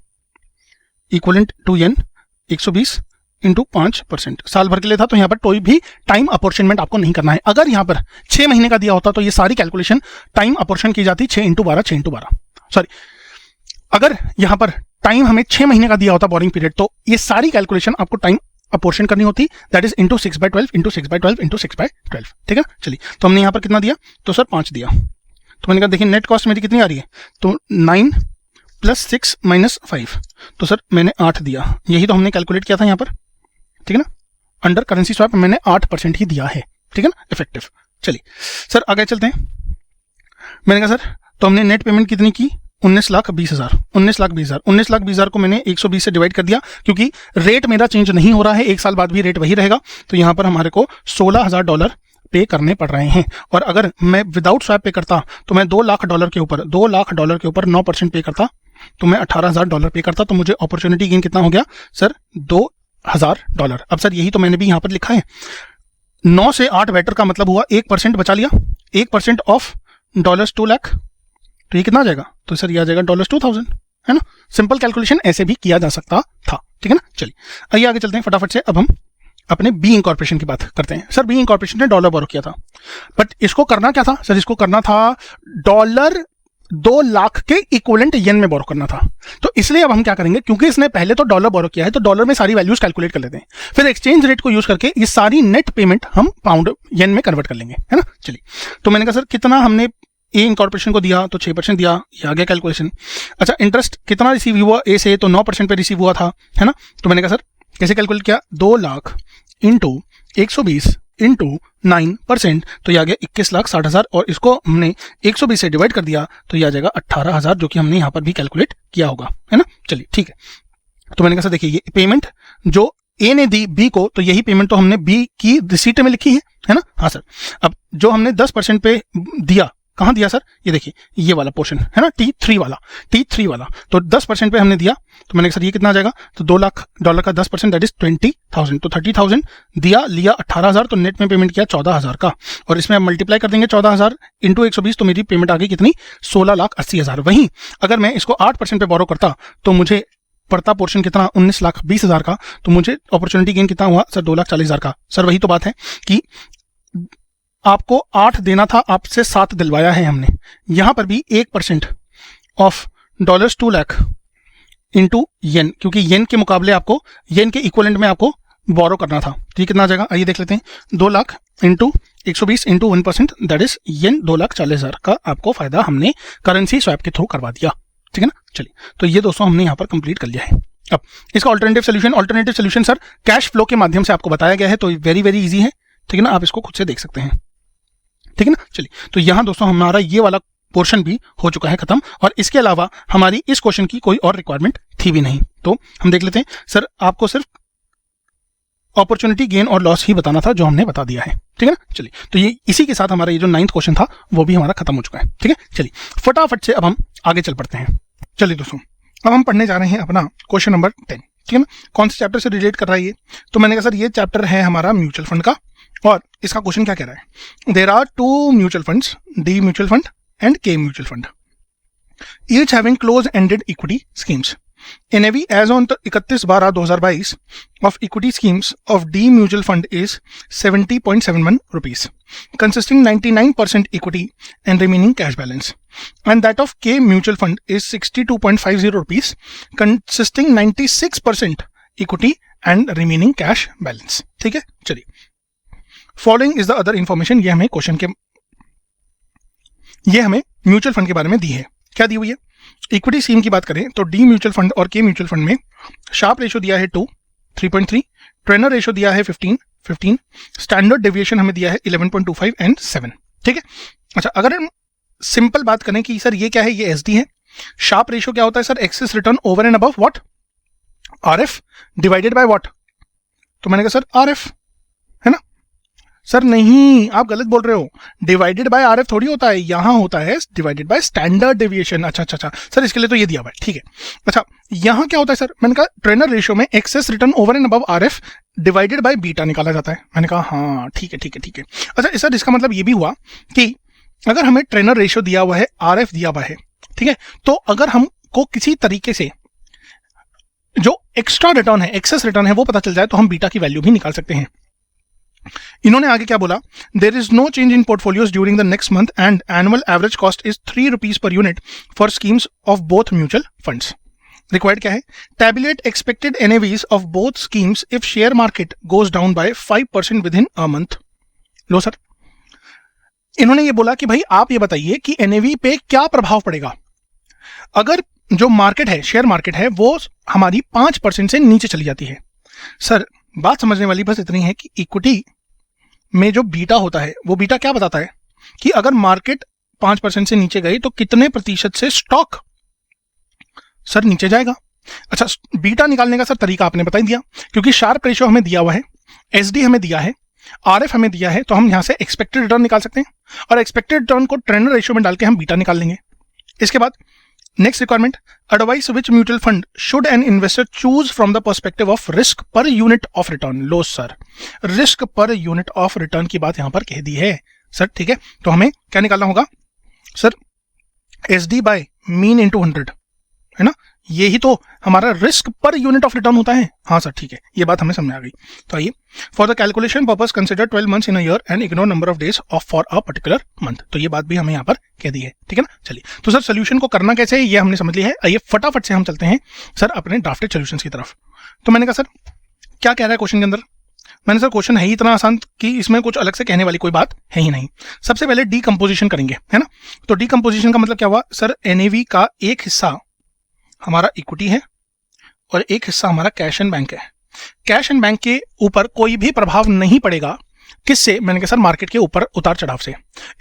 equivalent to yen 120 into 5% साल भर के लिए था, तो यहाँ पर कोई भी टाइम अपॉर्चनमेंट आपको नहीं करना है। अगर यहाँ पर 6 महीने का दिया होता तो ये सारी कैलकुलेशन टाइम अपॉर्चन की जाती 6 × 12 6 × 12 सॉरी, अगर यहाँ पर टाइम हमें 6 महीने का दिया होता बोरिंग पीरियड, तो ये सारी कैलकुलेशन आपको टाइम अपॉर्शन करनी होती, that is into 6/12 into 6/12 into 6/12। ठीक है, चलिए तो हमने यहाँ पर कितना दिया, तो सर 5 दिया। तो मैंने कहा देखिए नेट कॉस्ट मेरी कितनी आ रही है, तो 9 + 6 - 5, तो सर मैंने 8 दिया, यही तो हमने कैलकुलेट किया था यहाँ पर। ठीक है ना, अंडर करेंसी स्वैप मैंने 8% ही दिया है। ठीक है ना, इफेक्टिव। चलिए सर आगे चलते हैं। मैंने कहा सर तो हमने नेट पेमेंट कितनी की, 19,20,000 19,20,000 को मैंने 120 से डिवाइड कर दिया, क्योंकि रेट मेरा चेंज नहीं हो रहा है, 1 साल बाद भी रेट वही रहेगा, तो यहाँ पर हमारे को $16,000 पे करने पड़ रहे हैं। और अगर मैं विदाउट स्वैप पे करता तो मैं $2 लाख के ऊपर 9% पे करता, तो मैं $18,000 पे करता, तो मुझे अपॉर्चुनिटी गेन कितना हो गया सर $2,000। अब सर यही तो मैंने भी यहाँ पर लिखा है, 9 से 8 बेटर का मतलब हुआ 1% बचा लिया, 1% ऑफ $2 लाख, तो ये कितना आ जाएगा, तो सर ये आ जाएगा $2,000, है ना। सिंपल कैलकुलेशन ऐसे भी किया जा सकता था। ठीक है ना, चलिए आइए आगे चलते हैं फटाफट से। अब हम अपने बी इनकॉर्पोरेशन की बात करते हैं। सर बी इनकॉर्पोरेशन ने डॉलर बोरो किया था, बट इसको करना क्या था सर, इसको करना था $2 लाख के इक्विवेलेंट येन में बोरो करना था। तो इसलिए अब हम क्या करेंगे, क्योंकि इसने पहले तो डॉलर बोरो किया है तो डॉलर में सारी वैल्यूज कैलकुलेट कर लेते हैं, फिर एक्सचेंज रेट को यूज करके ये सारी नेट पेमेंट हम पाउंड येन में कन्वर्ट कर लेंगे, है ना। चलिए तो मैंने कहा सर कितना हमने ए इनकॉर्पोरेशन को दिया तो 6% दिया, ये आ गया कैलकुलेशन। अच्छा, इंटरेस्ट कितना रिसीव हुआ ए से, तो 9% पे रिसीव हुआ था, है ना। तो मैंने कहा सर कैसे कैलकुलेट किया, 2 लाख इंटू 120 इंटू 9%, तो ये आ गया 21,60,000 और इसको हमने 120 से डिवाइड कर दिया तो ये आ जाएगा 18,000, जो कि हमने यहाँ पर भी कैलकुलेट किया होगा, है ना। चलिए ठीक है, तो मैंने कहा सर देखिए ये पेमेंट जो ए ने दी बी को, तो यही पेमेंट तो हमने बी की रिसीट में लिखी है ना। हाँ सर, अब जो हमने 10% पे दिया, कहाँ दिया सर, ये देखिए ये वाला पोर्शन है ना, T3 वाला, तो 10% पे हमने दिया, तो मैंने कहा सर ये कितना आ जाएगा, तो $2 लाख का 10% दैट इज 20,000, तो 30,000 दिया, लिया 18,000, तो नेट में पेमेंट किया 14,000 का, और इसमें हम मल्टीप्लाई कर देंगे 14,000 इंटू 120, तो मेरी पेमेंट आ गई कितनी, 16,80,000। वहीं अगर मैं इसको 8% पे बोरो करता तो मुझे पड़ता पोर्शन कितना, 19,20,000 का, तो मुझे अपॉर्चुनिटी गेन कितना हुआ सर, 2,40,000 का। सर वही तो बात है कि आपको 8 देना था, आपसे 7 दिलवाया है हमने। यहां पर भी 1% ऑफ $2 लाख इंटू येन, क्योंकि येन के मुकाबले आपको येन के इक्वलेंट में आपको बोरो करना था। ठीक, कितना आ जाएगा, आइए देख लेते हैं। 2 lakh into 120 into 1% that is yen 2,40,000 का आपको फायदा हमने करेंसी स्वैप के थ्रू करवा दिया। ठीक है ना। चलिए, तो ये दोस्तों हमने यहाँ पर कंप्लीट कर लिया है। अब इसका alternative solution sir cash flow के माध्यम से आपको बताया गया है, तो वेरी वेरी इजी है। ठीक है ना, आप इसको खुद से देख सकते हैं। ठीक है ना। चलिए, तो यहाँ दोस्तों हमारा ये वाला पोर्शन भी हो चुका है खत्म, और इसके अलावा हमारी इस क्वेश्चन की कोई और रिक्वायरमेंट थी भी नहीं। तो हम देख लेते हैं सर, आपको सिर्फ अपॉर्चुनिटी गेन और लॉस ही बताना था, जो हमने बता दिया है। ठीक है ना। चलिए, तो ये इसी के साथ हमारा ये जो 9th क्वेश्चन था वो भी हमारा खत्म हो चुका है। ठीक है, चलिए फटाफट से अब हम आगे चल पड़ते हैं। चलिए दोस्तों, अब हम पढ़ने जा रहे हैं अपना क्वेश्चन नंबर 10। ठीक है ना। कौन से चैप्टर से रिलेट कर रहा है ये, तो मैंने कहा सर ये चैप्टर है हमारा म्यूचुअल फंड का, और इसका क्वेश्चन क्या कह रहा है, there are 2 mutual funds, D mutual fund and K mutual fund, each having close ended equity schemes. NAV as on 31/12/2022 of equity schemes of D mutual fund is 70.71 rupees, consisting 99% equity and remaining cash balance, and that of K mutual fund is 62.50 rupees, consisting 96% equity and remaining cash balance. ठीक है, चलिए, following is the other information, ये हमें क्वेश्चन के, ये हमें म्यूचुअल फंड के बारे में दी है। क्या दी हुई है, इक्विटी स्कीम की बात करें तो डी म्यूचुअल फंड और के म्यूचुअल फंड में शार्प रेशो दिया है 2, 3.3, ट्रेनर रेशो दिया है 15, स्टैंडर्ड डेविएशन हमें दिया है 11.25 एंड 7। ठीक है। अच्छा, अगर हम सिंपल बात करें कि सर ये क्या है, ये एसडी है। शार्प रेशो क्या होता है sir, excess return over and above what, RF divided by what, तो मैंने कहा सर आरएफ, है ना। सर नहीं, आप गलत बोल रहे हो, डिवाइडेड बाय आरएफ थोड़ी होता है, यहां होता है डिवाइडेड बाय स्टैंडर्ड डेविएशन। अच्छा सर, इसके लिए तो ये दिया हुआ है, ठीक है। अच्छा, यहां क्या होता है सर, मैंने कहा ट्रेनर रेशियो में excess return over and above RF divided by beta निकाला जाता है। मैंने कहा हाँ ठीक है। अच्छा सर, इसका मतलब ये भी हुआ कि अगर हमें ट्रेनर रेशियो दिया हुआ है, आरएफ दिया हुआ है, ठीक है, तो अगर हमको किसी तरीके से जो एक्स्ट्रा रिटर्न है, एक्सेस रिटर्न है, वो पता चल जाए तो हम बीटा की वैल्यू भी निकाल सकते हैं। इन्होंने आगे क्या बोला, there is no change in portfolios during the next month and annual average cost is 3 rupees per unit for schemes of both mutual funds. Required क्या है, tabulate expected NAVs of both schemes if share market goes down by 5% within a month. लो सर, इन्होंने ये बोला कि भाई आप ये बताइए कि एनएवी पे क्या प्रभाव पड़ेगा अगर जो मार्केट है, शेयर मार्केट है, वो हमारी 5% से नीचे चली जाती है। सर बात समझने वाली बस इतनी है कि इक्विटी में जो बीटा होता है, वो बीटा क्या बताता है कि अगर मार्केट 5% से नीचे गई तो कितने प्रतिशत से स्टॉक सर नीचे जाएगा। अच्छा, बीटा निकालने का सर तरीका आपने बता दिया, क्योंकि शार्प रेशियो हमें दिया हुआ है, एसडी हमें दिया है, आरएफ हमें दिया है, तो हम यहां से एक्सपेक्टेड रिटर्न निकाल सकते हैं और एक्सपेक्टेड रिटर्न को ट्रेनर रेशियो में डाल के हम बीटा निकाल लेंगे। इसके बाद next requirement, advice which mutual fund should an investor choose from the perspective of risk per unit of return. Low sir, risk per unit of return की बात यहां पर कह दी है सर, ठीक है। तो हमें क्या निकालना होगा sir, SD by mean into 100, है ना, यही तो हमारा risk per unit of return होता है। हाँ सर ठीक है, ये बात हमें समझ आ गई। तो आइए, for the calculation purpose consider 12 months in a year and ignore number of days of for a particular month. तो ये बात भी हमें यहाँ पर कह दी है, ठीक है ना। चलिए, तो सर सोल्यूशन को करना कैसे है ये हमने समझ लिया है। आइए फटाफट से हम चलते हैं सर अपने ड्राफ्टेड सोल्यूशंस की तरफ। तो मैंने कहा सर क्या कह रहा है क्वेश्चन के अंदर, मैंने सर क्वेश्चन है ही इतना आसान कि इसमें कुछ अलग से कहने वाली कोई बात है ही नहीं। सबसे पहले डीकंपोजिशन करेंगे, है ना। तो डीकंपोजिशन का मतलब क्या हुआ सर, एनएवी का एक हिस्सा हमारा इक्विटी है और एक हिस्सा हमारा कैश एंड बैंक है। कैश एंड बैंक के ऊपर कोई भी प्रभाव नहीं पड़ेगा, किससे, मैंने कहा सर मार्केट के ऊपर उतार चढ़ाव से।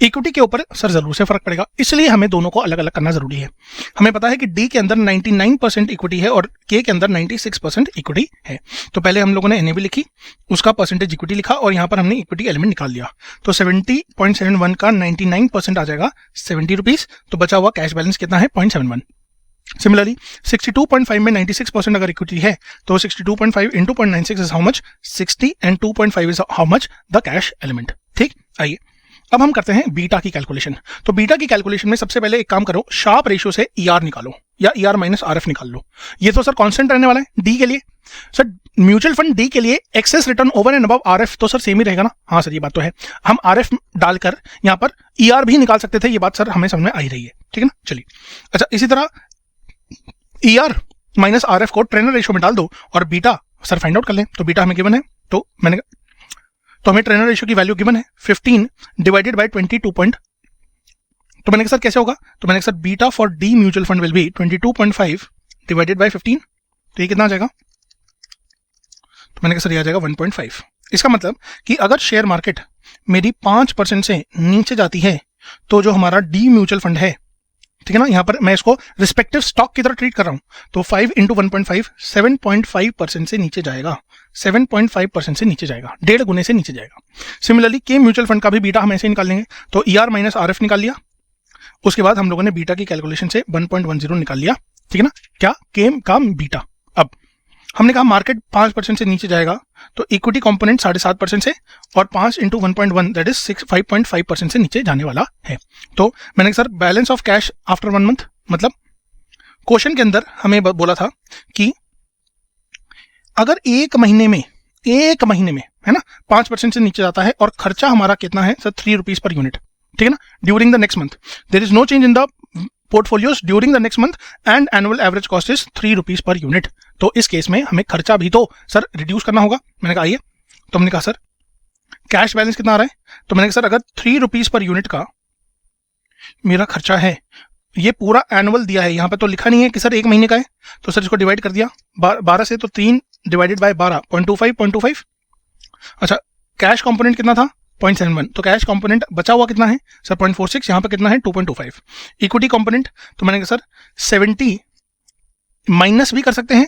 इक्विटी के ऊपर सर जरूर से फर्क पड़ेगा, इसलिए हमें दोनों को अलग अलग करना जरूरी है। हमें पता है कि डी के अंदर 99% इक्विटी है और के अंदर 96% इक्विटी है। तो पहले हम लोगों ने एनएवी लिखी, उसका परसेंटेज इक्विटी लिखा और यहां पर हमने इक्विटी एलिमेंट निकाल लिया। तो 70.71 का 99% आ जाएगा 70 रुपीज। तो बचा हुआ कैश बैलेंस कितना है, 0.71। सिमिलरली 62.5 में 96% अगर इक्विटी है तो 62.5 into 0.96 is how much, 60 and 2.5 is how much the cash element. ठीक, आइए अब हम करते हैं बीटा की कैलकुलेशन। तो बीटा की कैलकुलेशन में सबसे पहले एक काम करो, शार्प रेशियो से ईआर निकालो या ईआर माइनस आरएफ निकाल लो। ये तो सर कांस्टेंट रहने वाला है डी के लिए। सर म्यूचुअल फंड डी के लिए excess return over and above RF तो सर सेम ही रहेगा ना। हाँ सर ये बात तो है, हम आरएफ डालकर यहाँ पर ईआर भी निकाल सकते थे, ये बात सर हमें समझ में आई रही है। ठीक है ना, चलिए। अच्छा इसी तरह ईआर माइनस आरएफ को ट्रेनर रेशियो में डाल दो और बीटा सर फाइंड आउट कर लें। तो बीटा हमें गिवन है, तो हमें ट्रेनर रेशियो की वैल्यू गिवन है 15 डिवाइडेड बाय 22 पॉइंट। तो मैंने कहा सर कैसे होगा, तो मैंने कहा sir beta for D mutual fund will be 22.5 divided by 15। तो ये कितना आ जाएगा, तो मैंने कहा सर ये आ जाएगा 1.5। इसका मतलब कि अगर शेयर मार्केट मेरी 5% से नीचे जाती है तो जो हमारा डी म्यूचुअल फंड है, ठीक है ना, यहां पर मैं इसको रिस्पेक्टिव स्टॉक की तरह ट्रीट कर रहा हूं, तो 5 इंटू 1.5 7.5% से नीचे जाएगा, 7.5% से नीचे जाएगा, 1.5 गुने से नीचे जाएगा। सिमिलरली के म्यूचुअल फंड का भी बीटा हम ऐसे निकाल लेंगे। तो ईआर माइनस आरएफ निकाल लिया, उसके बाद हम लोगों ने बीटा की कैलकुलेशन से 1.10 निकाल लिया। ठीक है ना, क्या के का बीटा। अब हमने कहा मार्केट 5% से नीचे जाएगा तो इक्विटी कंपोनेंट 7.5% से और 5 इंटू 1.1 दैट इज 5.5% से नीचे जाने वाला है। तो मैंने sir balance of cash after 1 month, मतलब क्वेश्चन के अंदर हमें बोला था कि अगर एक महीने में है ना 5% से नीचे जाता है और खर्चा हमारा कितना है सर 3 रुपीज पर यूनिट। ठीक है ना, during the next month there is no change in the portfolios during the next month and annual average cost is 3 rupees per unit. तो इस केस में हमें खर्चा भी तो सर रिड्यूस करना होगा। मैंने कहा आइए, तो हमने कहा सर कैश बैलेंस कितना आ रहा है, तो मैंने कहा सर अगर 3 रुपीज पर यूनिट का मेरा खर्चा है, ये पूरा एनुअल दिया है, यहाँ पे तो लिखा नहीं है कि सर एक महीने का है, तो सर इसको डिवाइड कर दिया 12 से, तो 3 डिवाइडेड बाय 12 0.25। अच्छा कैश कंपोनेंट कितना था 0.71, तो कैश कंपोनेंट बचा हुआ कितना है सर 0.46, यहाँ पे कितना है 2.25। इक्विटी कंपोनेंट तो मैंने कहा सर 70 माइनस भी कर सकते हैं,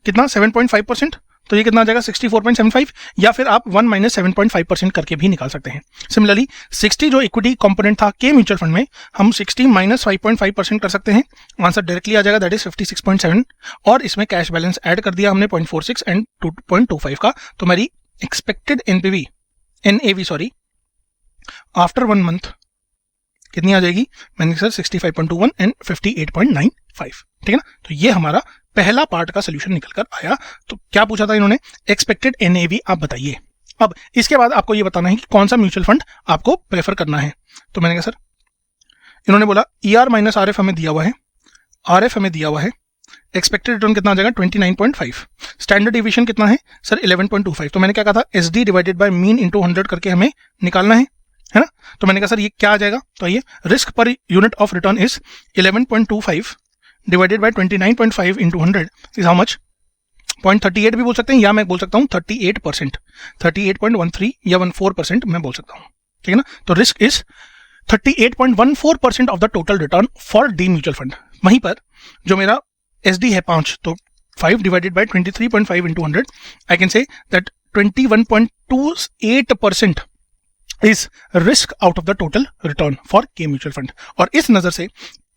कितना 7.5%, तो ये कितना आ जाएगा 64.75, या फिर आप 1 माइनस 7.5% करके भी निकाल सकते हैं। सिमिलरली 60 जो इक्विटी कंपोनेंट था के म्यूचुअल फंड में, हम 60 माइनस 5.5% कर सकते हैं, आंसर डायरेक्टली आ जाएगा दैट इज 56.7, और इसमें कैश बैलेंस ऐड कर दिया हमने 0.46 एंड 2.25 का, तो मेरी expected NAV sorry after 1 month कितनी आ जाएगी, मैंने सर 65.21 एंड 58.95। ठीक है ना, तो ये हमारा पहला पार्ट का सोल्यूशन निकल कर आया। तो क्या पूछा था इन्होंने, एक्सपेक्टेड एनएवी आप बताइए। अब इसके बाद आपको ये बताना है कि कौन सा म्यूचुअल फंड आपको प्रेफर करना है। तो मैंने कहा सर, इन्होंने बोला ईआर माइनस आरएफ हमें दिया हुआ है, आरएफ हमें दिया हुआ है, एक्सपेक्टेड रिटर्न कितना आ जाएगा 29.5, स्टैंडर्ड डिविएशन कितना है सर 11.25। तो मैंने क्या कहा था SD divided by mean into 100 करके हमें निकालना है ना। तो मैंने कहा सर ये क्या आ जाएगा, तो ये risk per unit of return is 11.25 divided by 29.5 into 100 is how much, 0.38 भी बोल सकते हैं, या मैं बोल सकता हूँ 38%, 38.13 या 14% मैं बोल सकता हूँ। ठीक है ना, तो risk is 38.14% of the total return for D mutual fund. वहीं पर जो मेरा एसडी है 5, तो 5 divided by 23.5 into 100 I can say that 21.28% is risk out of the total return for के म्यूचुअल फंड। और इस नजर से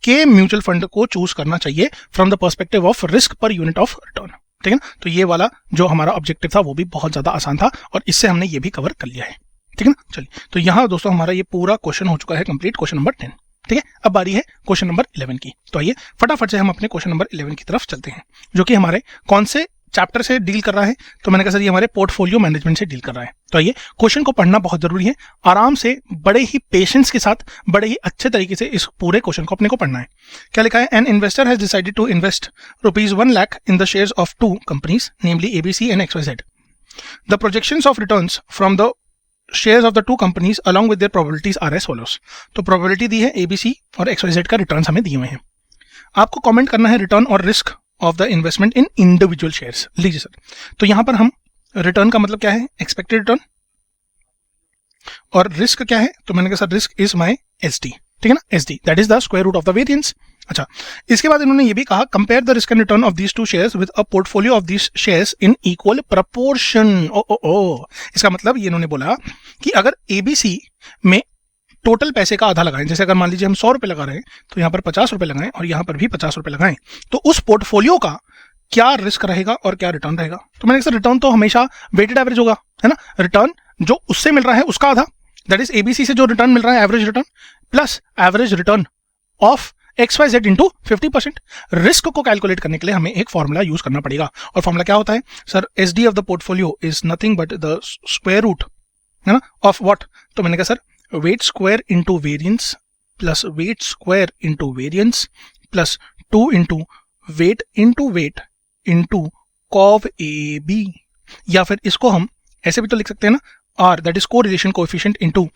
के म्यूचुअल फंड को चूज करना चाहिए from the perspective of risk per unit of return. ठीक है ना, तो ये वाला जो हमारा ऑब्जेक्टिव था वो भी बहुत ज्यादा आसान था और इससे हमने ये भी कवर कर लिया है। ठीक है ना, चलिए तो यहाँ दोस्तों हमारा ये पूरा क्वेश्चन हो चुका है कंप्लीट, क्वेश्चन नंबर 10। ठीक है, अब बारी है क्वेश्चन नंबर 11 की। तो आइए फटाफट से हम अपने क्वेश्चन नंबर 11 की तरफ चलते हैं, जो कि हमारे कौन से चैप्टर से डील कर रहा है। तो मैंने कहा सर ये हमारे पोर्टफोलियो मैनेजमेंट से डील कर रहा है। तो आइए क्वेश्चन को पढ़ना बहुत जरूरी है, आराम से बड़े ही पेशेंस के साथ बड़े ही अच्छे तरीके से इस पूरे क्वेश्चन को अपने को पढ़ना है। क्या लिखा है, an investor has decided to invest ₹1 lakh in the shares of 2 companies namely ABC and XYZ। The projections of returns from the shares of the two companies along with their probabilities are as follows. तो प्रोबेबिलिटी दी है ABC और XYZ का रिटर्न्स हमें दिए हुए हैं। आपको कमेंट करना है रिटर्न और risk of the investment in individual shares. लीजिए सर, तो यहां पर हम रिटर्न का मतलब क्या है, एक्सपेक्टेड रिटर्न, और रिस्क क्या है, तो मैंने कहा sir risk is my SD, ठीक है ना, SD that is the square root of the variance. अच्छा, इसके बाद इन्होंने ये भी कहा compare the risk and return of these two shares with a portfolio of these shares in equal proportion. इसका मतलब ये इन्होंने बोला कि अगर ABC में टोटल पैसे का आधा लगाएं, जैसे अगर मान लीजिए हम 100 रुपए लगा रहे हैं तो यहाँ पर 50 रुपए लगाएं और यहाँ पर भी 50 रुपए लगाएं, तो उस पोर्टफोलियो का क्या रिस्क रहेगा और क्या रिटर्न रहेगा। तो मैंने कहा रिटर्न तो हमेशा वेटेड एवरेज होगा, है ना, रिटर्न जो उससे मिल रहा है उसका आधा, दैट इज ABC से जो रिटर्न मिल रहा है average return plus average return of XYZ into 50%। Risk को कैलकुलेट करने के लिए हमें एक फॉर्मूला यूज करना पड़ेगा, और फॉर्मूला क्या होता है sir, SD of the portfolio is nothing but the square root, है ना, ऑफ व्हाट। तो मैंने कहा sir weight square into variance plus weight square into variance plus 2 into weight into cov AB, या फिर इसको हम ऐसे भी तो लिख सकते हैं ना, R that is correlation coefficient into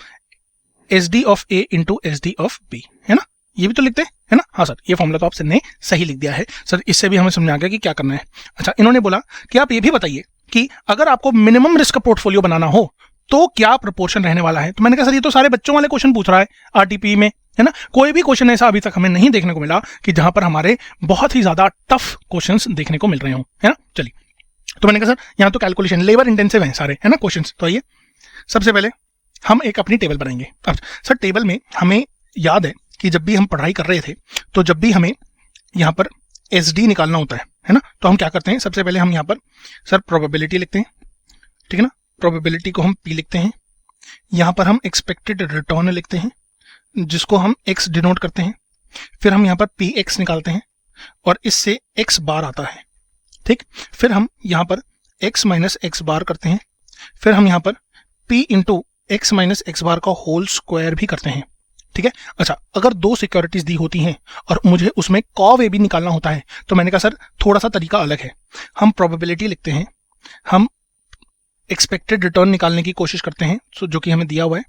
SD of A into SD of B, है ना, ये भी तो लिखते हैं, है ना। हाँ सर, ये फॉर्मूला तो आपसे ने सही लिख दिया है सर, इससे भी हमें समझ आ गया कि क्या करना है। अच्छा, इन्होंने बोला कि आप ये भी बताइए कि अगर आपको मिनिमम रिस्क पोर्टफोलियो बनाना हो तो क्या प्रोपोर्शन रहने वाला है। तो मैंने कहा सर ये तो सारे बच्चों वाले क्वेश्चन पूछ रहा है RTP में, है ना, कोई भी क्वेश्चन ऐसा अभी तक हमें नहीं देखने को मिला कि जहां पर हमारे बहुत ही ज्यादा टफ क्वेश्चंस देखने को मिल रहे हो, है ना। चलिए, तो मैंने कहा सर यहाँ तो कैलकुलेशन लेबर इंटेंसिव है सारे, है ना, क्वेश्चंस। तो आइए सबसे पहले हम एक अपनी टेबल बनाएंगे। अब सर टेबल में हमें याद है कि जब भी हम पढ़ाई कर रहे थे तो जब भी हमें यहाँ पर SD निकालना होता है ना, तो हम क्या करते हैं, सबसे पहले हम यहाँ पर सर प्रोबेबिलिटी लिखते हैं, ठीक है ना, प्रोबेबिलिटी को हम P लिखते हैं, यहाँ पर हम एक्सपेक्टेड रिटर्न लिखते हैं जिसको हम X डिनोट करते हैं, फिर हम यहाँ पर PX निकालते हैं और इससे X बार आता है, ठीक, फिर हम यहाँ पर X माइनस X बार करते हैं, फिर हम यहाँ पर P into X minus X बार का होल स्क्वायर भी करते हैं, ठीक है। अच्छा, अगर दो सिक्योरिटीज दी होती हैं और मुझे उसमें कॉव AB निकालना होता है तो मैंने कहा सर थोड़ा सा तरीका अलग है, हम प्रोबेबिलिटी लिखते हैं, हम एक्सपेक्टेड रिटर्न निकालने की कोशिश करते हैं जो कि हमें दिया हुआ है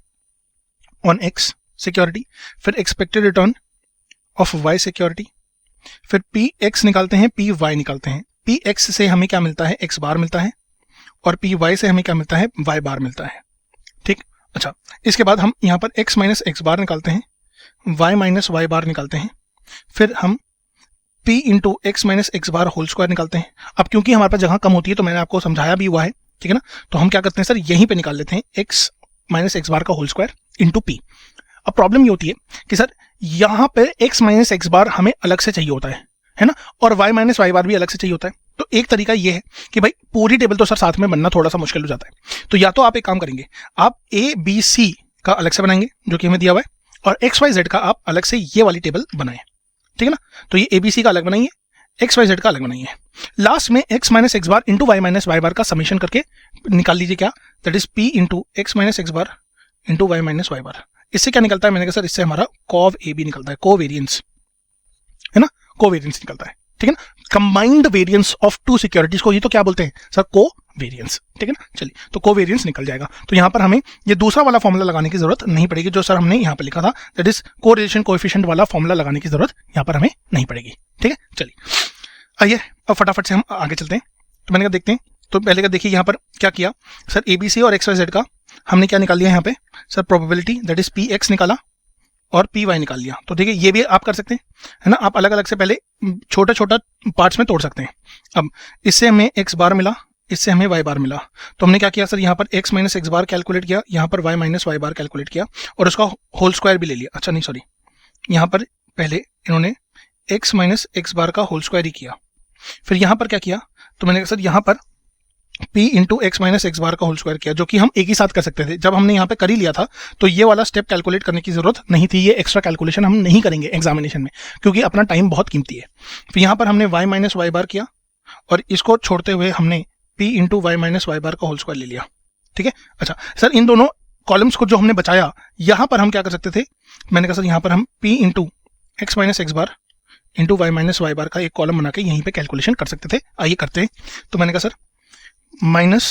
ऑन X सिक्योरिटी, फिर expected return of Y security, फिर PX निकालते हैं, PY निकालते हैं, PX से हमें क्या मिलता है, X बार मिलता है, और PY से हमें क्या मिलता है, Y बार मिलता है, ठीक। अच्छा, इसके बाद हम यहाँ पर X माइनस X बार निकालते हैं, Y माइनस Y बार निकालते हैं, फिर हम P into X minus X bar whole square निकालते हैं। अब क्योंकि हमारे पास जगह कम होती है तो मैंने आपको समझाया भी हुआ है, ठीक है ना, तो हम क्या करते हैं सर यहीं पे निकाल लेते हैं X माइनस X बार का होल स्क्वायर इंटू P। अब प्रॉब्लम ये होती है कि सर यहाँ पे X माइनस X बार हमें अलग से चाहिए होता है ना, और Y माइनस Y बार भी अलग से चाहिए होता है। तो एक तरीका ये है कि भाई पूरी टेबल तो सर साथ में बनना थोड़ा सा मुश्किल हो जाता है, तो या तो आप एक काम करेंगे, आप ABC का अलग से बनाएंगे जो कि हमें दिया हुआ है, और XYZ का आप अलग से ये वाली टेबल बनाएं, ठीक है ना। तो ये ABC का अलग बनाइए, XYZ का अलग बनाइए, लास्ट में X minus X bar into Y minus Y बार का समीशन करके निकाल लीजिए क्या, that is P into X minus X bar into Y minus Y बार। इससे क्या निकलता है, मैंने कहा सर इससे हमारा कॉव AB निकलता है, कोवेरियंस, है ना, कोवेरियंस निकलता है, ठीक है ना, combined variance of two securities को ही तो क्या बोलते हैं सर, कोवेरियंस, ठीक है ना। चलिए, तो कोवेरियंस निकल जाएगा, तो यहाँ पर हमें ये दूसरा वाला फॉर्मूला लगाने की जरूरत नहीं पड़ेगी जो सर हमने यहाँ पर लिखा था, दैट इज कोरिलेशन कोएफिशिएंट वाला फॉर्मूला लगाने की जरूरत यहाँ पर हमें नहीं पड़ेगी, ठीक है। चलिए आइए अब फटाफट से हम आगे चलते हैं। तो मैंने कहा देखते हैं, तो पहले का देखिए यहाँ पर क्या किया सर, ABC और XYZ का हमने क्या निकाल लिया यहाँ पे sir, probability that is PX निकाला और PY निकाल लिया। तो देखिए ये भी आप कर सकते हैं, है ना, आप अलग अलग से पहले छोटा छोटा पार्ट्स में तोड़ सकते हैं। अब इससे हमें X बार मिला, इससे हमें Y बार मिला, तो हमने क्या किया सर, यहाँ पर X माइनस X बार कैलकुलेट किया, यहाँ पर Y माइनस Y बार कैलकुलेट किया और उसका होल स्क्वायर भी ले लिया। अच्छा नहीं सॉरी, यहाँ पर पहले इन्होंने X माइनस X बार का होल स्क्वायर ही किया, फिर यहाँ पर क्या किया, तो मैंने कहा सर यहाँ पर P into X minus X बार का होल स्क्वायर किया, जो कि हम एक ही साथ कर सकते थे। जब हमने यहाँ पे कर ही लिया था तो ये वाला स्टेप कैलकुलेट करने की जरूरत नहीं थी, ये एक्स्ट्रा कैलकुलेशन हम नहीं करेंगे एग्जामिनेशन में क्योंकि अपना टाइम बहुत कीमती है। फिर यहाँ पर हमने Y माइनस Y बार किया और इसको छोड़ते हुए हमने P into Y minus Y बार का होल स्क्वायर ले लिया, ठीक है। अच्छा सर, इन दोनों कॉलम्स को जो हमने बचाया यहाँ पर हम क्या कर सकते थे, मैंने कहा सर यहाँ पर हम P into X minus X bar into Y minus Y बार का एक कॉलम बना के यहीं पे कैलकुलेशन कर सकते थे। आइए करते हैं। तो मैंने कहा सर माइनस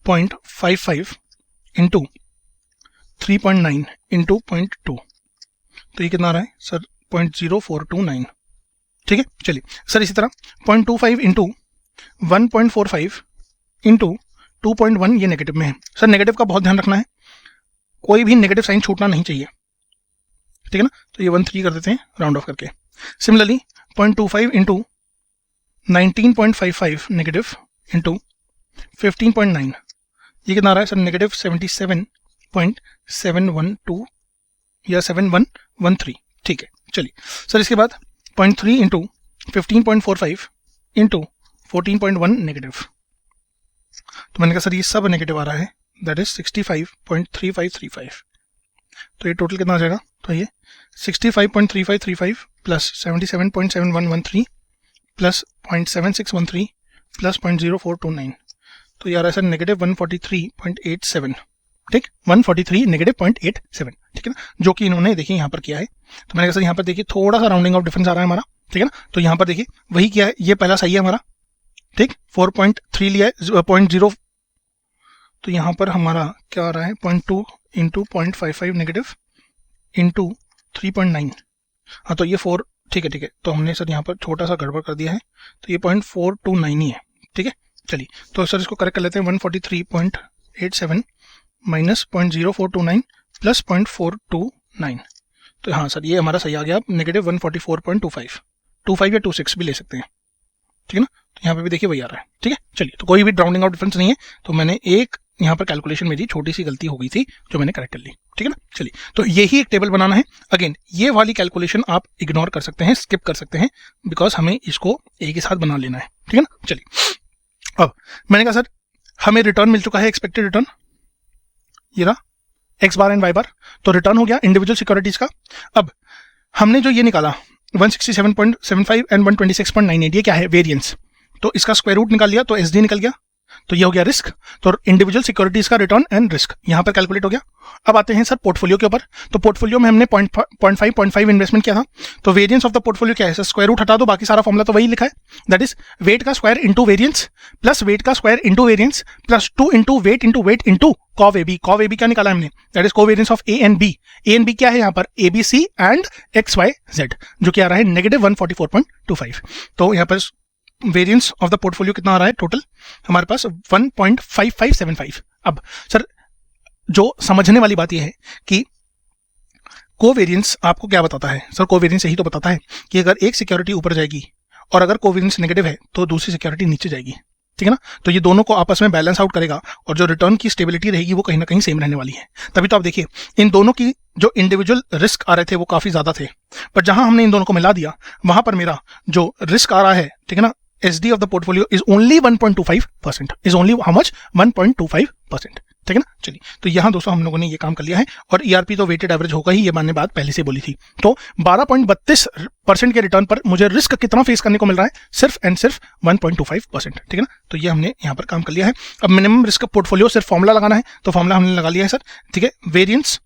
0.55 इंटू 3.9 इंटू 0.2, तो ये कितना आ रहा है सर 0.0429, ठीक है। चलिए सर इसी तरह 0.25 इंटू 1.45 इंटू 2.1 ये नेगेटिव में है। सर नेगेटिव का बहुत ध्यान रखना है, कोई भी नेगेटिव साइन छूटना नहीं चाहिए, ठीक है ना। तो ये 1.3 कर देते हैं राउंड ऑफ करके। सिमिलरली 0.25 इंटू 19.55 नेगेटिव इंटू 15.9, ये कितना आ रहा है सर नेगेटिव 77.712 या 7113, ठीक है। चलिए सर इसके बाद 0.3 इंटू 15.45 इंटू 14.1 नेगेटिव, तो मैंने कहा सर ये सब नेगेटिव आ रहा है, दैट इज 65.3535, तो ये टोटल कितना आ जाएगा, तो ये 65.3535 प्लस 77.7113 प्लस 0.7613 प्लस 0.0429, तो ये आ रहा है सर नेगेटिव 143.87, ठीक, 143 नेगेटिव 0.87, ठीक है ना, जो कि इन्होंने देखिए यहाँ पर किया है। तो मैंने कहा सर यहाँ पर देखिए थोड़ा सा राउंडिंग ऑफ डिफरेंस आ रहा है हमारा, ठीक है ना। तो यहाँ पर देखिए वही क्या है, ये पहला सही है हमारा, ठीक, 4.3 लिया है 0.0, तो यहाँ पर हमारा क्या आ रहा है 0.2 इंटू 0.55 नेगेटिव इंटू 3.9, हाँ तो ये 4, ठीक है, तो हमने सर यहाँ पर छोटा सा गड़बड़ कर दिया है, तो ये 0.429 ही है, ठीक है। चलिए तो सर इसको करेक्ट कर लेते हैं, 143.87 माइनस 0.0429 प्लस 0.429, तो हाँ सर ये हमारा सही आ गया, नेगेटिव 144.25 या 26 भी ले सकते हैं, ठीक है ना। तो यहाँ पे भी देखिए वही आ रहा है, ठीक है। चलिए तो कोई भी राउंडिंग आउट डिफरेंस नहीं है, तो मैंने एक यहाँ पर कैलकुलेशन मेरी छोटी सी गलती हो गई थी जो मैंने करेक्ट कर ली, ठीक है ना। चलिए तो यही एक टेबल बनाना है। अगेन ये वाली कैलकुलेशन आप इग्नोर कर सकते हैं, स्किप कर सकते हैं, बिकॉज हमें इसको एक ही साथ बना लेना है, ठीक है ना। चलिए अब मैंने कहा सर हमें रिटर्न मिल चुका है, एक्सपेक्टेड रिटर्न ये रहा एक्स बार एंड वाई बार, तो रिटर्न हो गया इंडिविजुअल सिक्योरिटीज का। अब हमने जो ये निकाला 167.75 एंड 126.98, ये क्या है वेरिएंस, तो इसका स्क्वायर रूट निकाल लिया तो एसडी निकल गया, तो ये हो गया रिस्क, तो इंडिविजुअल सिक्योरिटीज का रिटर्न एंड रिस्क यहाँ पर कैलकुलेट हो गया। अब आते हैं सर पोर्टफोलियो के ऊपर, तो पोर्टफोलियो में हमने 0.5 इन्वेस्टमेंट किया था, तो वेरिएंस ऑफ द पोर्टफोलियो क्या है सर, स्क्वायर रूट हटा दो, बाकी सारा फॉर्मुला तो वही लिखा है, दैट इज वेट का square into variance plus weight का square into variance plus 2 into weight into cov A B क्या निकाला हमने, that is covariance of A and B क्या है यहाँ पर A B C and X Y Z, जो कि आ रहा है नेगेटिव 144.25, तो यहाँ पर वेरिएंस ऑफ द पोर्टफोलियो कितना आ रहा है टोटल हमारे पास 1.5575। अब सर जो समझने वाली बात यह है कि कोवेरिएंस आपको क्या बताता है, सर कोवेरिएंस यही तो बताता है कि अगर एक सिक्योरिटी ऊपर जाएगी और अगर कोवेरिएंस नेगेटिव है तो दूसरी सिक्योरिटी नीचे जाएगी, ठीक है ना। तो ये दोनों को आपस में बैलेंस आउट करेगा और जो रिटर्न की स्टेबिलिटी रहेगी वो कहीं ना कहीं सेम रहने वाली है। तभी तो आप देखिए इन दोनों की जो इंडिविजुअल रिस्क आ रहे थे वो काफी ज्यादा थे, पर जहां हमने इन दोनों को मिला दिया वहां पर मेरा जो रिस्क आ रहा है, ठीक है ना, SD of the portfolio is only 1.25%, is only how much 1.25%, ठीक है ना। चलिए तो यहाँ दोस्तों हम लोगों ने ये काम कर लिया है और ERP तो वेटेड एवरेज होगा ही, ये मैंने बात पहले से बोली थी। तो 12.32% के रिटर्न पर मुझे रिस्क कितना फेस करने को मिल रहा है, सिर्फ एंड सिर्फ 1.25%, ठीक है ना। तो ये हमने यहाँ पर काम कर लिया है। अब मिनिमम रिस्क पोर्टफोलियो सिर्फ फॉर्मुला लगाना है, तो फॉर्मुला हमने लगा लिया है सर, ठीक है, वेरिएंस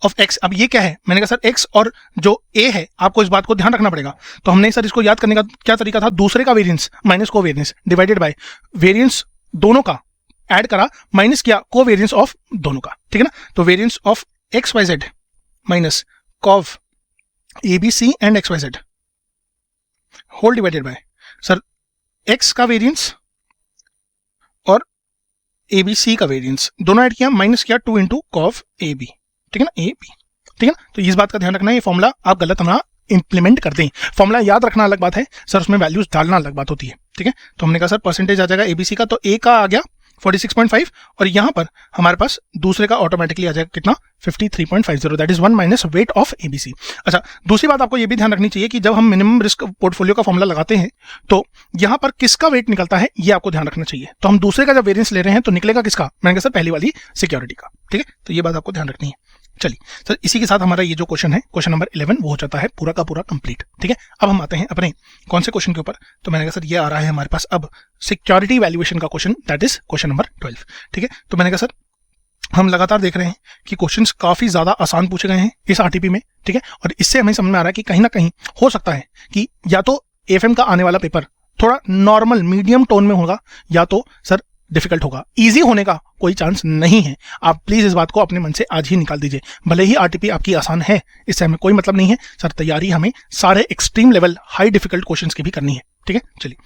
ऑफ एक्स। अब ये क्या है, मैंने कहा सर एक्स और जो ए है आपको इस बात को ध्यान रखना पड़ेगा, तो हमने सर इसको याद करने का क्या तरीका था, दूसरे का वेरिएंस माइनस को वेरिएंस डिवाइडेड बाय वेरिएंस दोनों का ऐड करा माइनस किया को वेरिएंस ऑफ दोनों का, ठीक है ना। तो variance of X Y Z minus cov A B C and X Y Z whole divided by sir X का वेरिएंस और ए बी सी का वेरिएंस दोनों ऐड किया माइनस किया 2 इंटू कॉव ए बी, ठीक है ना, ए बी, ठीक है ना। तो इस बात का ध्यान रखना है, ये फॉर्मुला आप गलत ना इंप्लीमेंट कर दें। फॉर्मुला याद रखना अलग बात है सर, उसमें वैल्यूज डालना अलग बात होती है, ठीक है। तो हमने कहा सर परसेंटेज आ जाएगा एबीसी का, तो ए का आ गया 46.5 और यहाँ पर हमारे पास दूसरे का ऑटोमेटिकली आ जाएगा कितना 53.50, that is 1 minus weight of ABC. अच्छा दूसरी बात आपको ये भी ध्यान रखनी चाहिए कि जब हम मिनिमम रिस्क पोर्टफोलियो का फॉर्मुला लगाते हैं तो यहाँ पर किसका वेट निकलता है ये आपको ध्यान रखना चाहिए। तो हम दूसरे का जब वेरिएंस ले रहे हैं तो निकलेगा किसका, मैंने कहा सर पहली वाली सिक्योरिटी का, ठीक है। तो ये बात आपको ध्यान रखनी है। चलिए सर इसी के साथ हमारा ये जो क्वेश्चन है क्वेश्चन नंबर 11 वो हो जाता है पूरा का पूरा कंप्लीट, ठीक है। अब हम आते हैं अपने कौन से क्वेश्चन के ऊपर, तो मैंने कहा सर ये आ रहा है हमारे पास अब सिक्योरिटी वैल्यूएशन का question, that is question number 12, ठीक है। तो मैंने कहा सर हम लगातार देख रहे हैं कि क्वेश्चंस काफी ज्यादा आसान पूछे गए हैं इस आरटीपी में, ठीक है। और इससे हमें समझ में आ रहा है कि कहीं ना कहीं हो सकता है कि या तो एफएम का आने वाला पेपर थोड़ा नॉर्मल मीडियम टोन में होगा या तो सर डिफिकल्ट होगा। इजी होने का कोई चांस नहीं है। आप प्लीज इस बात को अपने मन से आज ही निकाल दीजिए। भले ही आरटीपी आपकी आसान है, इससे हमें कोई मतलब नहीं है सर, तैयारी हमें सारे extreme level high difficult questions की भी करनी है। ठीक है, चलिए।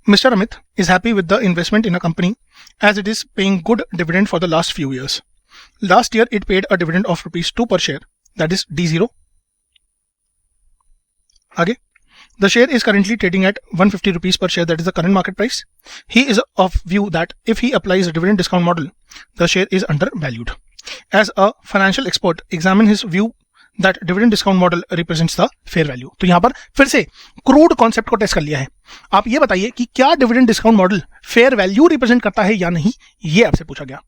Mister Amit is happy with the investment in a company as it is paying good dividend for the last few years. Last year it paid a dividend of ₹2 per share, that is D0. आगे, the share is currently trading at ₹150 per share, that is the current market price. He is of view that if he applies a dividend discount model, the share is undervalued. As a financial expert, examine his view that dividend discount model represents the fair value. तो यहां पर फिर से क्रूड कॉन्सेप्ट को टेस्ट कर लिया है। आप ये बताइए कि क्या dividend discount model fair value represent करता है या नहीं, ये आपसे पूछा गया।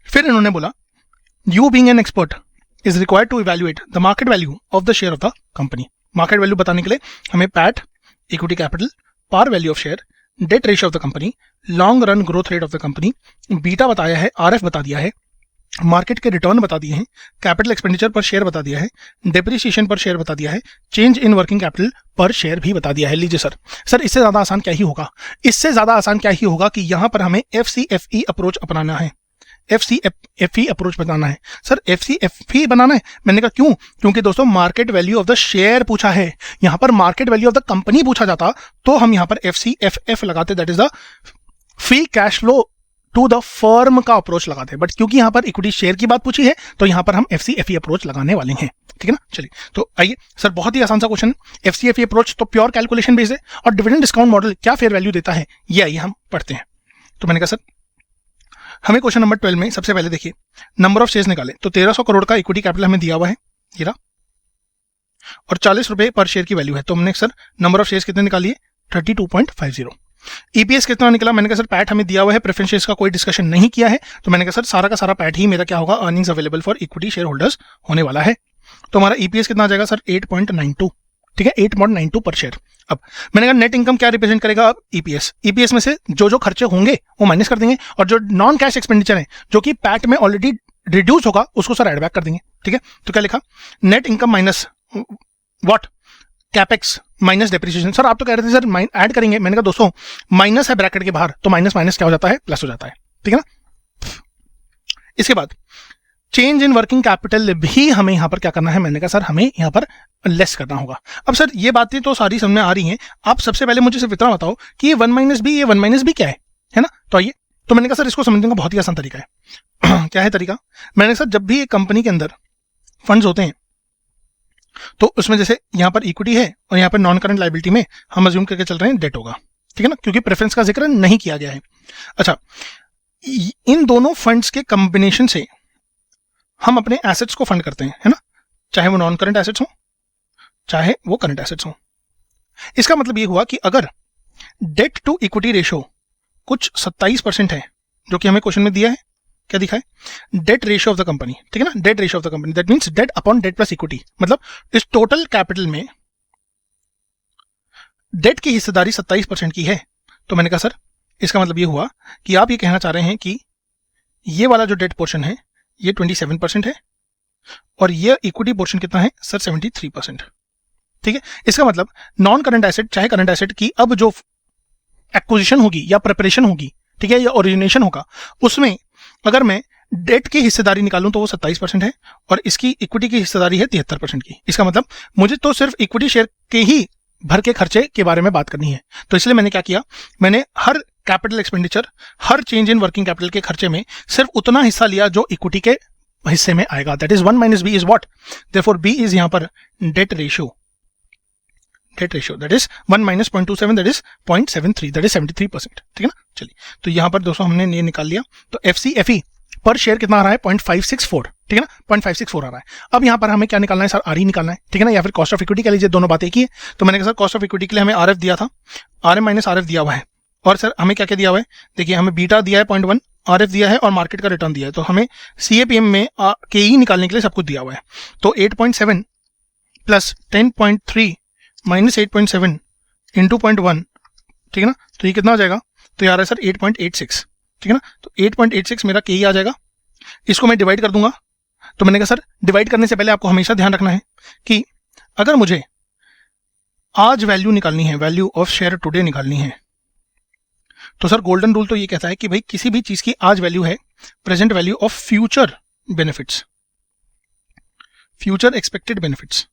फिर इन्होंने बोला, you being an expert is required to evaluate the market value of the share of the company. Market value बताने के लिए हमें PAT, equity capital, par value of share, debt ratio of the company, long run growth rate of the company, beta बताया है, आरएफ बता दिया है, मार्केट के रिटर्न बता दिए हैं, कैपिटल एक्सपेंडिचर पर शेयर बता दिया है, डेप्रिसिएशन पर शेयर बता दिया है, चेंज इन वर्किंग कैपिटल पर शेयर भी बता दिया है। लीजिए सर इससे ज्यादा आसान क्या ही होगा, इससे ज्यादा आसान क्या ही होगा कि यहां पर हमें FCFE अप्रोच अपनाना है, FCFE अप्रोच बनाना है। सर FCFE बनाना है, मैंने कहा क्यों? क्योंकि दोस्तों market value of the share पूछा है, यहां पर market value of the company पूछा जाता तो हम यहां पर FCFF लगाते, that is the free cash flow to the firm का अप्रोच लगाते हैं। बट क्योंकि यहां पर इक्विटी शेयर की बात पूछी है तो यहां पर हम FCFE अप्रोच लगाने वाले हैं। ठीक है ना, चलिए तो आइए सर, बहुत ही आसान सा क्वेश्चन। FCFE अप्रोच तो प्योर कैलकुलेशन बेस्ड है, और डिविडेंड डिस्काउंट मॉडल क्या फेयर वैल्यू देता है ये आइए हम पढ़ते हैं। तो मैंने कहा सर हमें क्वेश्चन नंबर 12 में सबसे पहले देखिए नंबर ऑफ शेयर्स निकाले, तो 1300 करोड़ का इक्विटी कैपिटल हमें दिया हुआ है ये रहा, और 40 रुपए पर शेयर की वैल्यू है। तो हमने सर नंबर ऑफ शेयर्स कितने निकालिए, 32.50। ईपीएस कितना निकला, मैंने कहा सर पैट हमें दिया हुआ है, प्रेफरेंस शेयर्स का कोई डिस्कशन नहीं किया है, तो मैंने कहा सर सारा का सारा पैट ही मेरा क्या होगा, earnings available for equity share holders होने वाला है। तो हमारा ईपीएस कितना आ जाएगा सर, 8.92। ठीक है, 8.92 पर शेयर। अब मैंने कहा नेट इनकम क्या रिप्रेजेंट करेगा, अब ईपीएस में से जो जो खर्चे होंगे वो माइनस कर देंगे, और जो नॉन कैश एक्सपेंडिचर है जो कि पैट में ऑलरेडी रिड्यूस होगा उसको सर एड बैक कर देंगे। ठीक है, तो क्या लिखा, net income minus what, capex minus depreciation. Sir आप तो कह रहे थे सर ऐड करेंगे, मैंने कहा दोस्तों माइनस है ब्रैकेट के बाहर, तो माइनस माइनस क्या हो जाता है, प्लस हो जाता है। ठीक है ना, इसके बाद चेंज इन वर्किंग कैपिटल भी हमें यहां पर क्या करना है, मैंने कहा सर हमें यहां पर लेस करना होगा। अब सर ये बातें तो सारी समझ में आ रही हैं, आप सबसे पहले मुझे सिर्फ इतना बताओ कि ये 1 - B, ये 1 - B क्या है ना। तो आइए, तो मैंने कहा सर इसको समझने का बहुत ही आसान तरीका है। क्या है तरीका, मैंने सर जब भी एक कंपनी के अंदर फंड्स होते हैं तो उसमें जैसे यहां पर इक्विटी है और यहां पर नॉन करंट लायबिलिटी में हम अज्यूम करके चल रहे हैं डेट होगा। ठीक है ना, क्योंकि प्रेफरेंस का जिक्र नहीं किया गया है। अच्छा, इन दोनों फंड्स के कॉम्बिनेशन से हम अपने एसेट्स को फंड करते हैं, है ना, चाहे वो नॉन करंट एसेट्स हो चाहे वो करंट एसेट्स हो। इसका मतलब ये हुआ कि अगर डेट टू इक्विटी रेशियो कुछ 27% है, जो कि हमें क्वेश्चन में दिया है, क्या दिखा है, debt ratio of the company. ठीक है ना, debt ratio of the company, that means debt upon debt plus equity, मतलब इस टोटल कैपिटल में डेट की हिस्सेदारी 27% की है। तो मैंने कहा सर इसका मतलब ये हुआ कि आप ये कहना चाह रहे हैं कि ये वाला जो डेट पोर्शन है ये 27% है, और ये इक्विटी पोर्शन कितना है सर, 73%। ठीक है, इसका मतलब नॉन करंट एसेट चाहे करंट एसेट की अब जो एक्विजिशन होगी या प्रिपरेशन होगी, ठीक है, या ओरिजिनेशन होगा, उसमें अगर मैं डेट की हिस्सेदारी निकालूं तो वो 27% है, और इसकी इक्विटी की हिस्सेदारी है 73% की। इसका मतलब मुझे तो सिर्फ इक्विटी शेयर के ही भर के खर्चे के बारे में बात करनी है। तो इसलिए मैंने क्या किया, मैंने हर कैपिटल एक्सपेंडिचर, हर चेंज इन वर्किंग कैपिटल के खर्चे में सिर्फ उतना हिस्सा लिया जो इक्विटी के हिस्से में आएगा। That is 1 - B is what, therefore B is यहां पर debt ratio, that is 1 - 0.27, that is 0.73, that is 73%। ठीक है ना, चलिए तो यहां पर दोस्तों हमने ये निकाल लिया। तो FCFE पर शेयर कितना आ रहा है, 0.564। ठीक है ना, 0.564 आ रहा है। अब यहां पर हमें क्या निकालना है सर, RE निकालना है। ठीक है ना, या फिर कॉस्ट ऑफ इक्विटी कह लीजिए, दोनों बातें एक ही है। तो मैंने कहा सर कॉस्ट ऑफ इक्विटी के लिए हमें RF दिया था, RM - RF दिया हुआ है, और सर हमें क्या क्या दिया हुआ है, देखिए हमें बीटा दिया है 0.1, RF दिया है और मार्केट का रिटर्न दिया है। तो हमें CAPM में KE निकालने के लिए सब कुछ दिया हुआ है। तो 8.7 प्लस 10.3 माइनस 8.7 इंटू 0.1, ठीक है ना, तो ये कितना आ जाएगा, तो ये आ रहा है सर 8.86। ठीक है ना, तो 8.86 मेरा KE आ जाएगा। इसको मैं डिवाइड कर दूंगा। तो मैंने कहा सर डिवाइड करने से पहले आपको हमेशा ध्यान रखना है कि अगर मुझे आज वैल्यू निकालनी है, वैल्यू ऑफ शेयर टुडे निकालनी है, तो सर गोल्डन रूल तो ये कहता है कि भाई किसी भी चीज की आज वैल्यू है present value of future benefits, future expected benefits,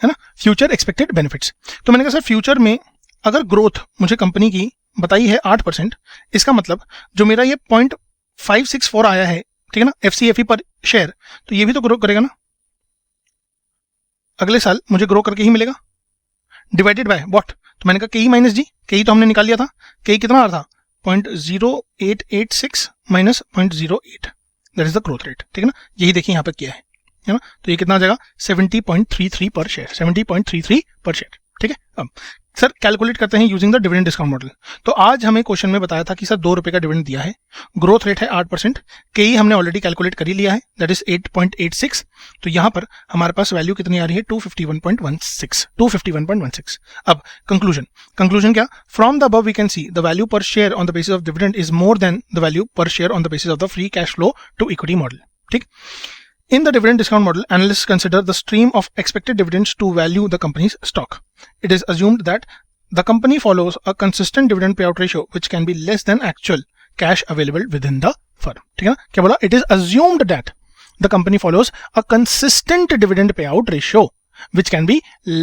है ना, फ्यूचर एक्सपेक्टेड बेनिफिट्स। तो मैंने कहा सर फ्यूचर में अगर ग्रोथ मुझे कंपनी की बताई है 8%, इसका मतलब जो मेरा ये 0.564 आया है, ठीक है ना, FCFE पर शेयर, तो ये भी तो ग्रो करेगा ना, अगले साल मुझे ग्रो करके ही मिलेगा, डिवाइडेड बाय व्हाट। तो मैंने कहा KE माइनस जी, KE तो हमने निकाल लिया था, KE कितना आ रहा था 0.0886 minus 0.08, that is the growth rate, ठीक है ना, यही देखिए यहाँ पे किया है ना, तो ये कितना आ जाएगा 70.33 पर शेयर, 70.33 पर शेयर, ठीक है। अब सर कैलकुलेट करते हैं using the dividend discount model. तो आज हमें क्वेश्चन में बताया था कि सर 2 रुपए का डिविडेंड दिया है, ग्रोथ रेट है 8%, KE हमने ऑलरेडी कैलकुलेट कर ही लिया है, दैट इज 8.86, तो यहाँ पर हमारे पास वैल्यू कितनी आ रही है 251.16। अब कंक्लूजन क्या, from the above we can see the value per share on the basis of dividend is more than the value per share on the basis of the free cash flow to equity model, ठीक। In the dividend discount model, analysts consider the stream of expected dividends to value the company's stock. It is assumed that the company follows a consistent dividend payout ratio which can be less than actual cash available within the firm. ठीक है ना, क्या बोला, it is assumed that the company follows a consistent dividend payout ratio which can be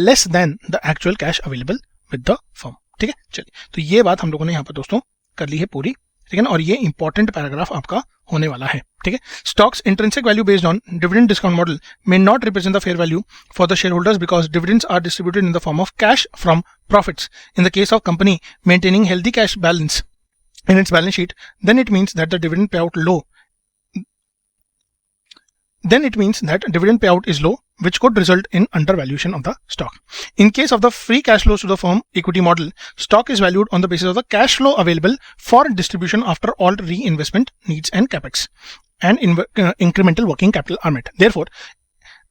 less than the actual cash available with the firm. ठीक है, चलिए, तो ये बात हम लोगों ने यहाँ पर दोस्तों कर ली है पूरी, ठीक है ना, और ये इंपॉर्टेंट पैराग्राफ आपका होने वाला है, ठीक है। Stocks intrinsic value based on dividend discount model may not represent the fair value for the shareholders because dividends are distributed in the form of cash from profits. In the case of company maintaining healthy cash balance in its balance sheet, then it means that dividend payout is low, which could result in undervaluation of the stock. In case of the free cash flows to the firm equity model, stock is valued on the basis of the cash flow available for distribution after all reinvestment needs and capex and incremental working capital are met. Therefore,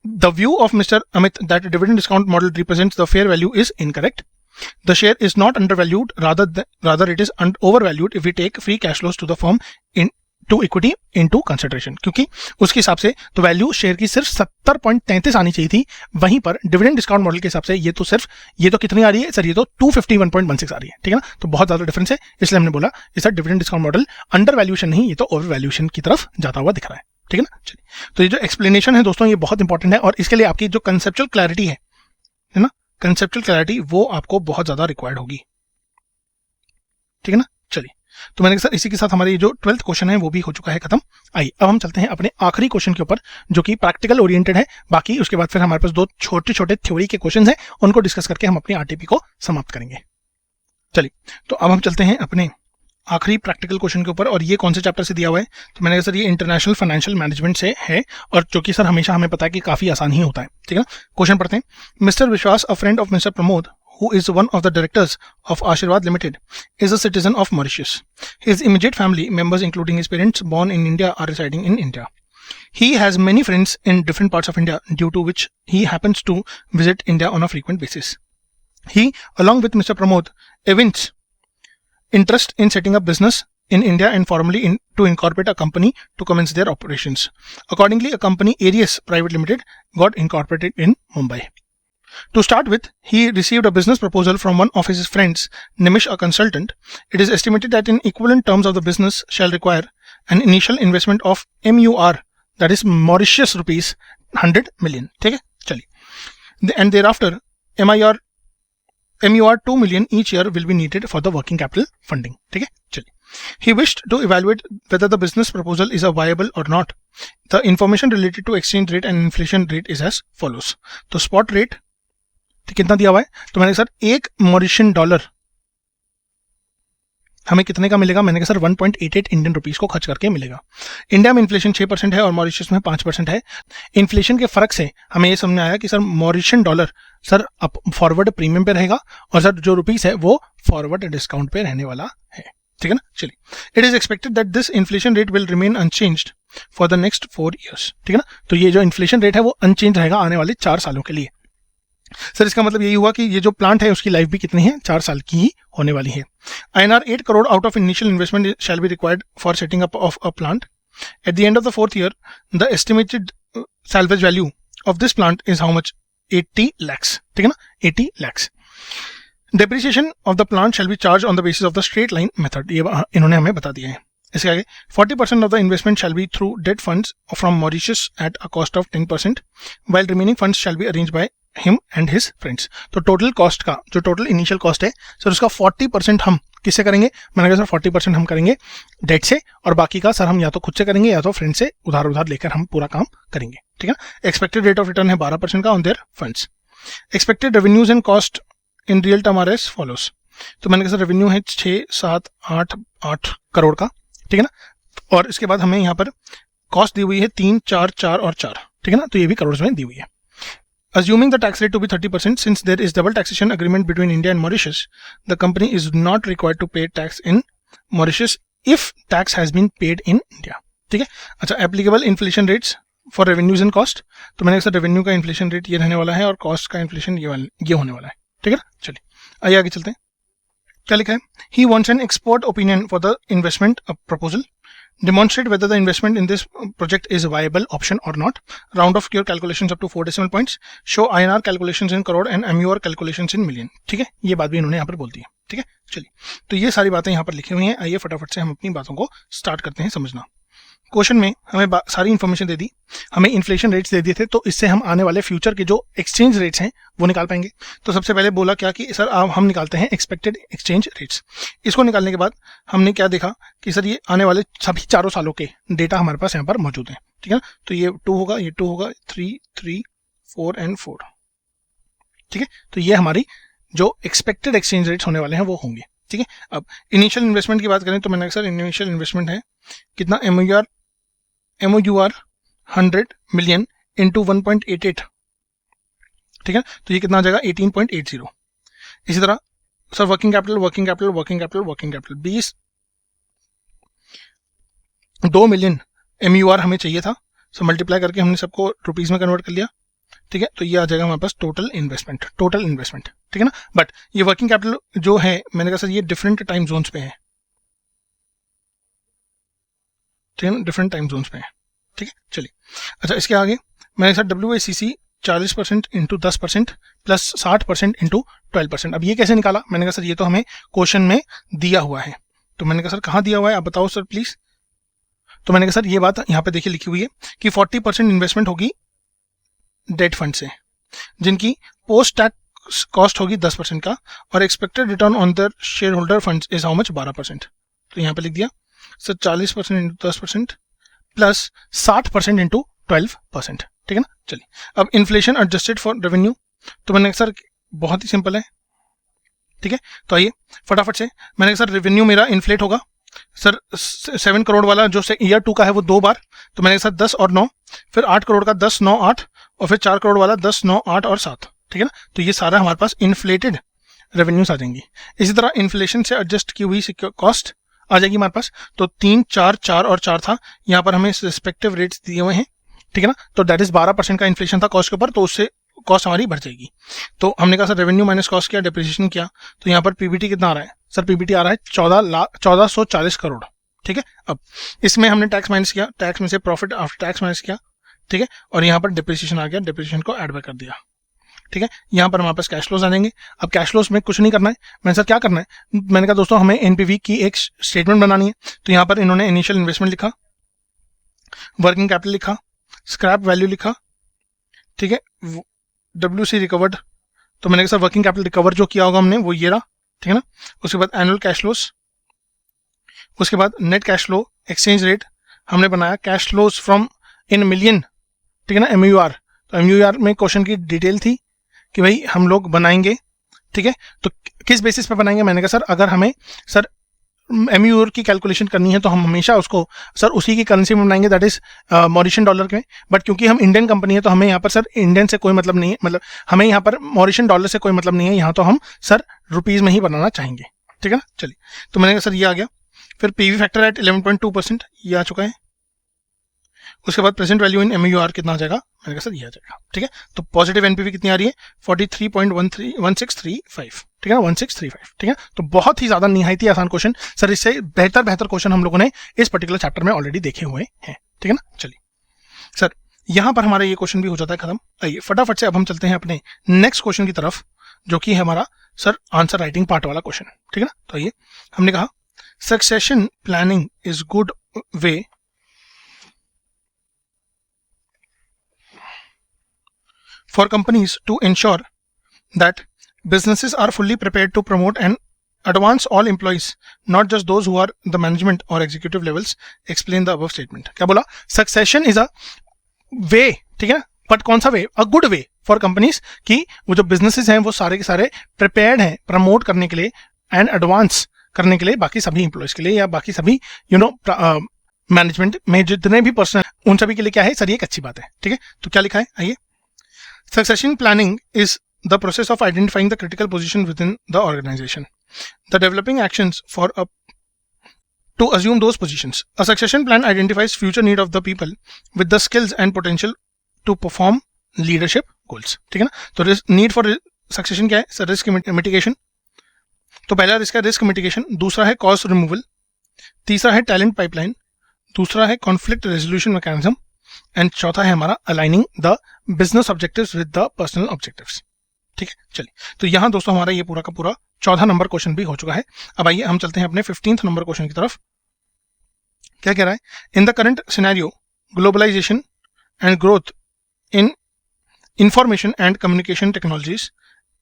the view of Mr. Amit that dividend discount model represents the fair value is incorrect. The share is not undervalued, rather it is overvalued if we take free cash flows to the firm to equity into consideration. क्योंकि उसके हिसाब से तो वैल्यू शेयर की सिर्फ 70.33 आनी चाहिए थी, वहीं पर डिविडेंड डिस्काउंट मॉडल के हिसाब से ये तो कितनी आ रही है सर, ये तो 251.16 आ रही है, ठीक है ना, तो बहुत ज्यादा डिफरेंस है, इसलिए हमने बोला इस dividend discount model under valuation नहीं, ये तो ओवर वैल्यूएशन की तरफ जाता हुआ दिख रहा है, ठीक है ना। चलिए, तो ये जो एक्सप्लेनेशन है दोस्तों ये बहुत इंपॉर्टेंट है, और इसके लिए आपकी जो कंसेप्चुअल क्लैरिटी है ना, कंसेप्चुअल क्लैरिटी वो आपको बहुत ज्यादा रिक्वायर्ड होगी, ठीक है ना। चलिए, तो मैंने कहा सर इसी के साथ हमारी जो 12th क्वेश्चन है वो भी हो चुका है खत्म। आइए अब हम चलते हैं अपने आखिरी क्वेश्चन के ऊपर जो कि प्रैक्टिकल ओरिएंटेड है, बाकी उसके बाद फिर हमारे पास 2 छोटे छोटे थ्योरी के क्वेश्चन हैं, उनको डिस्कस करके हम अपनी आरटीपी को समाप्त करेंगे। चलिए, तो अब हम चलते हैं अपने आखिरी प्रैक्टिकल क्वेश्चन के ऊपर, और ये कौन से चैप्टर से दिया हुआ है, तो मैंने कहा सर ये इंटरनेशनल फाइनेंशियल मैनेजमेंट से है, और जो कि सर हमेशा हमें पता है कि काफी आसान ही होता है, ठीक है ना। क्वेश्चन पढ़ते हैं। मिस्टर विश्वास, अ friend of mister Pramod who is one of the directors of Ashirwad Limited, is a citizen of Mauritius. His immediate family members, including his parents born in India, are residing in India. He has many friends in different parts of India, due to which he happens to visit India on a frequent basis. He, along with Mr. Pramod, evinced interest in setting up business in India and formally to incorporate a company to commence their operations. Accordingly, a company, Arius Private Limited, got incorporated in Mumbai. To start with, he received a business proposal from one of his friends, Nimish, a consultant. It is estimated that in equivalent terms of the business shall require an initial investment of MUR, that is Mauritius rupees 100 million. ठीक है, चलिए, and thereafter MUR 2 million each year will be needed for the working capital funding. ठीक है, चलिए, he wished to evaluate whether the business proposal is viable or not. The information related to exchange rate and inflation rate is as follows. तो spot rate कितना दिया हुआ है, तो मैंने सर $1 मॉरिशियन हमें कितने का मिलेगा, मैंने कहा सर 1.88 इंडियन रुपीस को खर्च करके मिलेगा। इंडिया में इन्फ्लेशन 6% है और मॉरिशस में 5% है। इन्फ्लेशन के फर्क से हमें ये समझ में आया कि सर मॉरिशियन डॉलर सर अब फॉरवर्ड प्रीमियम पे रहेगा, और सर जो रुपीस है वो फॉरवर्ड डिस्काउंट पे रहने वाला है, ठीक है ना। चलिए, it is expected that this inflation rate will remain unchanged for the next 4 years, ठीक है ना। तो ये जो इन्फ्लेशन रेट है वो अनचेंज रहेगा आने वाले 4 सालों के लिए। सर इसका मतलब यही हुआ कि ये जो प्लांट है उसकी लाइफ भी कितनी है, 4 साल की ही होने वाली है। INR 8 crore out of initial investment shall be required for setting up of a plant. At the end of the 4th year, the estimated salvage value of this plant is how much, 80 lakhs, ठीक है ना, 80 lakhs। Depreciation of the plant shall be charge on the basis of the straight line method, ये इन्होंने हमें बता दिया है। इसके आगे 40% of the investment shall be through date funds from Mauritius at a cost of 10%, while remaining funds shall be arrange by him and his friends. तो टोटल कॉस्ट का जो टोटल इनिशियल कॉस्ट है सर उसका 40% हम किससे करेंगे? मैंने कहा सर 40% हम करेंगे डेट से, और बाकी का सर हम या तो खुद से करेंगे या तो फ्रेंड से उधार लेकर हम पूरा काम करेंगे, ठीक है ना। एक्सपेक्टेड रेट ऑफ रिटर्न है 12% का on their funds. Expected revenues and cost in real term are as follows. तो मैंने कहा सर रेवेन्यू है 6, 7, 8 करोड़ का, ठीक है ना। और इसके बाद हमें यहाँ पर कॉस्ट दी हुई है 3, 4, 4 और 4, ठीक है ना। तो ये भी करोड़ में दी हुई है। Assuming the tax rate to be 30%, since there is double taxation agreement between India and Mauritius, the company is not required to pay tax in Mauritius if tax has been paid in India, ठीक है। अच्छा, applicable inflation rates for revenues and cost, तो मैंने कहा रेवेन्यू का इन्फ्लेशन रेट ये रहने वाला है और कॉस्ट का इन्फ्लेशन ये होने वाला है, ठीक है ना। चलिए आइए आगे चलते हैं। क्या लिखा है? He wants an expert opinion for the investment proposal. Demonstrate whether the investment in this project is a viable option or not. Round off your calculations up to 4 decimal points. Show INR calculations in crore and MUR calculations in million. ठीक है, ये बात भी इन्होंने यहाँ पर बोल दी है, ठीक है। चलिए, तो ये सारी बातें यहाँ पर लिखी हुई हैं। आइए फटाफट से हम अपनी बातों को स्टार्ट करते हैं समझना। क्वेश्चन में हमें सारी इन्फॉर्मेशन दे दी, हमें इन्फ्लेशन रेट्स दे दिए थे, तो इससे हम आने वाले फ्यूचर के जो एक्सचेंज रेट्स हैं वो निकाल पाएंगे। तो सबसे पहले बोला क्या कि सर हम निकालते हैं एक्सपेक्टेड एक्सचेंज रेट्स। इसको निकालने के बाद हमने क्या देखा कि सर ये आने वाले सभी 4 सालों के डेटा हमारे पास यहाँ पर मौजूद है, ठीक है ना। तो ये 2 होगा, ये 2 होगा, 3, 3, 4 एंड 4, ठीक है। तो ये हमारी जो एक्सपेक्टेड एक्सचेंज रेट्स होने वाले हैं वो होंगे, ठीक है। अब इनिशियल इन्वेस्टमेंट की बात करें तो मैंने सर इनिशियल इन्वेस्टमेंट है कितना, MOUR 100 मिलियन इंटू 1.88, ठीक है। तो ये कितना आ जाएगा 18.80। इसी तरह sir working capital 2 million MUR हमें चाहिए था, सो मल्टीप्लाई करके हमने सबको रुपीज में कन्वर्ट कर लिया, ठीक है। तो ये आ जाएगा हमारे पास टोटल इन्वेस्टमेंट, ठीक है ना। बट ये वर्किंग कैपिटल जो है मैंने कहा सर ये डिफरेंट टाइम जोन्स पे है, ठीक है ना, डिफरेंट टाइम जोन्स पे है, ठीक है। चलिए, अच्छा इसके आगे मैंने sir WACC 40% into 10% plus 60% into 12%। अब ये कैसे निकाला? मैंने कहा सर ये तो हमें क्वेश्चन में दिया हुआ है। तो मैंने कहा सर कहाँ दिया हुआ है आप बताओ सर प्लीज। तो मैंने कहा सर ये बात यहाँ पे देखिए लिखी हुई है कि 40% इन्वेस्टमेंट होगी डेट फंड से, जिनकी पोस्ट टैक्स कॉस्ट होगी 10% का, और expected return on the share holder fund is how much 12%। तो यहाँ पे लिख दिया सर 40% इंटू 10% प्लस 60% इंटू 12%, ठीक है ना। चलिए, अब इन्फ्लेशन एडजस्टेड फॉर रेवेन्यू, तो मैंने सर बहुत ही सिंपल है, ठीक है। तो आइए फटाफट से, मैंने सर रेवेन्यू मेरा इन्फ्लेट होगा सर 7 करोड़ वाला जो ईयर 2 का है वो 2 बार, तो मैंने सर 10 और 9, फिर 8 करोड़ का 10, 9, 8, और फिर 4 करोड़ वाला 10, 9, 8 और 7, ठीक है ना। तो ये सारा हमारे पास इन्फ्लेटेड रेवेन्यूज आ जाएंगी। इसी तरह इन्फ्लेशन से एडजस्ट की हुई कॉस्ट आ जाएगी हमारे पास। तो 3, 4, 4 और 4 था, यहाँ पर हमें रिस्पेक्टिव रेट्स दिए हुए हैं, ठीक है ना। तो दैट इज 12% का इन्फ्लेशन था कॉस्ट के ऊपर, तो उससे कॉस्ट हमारी बढ़ जाएगी। तो हमने कहा सर रेवेन्यू माइनस कॉस्ट किया, डेप्रिसिएशन किया, तो यहाँ पर पीबीटी कितना आ रहा है सर? पीबीटी आ रहा है 1440 करोड़, ठीक है। अब इसमें हमने टैक्स माइनस किया, टैक्स में से प्रॉफिट आफ्टर टैक्स माइनस किया, ठीक है, और यहाँ पर डिप्रिसिएशन आ गया, डिप्रिसिएशन को ऐड बैक कर दिया, ठीक है। यहाँ पर हमारे पास कैश फ्लोज आ जाएंगे। अब कैश फ्लोज में कुछ नहीं करना है, मैंने सर क्या करना है, मैंने कहा दोस्तों हमें एनपीवी की एक स्टेटमेंट बनानी है। तो यहाँ पर इन्होंने इनिशियल इन्वेस्टमेंट लिखा, वर्किंग कैपिटल लिखा, स्क्रैप वैल्यू लिखा, ठीक है, WC रिकवर्ड, तो मैंने कहा सर वर्किंग कैपिटल रिकवर जो किया होगा हमने वो ये रहा, ठीक है ना। उसके बाद एनुअल कैश फ्लोज, उसके बाद net cash flow, exchange rate हमने बनाया, cash flows from in million, ठीक है ना, MUR। तो MUR में क्वेश्चन की डिटेल थी कि भाई हम लोग बनाएंगे, ठीक है। तो किस बेसिस पे बनाएंगे? मैंने कहा सर अगर हमें सर MUR की कैलकुलेशन करनी है तो हम हमेशा उसको सर उसी की करेंसी में बनाएंगे, दैट इज मॉरिशियन डॉलर में। बट क्योंकि हम इंडियन कंपनी है तो हमें यहाँ पर सर इंडियन से कोई मतलब नहीं है, मतलब हमें यहाँ पर मॉरिशियन डॉलर से कोई मतलब नहीं है, यहाँ तो हम सर रुपीज में ही बनाना चाहेंगे, ठीक है ना। चलिए, तो मैंने कहा सर ये आ गया। फिर PV फैक्टर एट 11.2% ये आ चुका है। उसके बाद प्रेजेंट वैल्यू इन MUR कितना आ जाएगा? मैंने कहा सर ये आ जाएगा, ठीक है। तो पॉजिटिव NPV कितनी आ रही है? 43.1635, ठीक है ना, 1635, ठीक है। तो बहुत ही ज्यादा निहायती आसान क्वेश्चन सर, इससे बेहतर क्वेश्चन हम लोगों ने इस पर्टिकुलर चैप्टर में ऑलरेडी देखे हुए हैं, ठीक है ना। चलिए सर, यहाँ पर हमारा ये क्वेश्चन भी हो जाता है खत्म। आइए फटाफट से अब हम चलते हैं अपने नेक्स्ट क्वेश्चन की तरफ, जो कि है हमारा सर आंसर राइटिंग पार्ट वाला क्वेश्चन, ठीक है ना। तो ये हमने कहा succession planning is good way for companies to ensure that businesses are fully prepared to promote and advance all employees, not just those who are the management or executive levels. Explain the above statement. क्या बोला? Succession is a way, ठीक है ना, बट कौन सा way? A good way for companies कि वो जो बिजनेसेस हैं वो सारे के सारे प्रिपेयर्ड हैं प्रमोट करने के लिए एंड एडवांस करने के लिए बाकी सभी इंप्लॉयज के लिए या बाकी सभी मैनेजमेंट में जितने भी पर्सन उन सभी के लिए क्या है सर, ये एक अच्छी बात है, ठीक है। तो क्या लिखा है, आइए। Succession planning is the process of identifying the critical position within the organization, the developing actions to assume those positions. A succession plan identifies future need of the people with the skills and potential to perform leadership goals, ठीक है ना। तो नीड फॉर सक्सेशन क्या है सर? Risk mitigation. तो पहला रिस्क है रिस्क मिटिगेशन, दूसरा है कॉस्ट रिमूवल, तीसरा है टैलेंट पाइपलाइन, दूसरा है कॉन्फ्लिक्ट रेजोल्यूशन मैकेनिज्म एंड चौथा है हमारा aligning the business objectives with the personal objectives, ठीक है। चलिए, तो यहां दोस्तों हमारा ये पूरा का पूरा 14 नंबर क्वेश्चन भी हो चुका है। अब आइए हम चलते हैं अपने 15th नंबर क्वेश्चन की तरफ। क्या कह रहा है? In the current scenario globalization and growth in information and communication technologies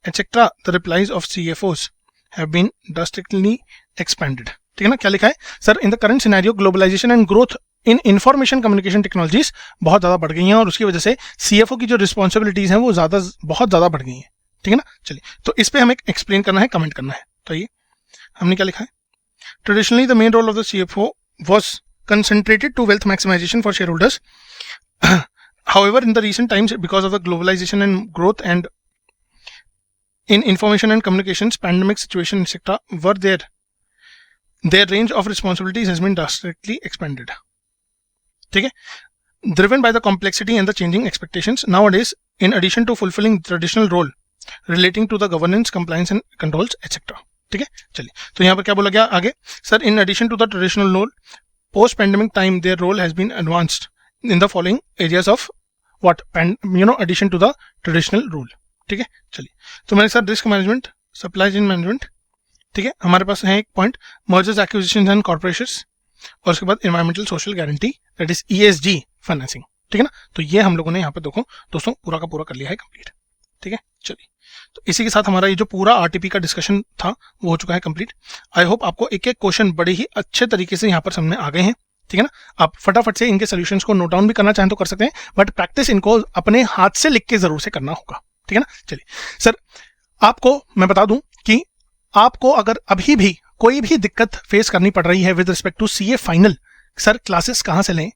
etcetera, the replies of CFOs have been drastically expanded, ठीक है ना। क्या लिखा है sir? In the current scenario globalization and growth in information communication technologies बहुत ज्यादा बढ़ गई हैं और उसकी वजह से CFO की जो रिस्पॉन्सिबिलिटीज हैं वो बहुत ज्यादा बढ़ गई हैं, ठीक है ना। चलिए, तो इस पे हमें एक्सप्लेन करना है, कमेंट करना है। तो ये हमने क्या लिखा है? Traditionally the main role of the CFO was concentrated to wealth maximization for shareholders. However, in the recent times, because of the globalization and growth and in information and communications, pandemic situation, etc., were there, their range of responsibilities has been drastically expanded. ठीक है, driven by the complexity and the changing expectations nowadays, in addition to fulfilling traditional role relating to the governance, compliance and controls, etc. ठीक है, चलिए, तो यहाँ पर क्या बोला गया आगे? Sir, in addition to the traditional role, post pandemic time, their role has been advanced in the following areas of what? Addition to the traditional role. ठीक है, चलिए, तो मैंने sir risk management, supply chain management, ठीक है, हमारे पास है एक point mergers acquisitions and corporations, और उसके बाद environmental social guarantee, that is ESG financing, ठीक है ना। तो ये हम लोगों ने यहाँ पे देखो दोस्तों पूरा का पूरा कर लिया है कंप्लीट, ठीक है। चलिए, तो इसी के साथ हमारा ये जो पूरा RTP का डिस्कशन था वो हो चुका है कंप्लीट। आई होप आपको एक एक क्वेश्चन बड़े ही अच्छे तरीके से यहाँ पर समझ में आ गए हैं, ठीक है ना। आप फटाफट से इनके सोल्यूशंस को नोट डाउन भी करना चाहें तो कर सकते हैं, बट प्रैक्टिस इनको अपने हाथ से लिख के जरूर से करना होगा, ठीक है ना। चलिए सर, आपको मैं बता दूं कि आपको अगर अभी भी कोई भी दिक्कत फेस करनी पड़ रही है with respect to CA final, sir classes कहाँ से लें,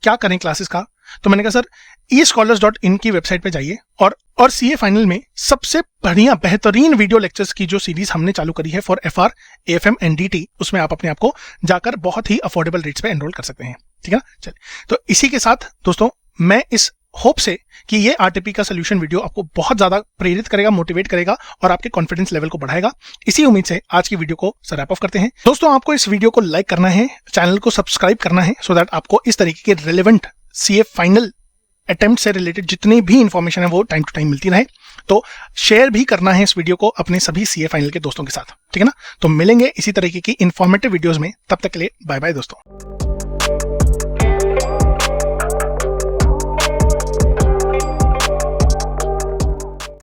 क्या करें क्लासेस का, तो मैंने कहा सर escholars.in की वेबसाइट पे जाइए और CA फाइनल में सबसे बढ़िया बेहतरीन वीडियो लेक्चर्स की जो सीरीज हमने चालू करी है फॉर FR, AFM, NDT, उसमें आप अपने आप को जाकर बहुत ही अफोर्डेबल रेट्स पे एनरोल कर सकते हैं, ठीक है ना। चलिए, तो इसी के साथ दोस्तों मैं इस होप से कि ये RTP का सोल्यूशन वीडियो आपको बहुत ज्यादा प्रेरित करेगा, मोटिवेट करेगा और आपके कॉन्फिडेंस लेवल को बढ़ाएगा, इसी उम्मीद से आज की वीडियो को रैप ऑफ करते हैं। दोस्तों, आपको इस वीडियो को लाइक करना है, चैनल को सब्सक्राइब करना है, सो दैट आपको इस तरीके के रेलेवेंट CA फाइनल अटेम्प्ट से रिलेटेड जितनी भी इंफॉर्मेशन है वो टाइम टू टाइम मिलती रहे। तो शेयर भी करना है इस वीडियो को अपने सभी CA फाइनल के दोस्तों के साथ, ठीक है ना। तो मिलेंगे इसी तरीके की इंफॉर्मेटिव वीडियोस में, तब तक के लिए बाय बाय दोस्तों।